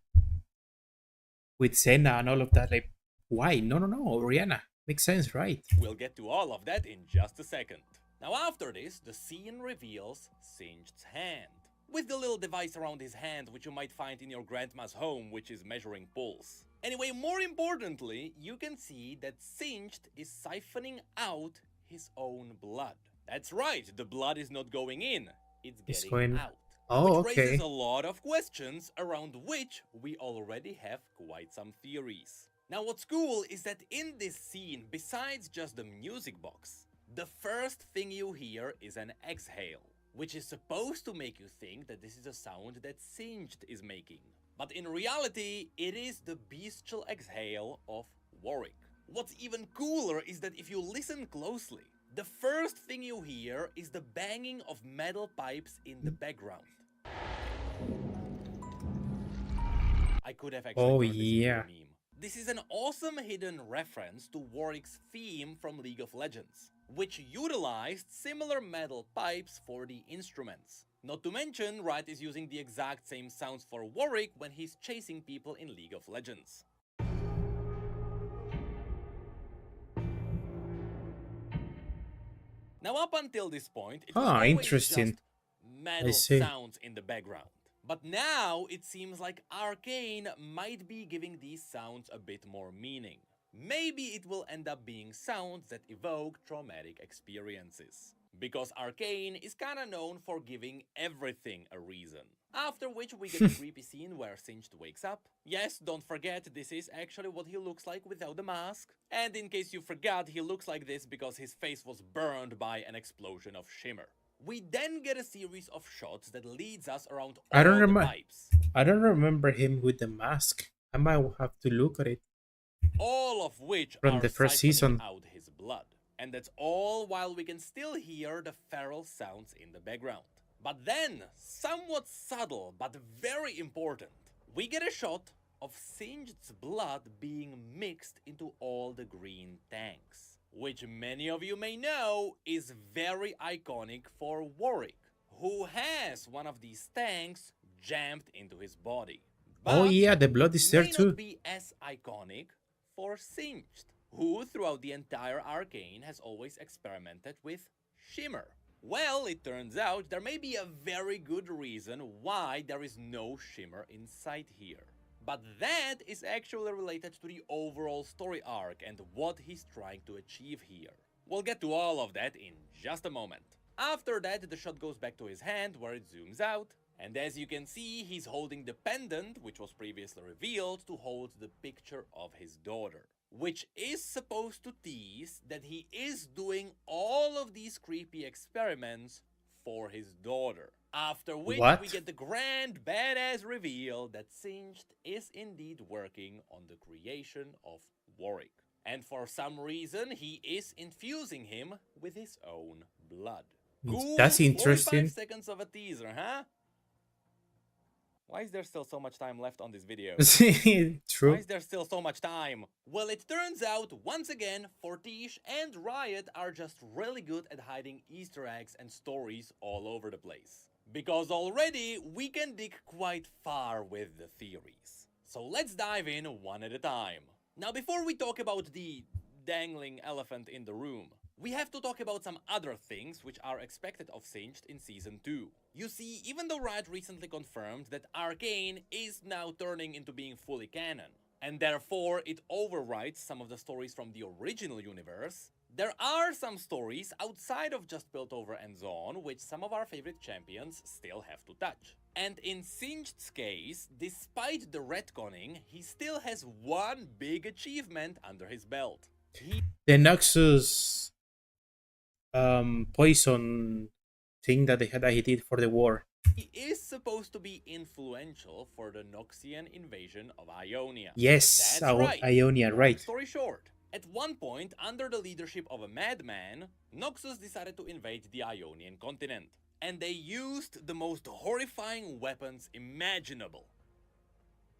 With Senna and all of that. Like, why? No, Oriana. Makes sense, right? We'll get to all of that in just a second. Now after this, the scene reveals Singed's hand. With the little device around his hand which you might find in your grandma's home, which is measuring pulse. Anyway, more importantly, you can see that Singed is siphoning out his own blood. That's right, the blood is not going in, it's getting out. Oh, which raises a lot of questions around which we already have quite some theories. Now what's cool is that in this scene, besides just the music box, the first thing you hear is an exhale, which is supposed to make you think that this is a sound that Singed is making. But in reality, it is the bestial exhale of Warwick. What's even cooler is that if you listen closely, the first thing you hear is the banging of metal pipes in the background. I could have actually turned this into a meme. This is an awesome hidden reference to Warwick's theme from League of Legends, which utilized similar metal pipes for the instruments. Not to mention, Riot is using the exact same sounds for Warwick when he's chasing people in League of Legends. Now up until this point, it was always just metal sounds in the background. But now it seems like Arcane might be giving these sounds a bit more meaning. Maybe it will end up being sounds that evoke traumatic experiences. Because Arcane is kinda known for giving everything a reason. After which we get a creepy scene where Singed wakes up. Yes, don't forget, this is actually what he looks like without the mask. And in case you forgot, he looks like this because his face was burned by an explosion of shimmer. We then get a series of shots that leads us around all the pipes. I don't remember him with the mask. I might have to look at it. All of which from are the first season. Out his blood. And that's all while we can still hear the feral sounds in the background. But then, somewhat subtle but very important, we get a shot of Singed's blood being mixed into all the green tanks. Which many of you may know is very iconic for Warwick, who has one of these tanks jammed into his body. But oh yeah, the blood is there too. May not be as iconic for Singed, who throughout the entire Arcane has always experimented with shimmer. Well, it turns out there may be a very good reason why there is no Shimmer in sight here. But that is actually related to the overall story arc and what he's trying to achieve here. We'll get to all of that in just a moment. After that, the shot goes back to his hand where it zooms out, and as you can see, he's holding the pendant, which was previously revealed to hold the picture of his daughter, which is supposed to tease that he is doing all of these creepy experiments for his daughter. After which we get the grand badass reveal that Singed is indeed working on the creation of Warwick. And for some reason, he is infusing him with his own blood. Cool, That's interesting. 45 seconds of a teaser, huh? Why is there still so much time left on this video? True. Why is there still so much time? Well, it turns out, once again, Fortiche and Riot are just really good at hiding Easter eggs and stories all over the place. Because already, we can dig quite far with the theories. So let's dive in one at a time. Now, before we talk about the dangling elephant in the room, we have to talk about some other things which are expected of Singed in Season 2. You see, even though Riot recently confirmed that Arcane is now turning into being fully canon, and therefore it overwrites some of the stories from the original universe, there are some stories outside of just Piltover and Zaun which some of our favorite champions still have to touch. And in Singed's case, despite the retconning, he still has one big achievement under his belt. The Noxus poison thing that he did for the war. He is supposed to be influential for the Noxian invasion of Ionia. Yes, That's right. Ionia, right. Story short, at one point, under the leadership of a madman, Noxus decided to invade the Ionian continent. And they used the most horrifying weapons imaginable.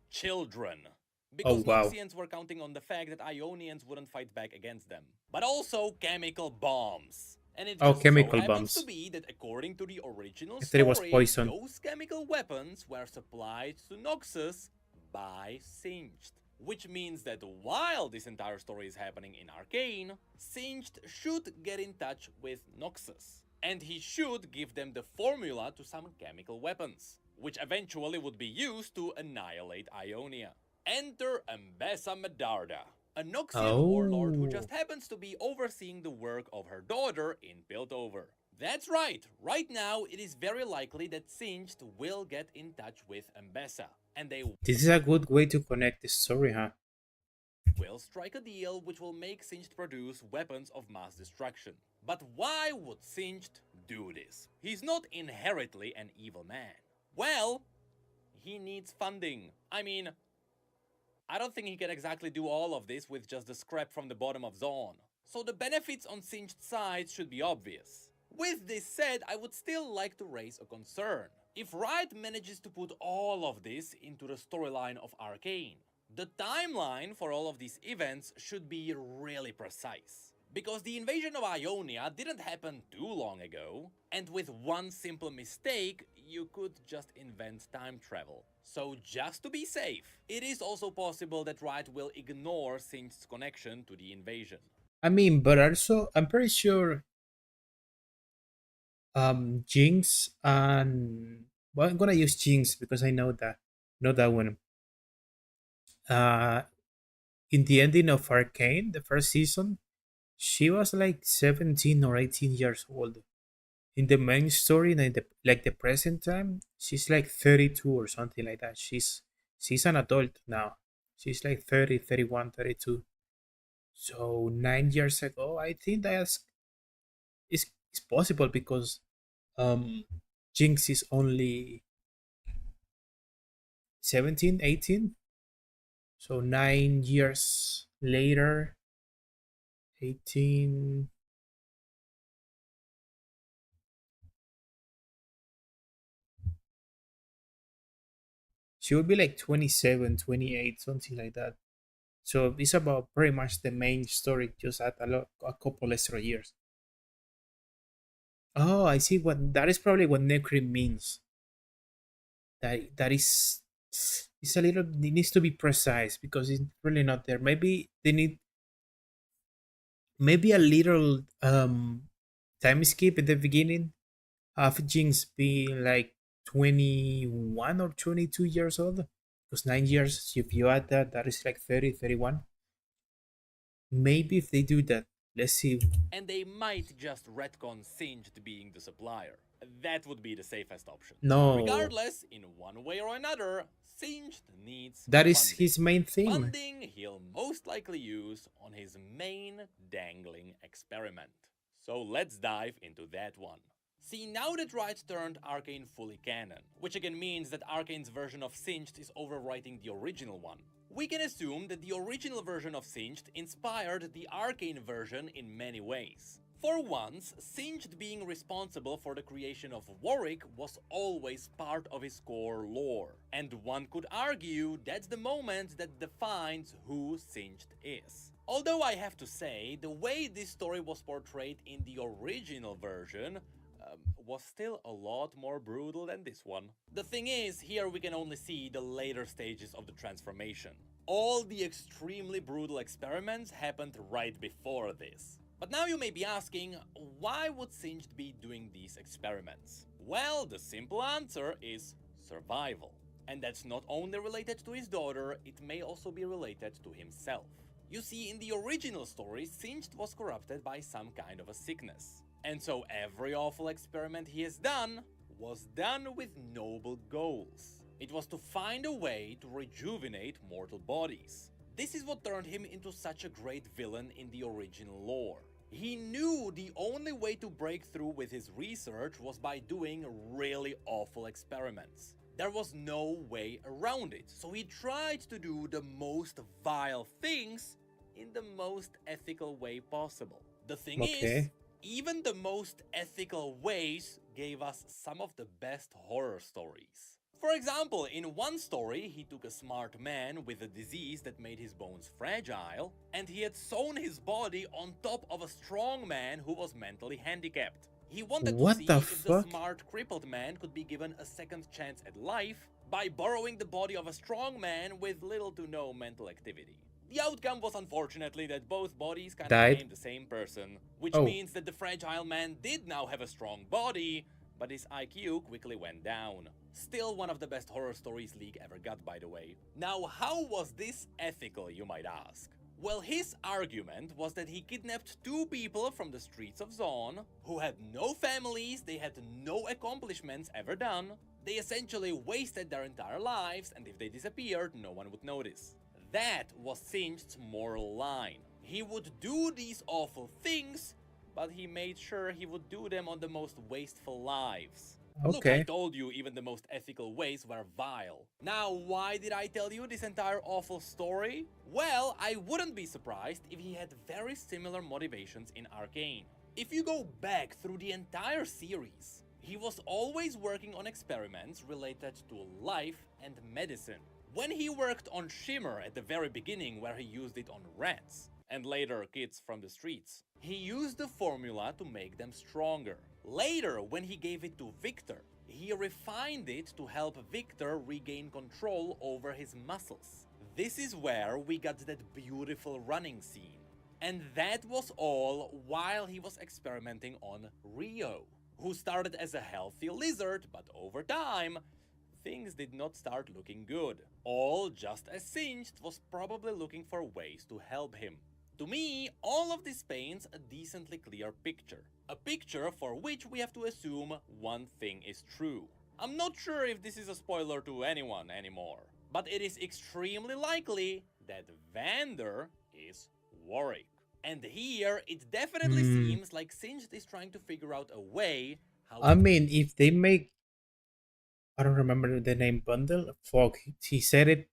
Children. Because Noxians were counting on the fact that Ionians wouldn't fight back against them. But also chemical bombs. And it just chemical so happens bombs. to be that according to the original I thought it was story, poison. those chemical weapons were supplied to Noxus by Singed. Which means that while this entire story is happening in Arcane, Singed should get in touch with Noxus. And he should give them the formula to some chemical weapons, which eventually would be used to annihilate Ionia. Enter Ambessa Medarda, a Noxian warlord who just happens to be overseeing the work of her daughter in Piltover. That's right, right now it is very likely that Singed will get in touch with Ambessa, and they This is a good way to connect the story, huh? will strike a deal which will make Singed produce weapons of mass destruction. But why would Singed do this? He's not inherently an evil man. Well, he needs funding. I mean, I don't think he can exactly do all of this with just the scrap from the bottom of Zaun. So the benefits on Singed's side should be obvious. With this said, I would still like to raise a concern. If Riot manages to put all of this into the storyline of Arcane, the timeline for all of these events should be really precise. Because the invasion of Ionia didn't happen too long ago, and with one simple mistake, you could just invent time travel. So just to be safe, it is also possible that Riot will ignore Singed's connection to the invasion. I mean, but also, I'm pretty sure Jinx and... Well, I'm gonna use Jinx because I know that one. In the ending of Arcane, the first season, she was like 17 or 18 years old. In the main story, like the present time, she's like 32 or something like that. She's an adult now. She's like 30, 31, 32. So 9 years ago, I think it's possible because Jinx is only 17, 18. So 9 years later, 18. She would be like 27, 28, something like that. So it's about pretty much the main story, just at a couple extra years. Oh, I see. That is probably what Necrim means. That is, it's a little. It needs to be precise because it's really not there. Maybe they need maybe a little time skip at the beginning of Jinx being like 21 or 22 years old, because 9 years, if you add that, that is like 30, 31. Maybe if they do that, let's see. And they might just retcon Singed being the supplier. That would be the safest option. No. Regardless, in one way or another, Singed needs That is funding. his main theme. Funding he'll most likely use on his main dangling experiment. So let's dive into that one. See, now that Riot turned Arcane fully canon, which again means that Arcane's version of Singed is overwriting the original one, we can assume that the original version of Singed inspired the Arcane version in many ways. For once, Singed being responsible for the creation of Warwick was always part of his core lore, and one could argue that's the moment that defines who Singed is. Although I have to say, the way this story was portrayed in the original version was still a lot more brutal than this one. The thing is, here we can only see the later stages of the transformation. All the extremely brutal experiments happened right before this. But now you may be asking, why would Singed be doing these experiments? Well, the simple answer is survival. And that's not only related to his daughter, it may also be related to himself. You see, in the original story, Singed was corrupted by some kind of a sickness. And so every awful experiment he has done was done with noble goals. It was to find a way to rejuvenate mortal bodies. This is what turned him into such a great villain in the original lore. He knew the only way to break through with his research was by doing really awful experiments. There was no way around it, so he tried to do the most vile things in the most ethical way possible. The thing is, even the most ethical ways gave us some of the best horror stories. For example, in one story, he took a smart man with a disease that made his bones fragile, and he had sewn his body on top of a strong man who was mentally handicapped. He wanted to see if the smart crippled man could be given a second chance at life by borrowing the body of a strong man with little to no mental activity. The outcome was unfortunately that both bodies kind of became the same person, which means that the fragile man did now have a strong body, but his IQ quickly went down. Still one of the best horror stories League ever got, by the way. Now, how was this ethical, you might ask? Well, his argument was that he kidnapped two people from the streets of Zaun, who had no families, they had no accomplishments ever done, they essentially wasted their entire lives, and if they disappeared, no one would notice. That was Singed's moral line. He would do these awful things, but he made sure he would do them on the most wasteful lives. Look, I told you even the most ethical ways were vile. Now, why did I tell you this entire awful story? Well, I wouldn't be surprised if he had very similar motivations in Arcane. If you go back through the entire series, he was always working on experiments related to life and medicine. When he worked on Shimmer at the very beginning, where he used it on rats, and later kids from the streets, he used the formula to make them stronger. Later, when he gave it to Victor, he refined it to help Victor regain control over his muscles. This is where we got that beautiful running scene. And that was all while he was experimenting on Rio, who started as a healthy lizard, but over time, things did not start looking good. All just as Singed was probably looking for ways to help him. To me, all of this paints a decently clear picture. A picture for which we have to assume one thing is true. I'm not sure if this is a spoiler to anyone anymore, but it is extremely likely that Vander is Warwick. And here, it definitely seems like Singed is trying to figure out a way how I mean, if they make, I don't remember the name, Bundle. Fuck, he said it.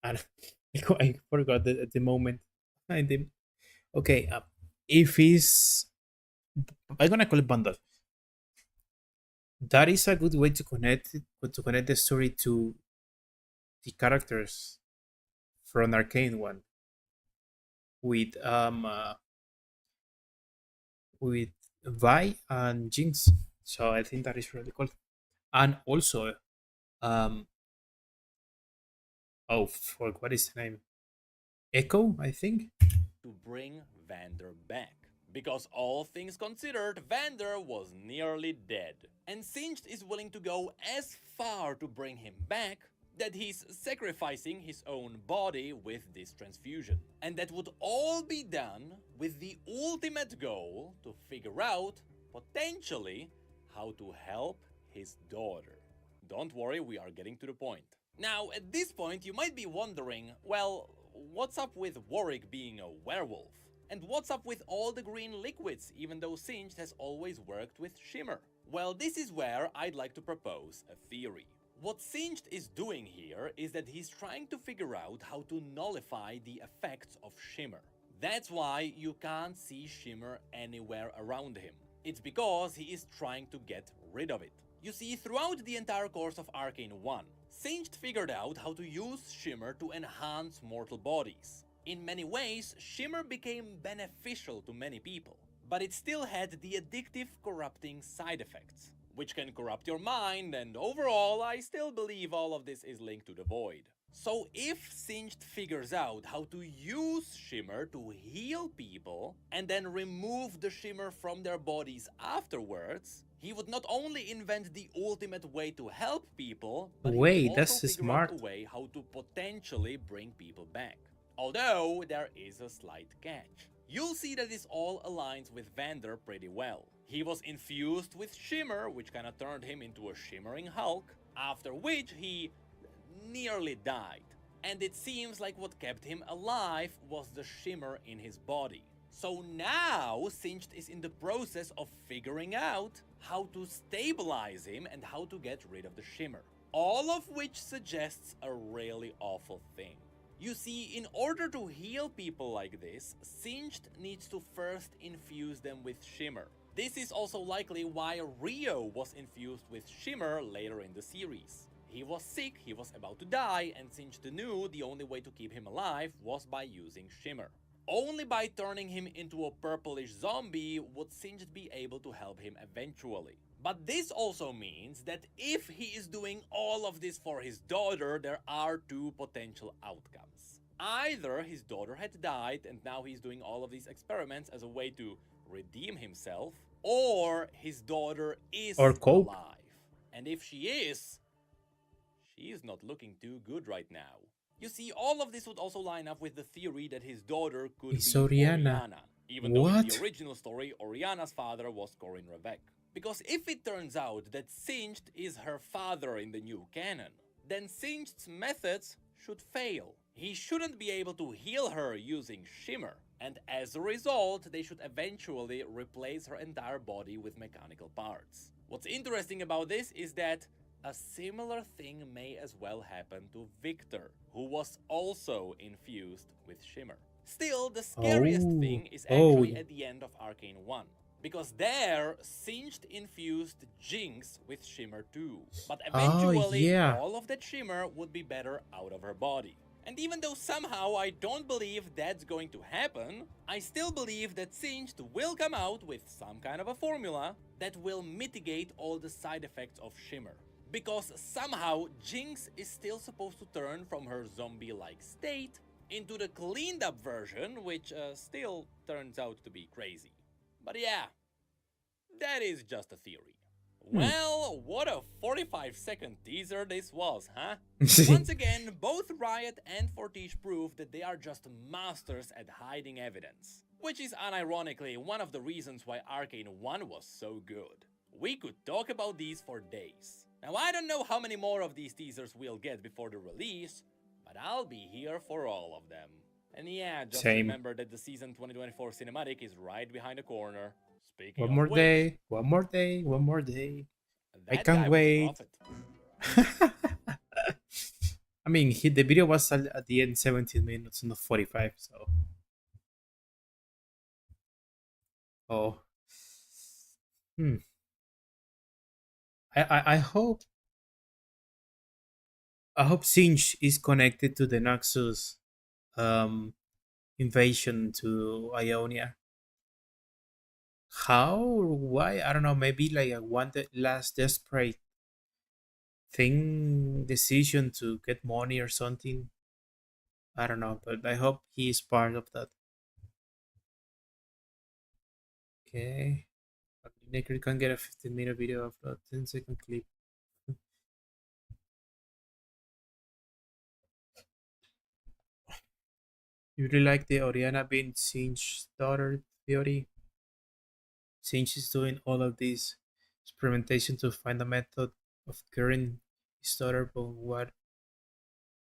I forgot at the moment. Okay, if he's, I'm gonna call it Bundle. That is a good way to connect it, to connect the story to the characters from Arcane one. With Vi and Jinx. So I think that is really cool. And also, oh fuck, what is the name? Echo, I think. to bring Vander back. Because all things considered, Vander was nearly dead. And Singed is willing to go as far to bring him back that he's sacrificing his own body with this transfusion. And that would all be done with the ultimate goal to figure out, potentially, how to help his daughter. Don't worry, we are getting to the point. Now, at this point, you might be wondering, well, what's up with Warwick being a werewolf? And what's up with all the green liquids, even though Singed has always worked with Shimmer? Well, this is where I'd like to propose a theory. What Singed is doing here is that he's trying to figure out how to nullify the effects of Shimmer. That's why you can't see Shimmer anywhere around him. It's because he is trying to get rid of it. You see, throughout the entire course of Arcane 1, Singed figured out how to use Shimmer to enhance mortal bodies. In many ways, Shimmer became beneficial to many people, but it still had the addictive, corrupting side effects, which can corrupt your mind, and overall, I still believe all of this is linked to the Void. So if Singed figures out how to use Shimmer to heal people, and then remove the Shimmer from their bodies afterwards, he would not only invent the ultimate way to help people, but Wait, he would that's also figure smart. out a way how to potentially bring people back. Although, there is a slight catch. You'll see that this all aligns with Vander pretty well. He was infused with Shimmer, which kinda turned him into a shimmering Hulk, after which he nearly died. And it seems like what kept him alive was the Shimmer in his body. So now, Singed is in the process of figuring out how to stabilize him and how to get rid of the Shimmer. All of which suggests a really awful thing. You see, in order to heal people like this, Singed needs to first infuse them with Shimmer. This is also likely why Rio was infused with Shimmer later in the series. He was sick, he was about to die, and Singed knew the only way to keep him alive was by using Shimmer. Only by turning him into a purplish zombie would Singed be able to help him eventually. But this also means that if he is doing all of this for his daughter, there are two potential outcomes. Either his daughter had died and now he's doing all of these experiments as a way to redeem himself, or his daughter is Or cope. alive. And if she is not looking too good right now. You see, all of this would also line up with the theory that his daughter could It's be Oriana. Oriana, even though in What? the original story, Oriana's father was Corin Ravec. Because if it turns out that Singed is her father in the new canon, then Singed's methods should fail. He shouldn't be able to heal her using Shimmer, and as a result, they should eventually replace her entire body with mechanical parts. What's interesting about this is that a similar thing may as well happen to Victor, who was also infused with Shimmer. Still, the scariest thing is actually at the end of Arcane 1. Because there, Singed infused Jinx with Shimmer too. But eventually, yeah. all of that Shimmer would be better out of her body. And even though somehow I don't believe that's going to happen, I still believe that Singed will come out with some kind of a formula that will mitigate all the side effects of Shimmer. Because somehow Jinx is still supposed to turn from her zombie-like state into the cleaned up version, which still turns out to be crazy. But yeah, that is just a theory. Well, what a 45-second teaser this was, huh? Once again, both Riot and Fortiche proved that they are just masters at hiding evidence. Which is unironically one of the reasons why Arcane 1 was so good. We could talk about these for days. Now I don't know how many more of these teasers we'll get before the release, but I'll be here for all of them. And yeah, just Same. remember that the season 2024 cinematic is right behind the corner. Speaking One of more which, day, one more day, one more day. I that guy can't was a wait. prophet. I mean, the video was at the end 17 minutes, not 45, so. Oh. I hope Singe is connected to the Noxus invasion to Ionia. How or why? I don't know. Maybe like a last desperate decision to get money or something. I don't know, but I hope he is part of that. Okay. Necrit can get a 15-minute video of a 10-second clip. You really like the Oriana being Singe's daughter theory? Singe is doing all of this experimentation to find a method of curing his daughter, but what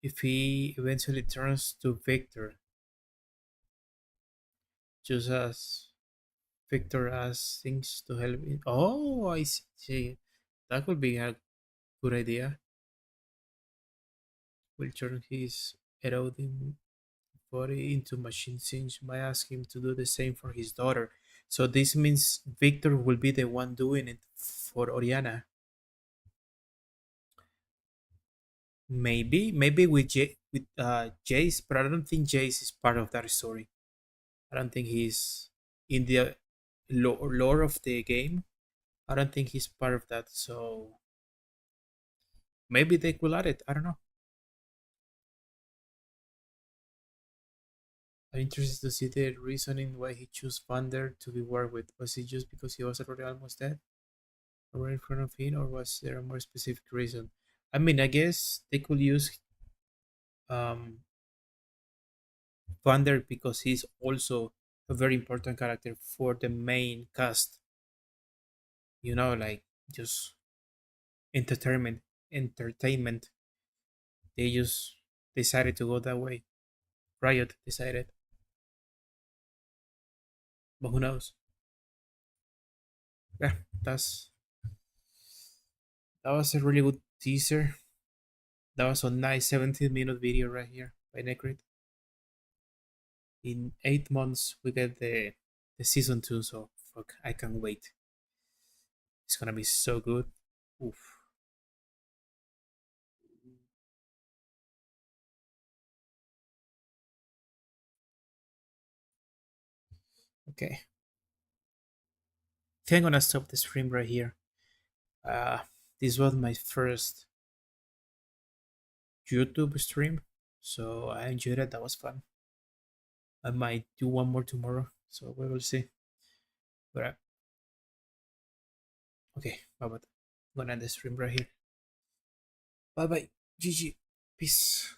if he eventually turns to Victor? Just as Victor asks things to help him. Oh, I see. That could be a good idea. Will turn his eroding body into machine. Singe might ask him to do the same for his daughter. So this means Victor will be the one doing it for Oriana. Maybe with Jace, but I don't think Jace is part of that story. I don't think he's in the lore of the game. I don't think he's part of that. So maybe they could add it. I don't know. I'm interested to see the reasoning why he chose Vander to be worked with. Was it just because he was already almost dead? Or in front of him, or was there a more specific reason? I mean, I guess they could use Vander because he's also a very important character for the main cast. You know, like just entertainment. They just decided to go that way. Riot decided. But who knows? Yeah, that was a really good teaser. That was a nice 17-minute video right here by Necrit. In 8 months we get the season 2, so fuck, I can't wait. It's gonna be so good. Oof. Okay. I think I'm gonna stop the stream right here. This was my first YouTube stream, so I enjoyed it. That was fun. I might do one more tomorrow, so we will see. But okay, bye bye. I'm gonna end the stream right here. Bye bye. GG. Peace.